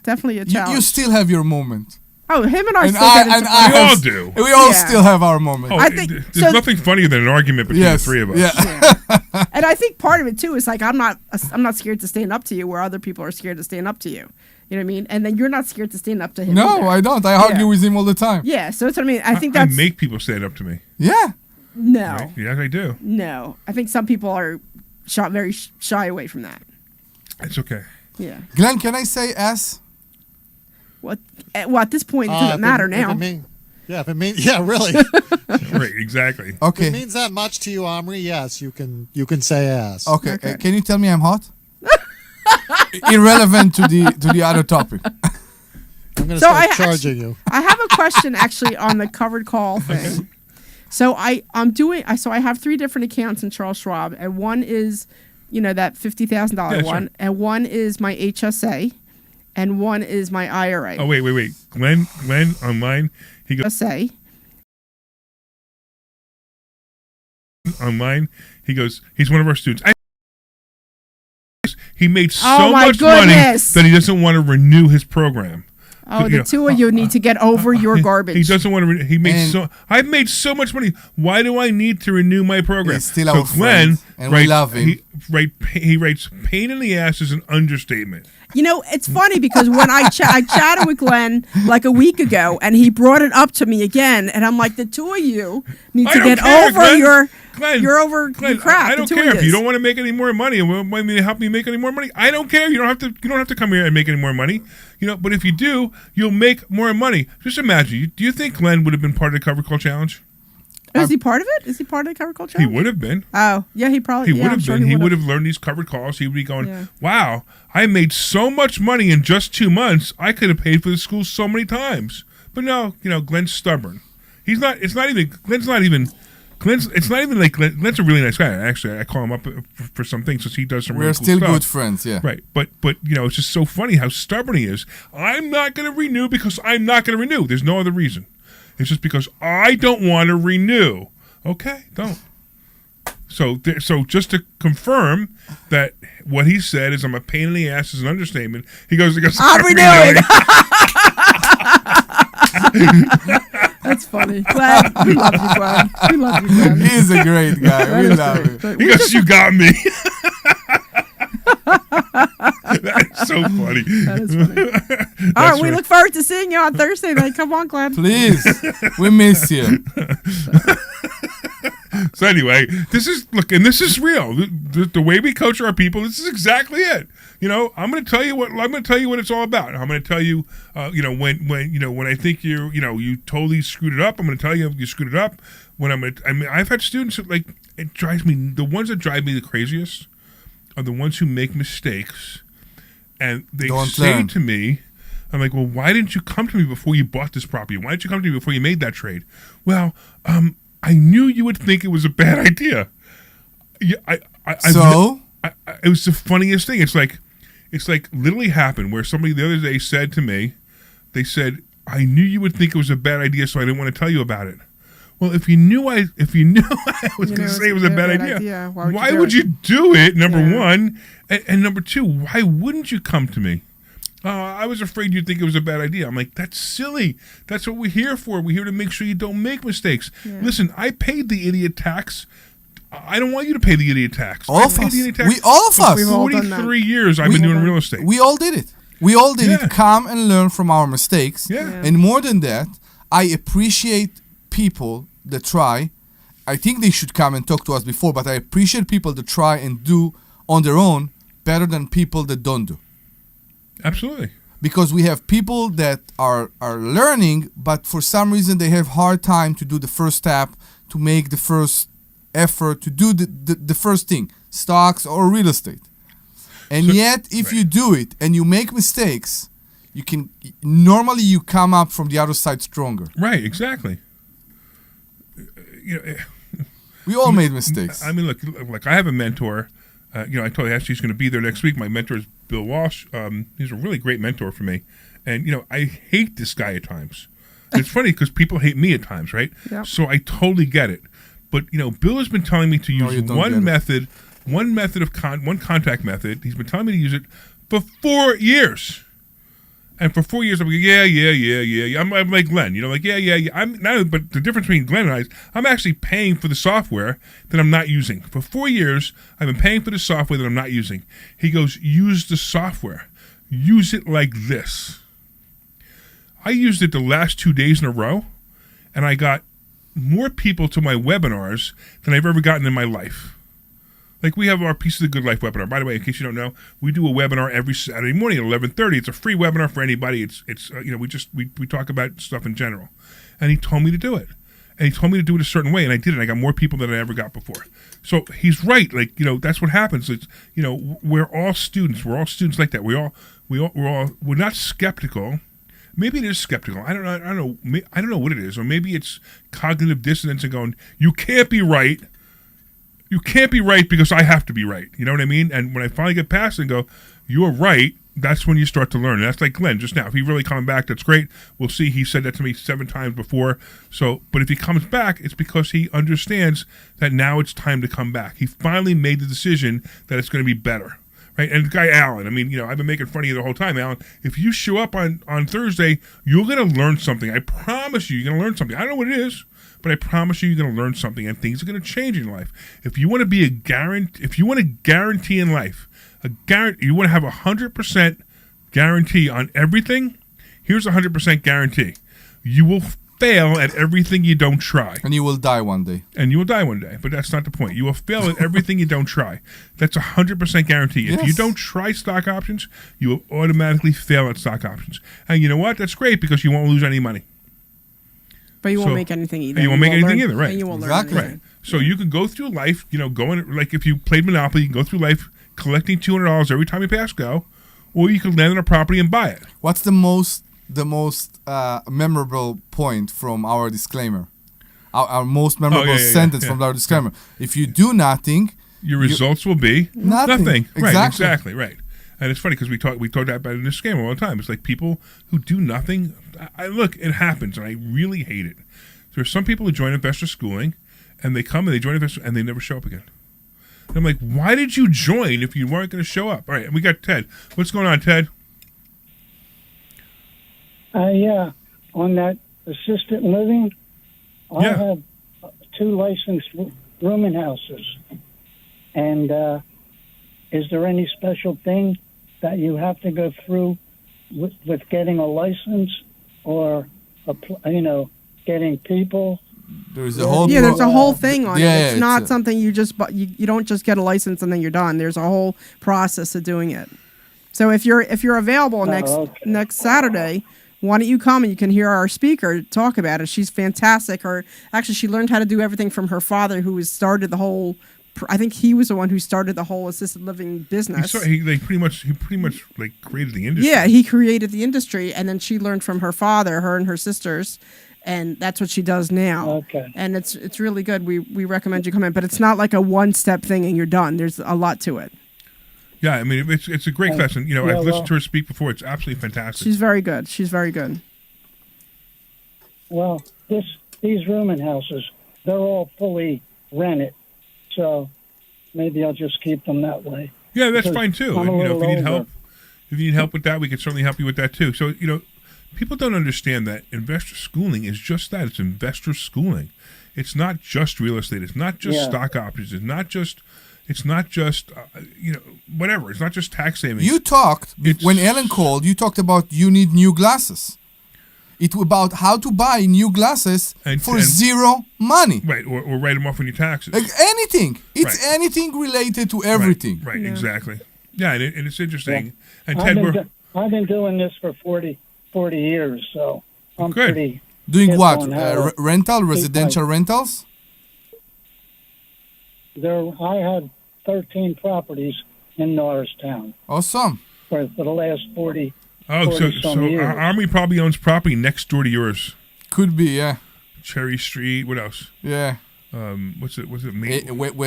definitely a challenge. You still have your moment. Oh, him and I still get into we all do. We all still have our moment. Oh, I think there's nothing funnier than an argument between the three of us. Yeah. And I think part of it too is like I'm not scared to stand up to you where other people are scared to stand up to you. You know what I mean? And then you're not scared to stand up to him. No, either. I don't. I argue with him all the time. Yeah, so that's what I mean. I think I make people stand up to me. Yeah. No. Right? Yeah, I do. No, I think some people are very shy away from that. It's okay. Yeah. Glenn, can I say S? Well, at this point, it doesn't matter now. Yeah, really. Right, exactly. Okay. If it means that much to you, Omri, yes, you can say ass. Okay. Can you tell me I'm hot? Irrelevant to the other topic. I'm going to start charging you. I have a question actually on the covered call thing. So I have 3 different accounts in Charles Schwab, and one is, that $50,000 one, right. and one is my HSA, and one is my IRA. Oh, wait. Glenn online, he goes... HSA. Online, he goes, he's one of our students. He made so much money that he doesn't want to renew his program. Oh, the two of you need to get over your garbage. He doesn't want to. I've made so much money. Why do I need to renew my program? He's still our friend, and we love him. He writes pain in the ass is an understatement. It's funny because when I chatted with Glenn like a week ago, and he brought it up to me again, and I'm like, the two of you need to get over your crap. I don't care if you don't want to make any more money and want me to help me make any more money. I don't care. You don't have to come here and make any more money. But if you do, you'll make more money. Just imagine. Do you think Glenn would have been part of the Cover Call Challenge? Is he part of it? Is he part of the covered call He challenge? would have been. Oh, yeah, he probably He would have been. He would have learned these covered calls. He would be going, wow, I made so much money in just 2 months. I could have paid for the school so many times. But no, Glenn's stubborn. He's not. It's not even. Glenn's not even. It's not even like Glenn's a really nice guy. Actually, I call him up for some things because he does some really cool stuff. We're still good friends, yeah. Right, but it's just so funny how stubborn he is. I'm not going to renew because I'm not going to renew. There's no other reason. It's just because I don't want to renew. Okay, don't. So just to confirm that what he said is I'm a pain in the ass is an understatement. He goes I'm renewing. That's funny. Glenn, we love you, Glenn. We love you, Glenn. He's a great guy. We love him. He goes, you got me. That's so funny. That is funny. All right, we look forward to seeing you on Thursday night. Come on, Glenn. Please. We miss you. So anyway, this is real. The way we coach our people, this is exactly it. I'm going to tell you what it's all about. I'm going to tell you, when I think you totally screwed it up. I'm going to tell you screwed it up. I've had students that, it drives me. The ones that drive me the craziest are the ones who make mistakes, and they say to me, I'm like, well, why didn't you come to me before you bought this property? Why didn't you come to me before you made that trade? Well, I knew you would think it was a bad idea. Yeah, it was the funniest thing. It's like literally happened where somebody the other day said to me, they said, I knew you would think it was a bad idea, so I didn't want to tell you about it. Well, if you knew I was going to say it was a bad idea, why would you do it? Number one, and number two, why wouldn't you come to me? I was afraid you'd think it was a bad idea. I'm like, that's silly. That's what we're here for. We're here to make sure you don't make mistakes. Yeah. Listen, I paid the idiot tax. I don't want you to pay the idiot tax. All of us. All of us. 43 years I've been doing real estate. We all did it. We all did it. Come and learn from our mistakes. Yeah. And more than that, I appreciate people that try. I think they should come and talk to us before, but I appreciate people that try and do on their own better than people that don't do. Absolutely. Because we have people that are learning, but for some reason they have hard time to do the first step, to make the first effort, to do the first thing, stocks or real estate. And yet, if you do it and you make mistakes, you come up from the other side stronger. Right, exactly. We all made mistakes. I mean, look, I have a mentor. I told you she's going to be there next week. My mentor is Bill Walsh. He's a really great mentor for me. And, I hate this guy at times. It's funny because people hate me at times, right? Yep. So I totally get it. But, Bill has been telling me to use one contact method. He's been telling me to use it for 4 years. And for 4 years, I'm like, yeah. I'm like Glenn, yeah. But the difference between Glenn and I is I'm actually paying for the software that I'm not using. For 4 years, I've been paying for the software that I'm not using. He goes, use the software. Use it like this. I used it the last 2 days in a row, and I got more people to my webinars than I've ever gotten in my life. Like, we have our Piece of the Good Life webinar. By the way, in case you don't know, we do a webinar every Saturday morning at 11:30. It's a free webinar for anybody. It's we talk about stuff in general. And he told me to do it. And he told me to do it a certain way, and I did it. I got more people than I ever got before. So he's right. That's what happens. It's, we're all students. We're all students like that. We're not skeptical. Maybe it is skeptical. I don't know what it is. Or maybe it's cognitive dissonance and going, you can't be right. You can't be right because I have to be right. You know what I mean? And when I finally get past it and go, you're right, that's when you start to learn. And that's like Glenn just now. If he really coming back, that's great. We'll see. He said that to me 7 times before. But if he comes back, it's because he understands that now it's time to come back. He finally made the decision that it's going to be better. Right? And the guy Alan, I've been making fun of you the whole time, Alan. If you show up on Thursday, you're going to learn something. I promise you're going to learn something. I don't know what it is, but I promise you're going to learn something, and things are going to change in life. If you want to be if you want to guarantee in life, you want to have 100% guarantee on everything, here's a 100% guarantee. You will fail at everything you don't try. And you will die one day. But that's not the point. You will fail at everything you don't try. That's a 100% guarantee. Yes. If you don't try stock options, you will automatically fail at stock options. And you know what? That's great because you won't lose any money. But you won't make anything either. You won't make anything either, right? And you won't exactly. learn anything. Right. So you can go through life, going like if you played Monopoly, you can go through life collecting $200 every time you pass go, or you can land on a property and buy it. What's the most memorable point from our disclaimer? Our most memorable sentence from our disclaimer. If you do nothing, your results will be nothing. Exactly. Right. And it's funny because we talk about it in this game all the time. It's like people who do nothing. Look, it happens, and I really hate it. There's some people who join investor schooling, and they come and they join investor, and they never show up again. And I'm like, why did you join if you weren't going to show up? All right, and we got Ted. What's going on, Ted? Yeah, on that assisted living, I have 2 licensed rooming houses. And is there any special thing that you have to go through with getting a license or, getting people? There's a whole there's a whole thing on it. It's not it's something you just you don't just get a license and then you're done. There's a whole process of doing it. So if you're available next Saturday, why don't you come and you can hear our speaker talk about it? She's fantastic. She learned how to do everything from her father, who started the whole. I think he was the one who started the whole assisted living business. He pretty much like created the industry. Yeah, he created the industry, and then she learned from her father, her and her sisters, and that's what she does now. Okay. And it's really good. We recommend you come in, but it's not like a one-step thing and you're done. There's a lot to it. Yeah, I mean it's a great class, and I've listened to her speak before. It's absolutely fantastic. She's very good. Well, these rooming houses, they're all fully rented. So maybe I'll just keep them that way. Yeah, that's fine too. And, if you need help with that, we can certainly help you with that too. So people don't understand that investor schooling is just that. It's investor schooling. It's not just real estate. It's not just stock options. It's not just whatever. It's not just tax savings. You talked when Ellen called. You talked about you need new glasses. It's about how to buy new glasses for zero money. Right, or write them off on your taxes. Like anything. It's anything related to everything. Right, exactly. Yeah, and it's interesting. Yeah. And Ted, I've been doing this for 40 years, so I'm good. pretty. Doing what? Residential rentals? I had 13 properties in Norristown. Awesome. For the last 40 so years. Omri probably owns property next door to yours. Could be, yeah. Cherry Street. What else? Yeah. What's it? West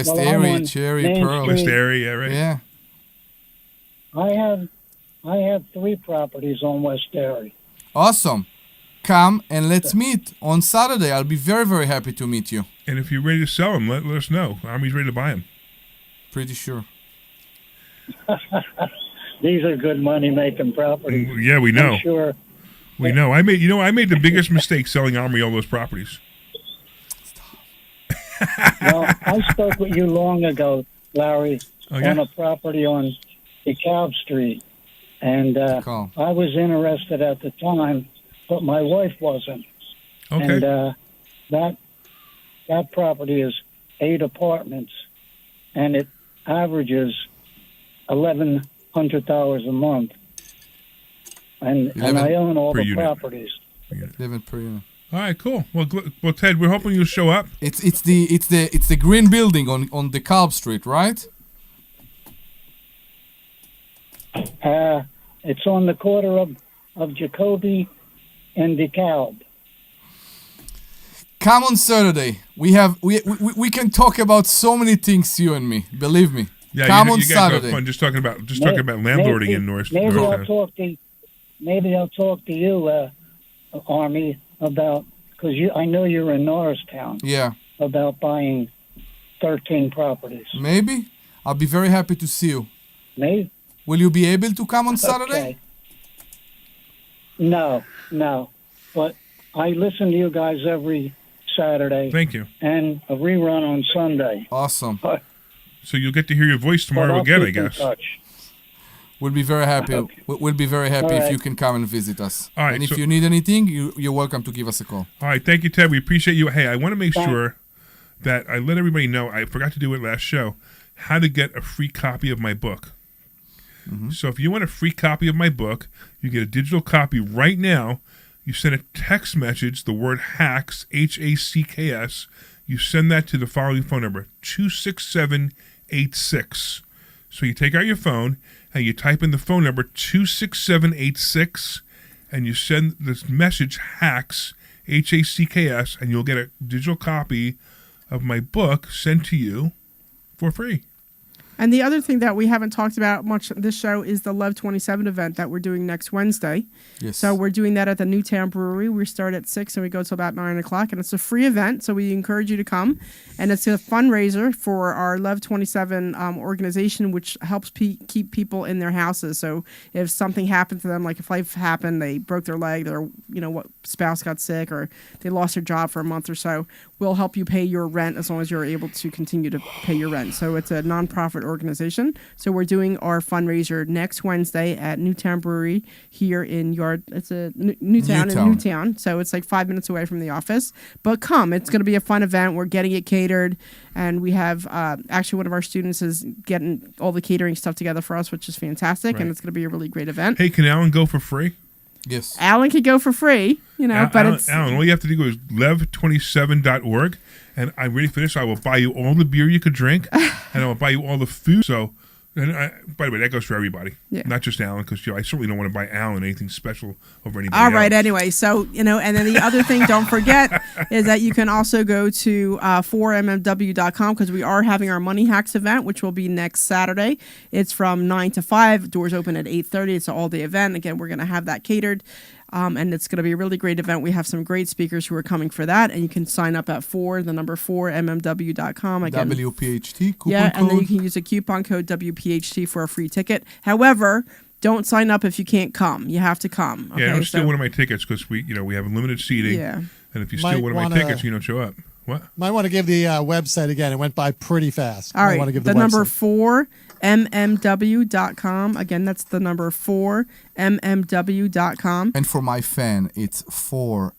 Area, Cherry, Pearl. West Area, right? Yeah. I have 3 properties on West Area. Awesome. Come and let's meet on Saturday. I'll be very, very happy to meet you. And if you're ready to sell them, let us know. Omri's ready to buy them. Pretty sure. These are good money-making properties. Yeah, we know. I'm sure. We know. I made the biggest mistake selling Omri all those properties. Well, I spoke with you long ago, Larry, on a property on DeKalb Street, and I was interested at the time, but my wife wasn't. Okay. And that property is 8 apartments, and it averages $1,100 a month, and I own all the properties. 11 per unit. All right, cool. Well, Ted, we're hoping you'll show up. It's the green building on DeKalb Street, right? It's on the corner of Jacoby and DeKalb. Come on Saturday. We can talk about so many things, you and me. Believe me. Yeah, Come on you guys Saturday. Have fun talking about landlording in North. Maybe I'll talk to you, Army, about because I know you're in Norristown. Yeah. About buying 13 properties. Maybe. I'll be very happy to see you. Maybe. Will you be able to come on Saturday? No. But I listen to you guys every Saturday. Thank you. And a rerun on Sunday. Awesome. So you'll get to hear your voice tomorrow again, I guess. We'll be very happy. Okay. We'll be very happy All if right. you can come and visit us. All right, and if so- you need anything, you're welcome to give us a call. All right, thank you, Ted. We appreciate you. Hey, I want to make sure that I let everybody know, I forgot to do it last show, how to get a free copy of my book. So if you want a free copy of my book, you get a digital copy right now. You send a text message, the word HACKS, HACKS. You send that to the following phone number, 26786. So you take out your phone and you type in the phone number 26786 and you send this message HACKS, HACKS, and you'll get a digital copy of my book sent to you for free. And the other thing that we haven't talked about much this show is the Love 27 event that we're doing next Wednesday. Yes. So we're doing that at the Newtown Brewery. We start at 6 and we go till about 9 o'clock. And it's a free event, so we encourage you to come. And it's a fundraiser for our Love 27 organization, which helps keep people in their houses. So if something happened to them, like if life happened, they broke their leg, or what spouse got sick, or they lost their job for a month or so, we'll help you pay your rent as long as you're able to continue to pay your rent. So it's a nonprofit organization. So we're doing our fundraiser next Wednesday at Newtown Brewery here in Newtown. So it's like 5 minutes away from the office. But come, it's going to be a fun event. We're getting it catered, and we have actually one of our students is getting all the catering stuff together for us, which is fantastic, Right. and it's going to be a really great event. Hey, can Alan go for free? Yes. Alan could go for free, but Alan, all you have to do is lev27.org, and I'm ready for this. I will buy you all the beer you could drink, and I will buy you all the food. So, by the way, that goes for everybody, not just Alan, because I certainly don't want to buy Alan anything special over anybody all right, else. anyway, so, and then the other thing, don't forget, is that you can also go to 4mmw.com, because we are having our Money Hacks event, which will be next Saturday. It's from 9 to 5. Doors open at 8:30. It's an all-day event. Again, we're going to have that catered. And it's going to be a really great event. We have some great speakers who are coming for that, and you can sign up at 4mmw.com. Again, WPHT coupon yeah, code. and then you can use a coupon code WPHT for a free ticket. However, don't sign up if you can't come. You have to come. Okay? Yeah, don't steal one of my tickets, because we have unlimited seating. Yeah. And if you steal one of my tickets, you don't show up. What? Might want to give the website again. It went by pretty fast. All right, want to give the website. number 4mmw.com. Again, that's the number 4mmw.com. And for my fan, it's 4mmw.com.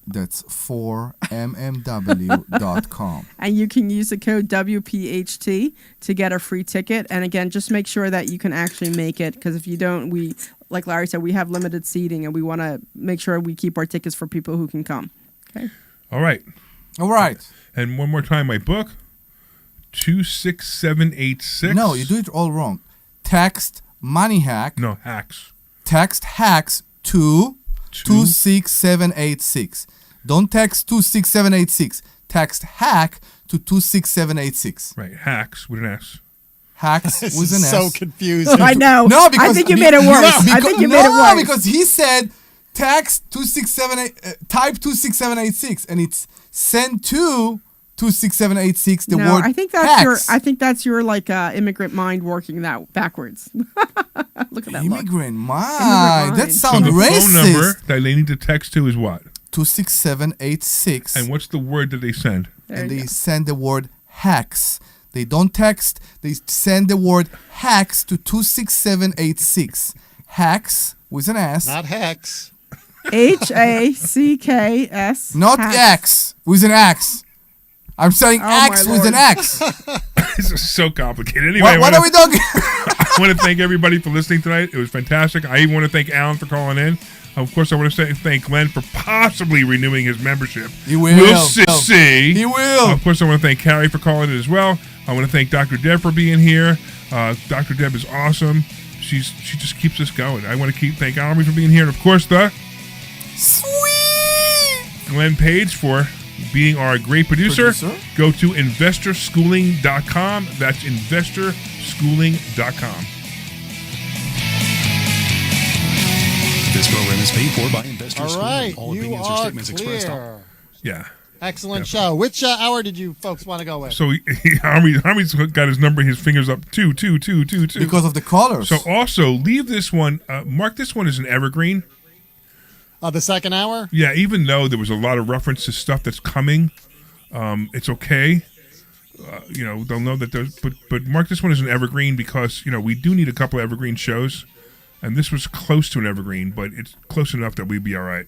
That's 4mmw.com. And you can use the code WPHT to get a free ticket. And again, just make sure that you can actually make it, because if you don't, like Larry said, we have limited seating, and we want to make sure we keep our tickets for people who can come. Okay. All right. And one more time, my book, 26786. No, you do it all wrong. Text Money Hack. No, hacks. Text hacks to 26786. Don't text 26786. Text hack to 26786. Right, hacks with an S. Hacks This with is an S. so confusing. I know. No, because I think you made it worse. I think you made it worse. because he said text 267 type 26786, and it's send to 26786 the no, word I think that's hacks. I think that's your immigrant mind working that backwards. Look at that. Immigrant mind. That sounds so the racist. phone number that they need to text to is what? 26786. And what's the word that they send? And they send the word hacks. They don't text. They send the word hacks to 26786. Hacks with an S. Not hex. HACKS. Not hacks. X with an X. I'm saying X with an X. This is so complicated. Anyway, What are we talking? I want to thank everybody for listening tonight. It was fantastic. I even want to thank Alan for calling in. Of course, I want to thank Glenn for possibly renewing his membership. He will. We'll see. He will. Of course, I want to thank Carrie for calling in as well. I want to thank Dr. Deb for being here. Dr. Deb is awesome. She just keeps us going. I want to thank Omri for being here. And, of course, the sweet Glenn Page for being our great producer. Go to investorschooling.com. That's investorschooling.com. This program is paid for by Investor All Schooling. right, All you opinions or are statements expressed clear. Yeah. Excellent show. Which hour did you folks want to go with? So Army's got his number, his fingers up, 2. Because of the callers. So also, leave this one, mark this one as an evergreen. The second hour? Yeah, even though there was a lot of reference to stuff that's coming, it's okay. They'll know that there's, but mark this one as an evergreen, because, we do need a couple of evergreen shows. And this was close to an evergreen, but it's close enough that we'd be all right.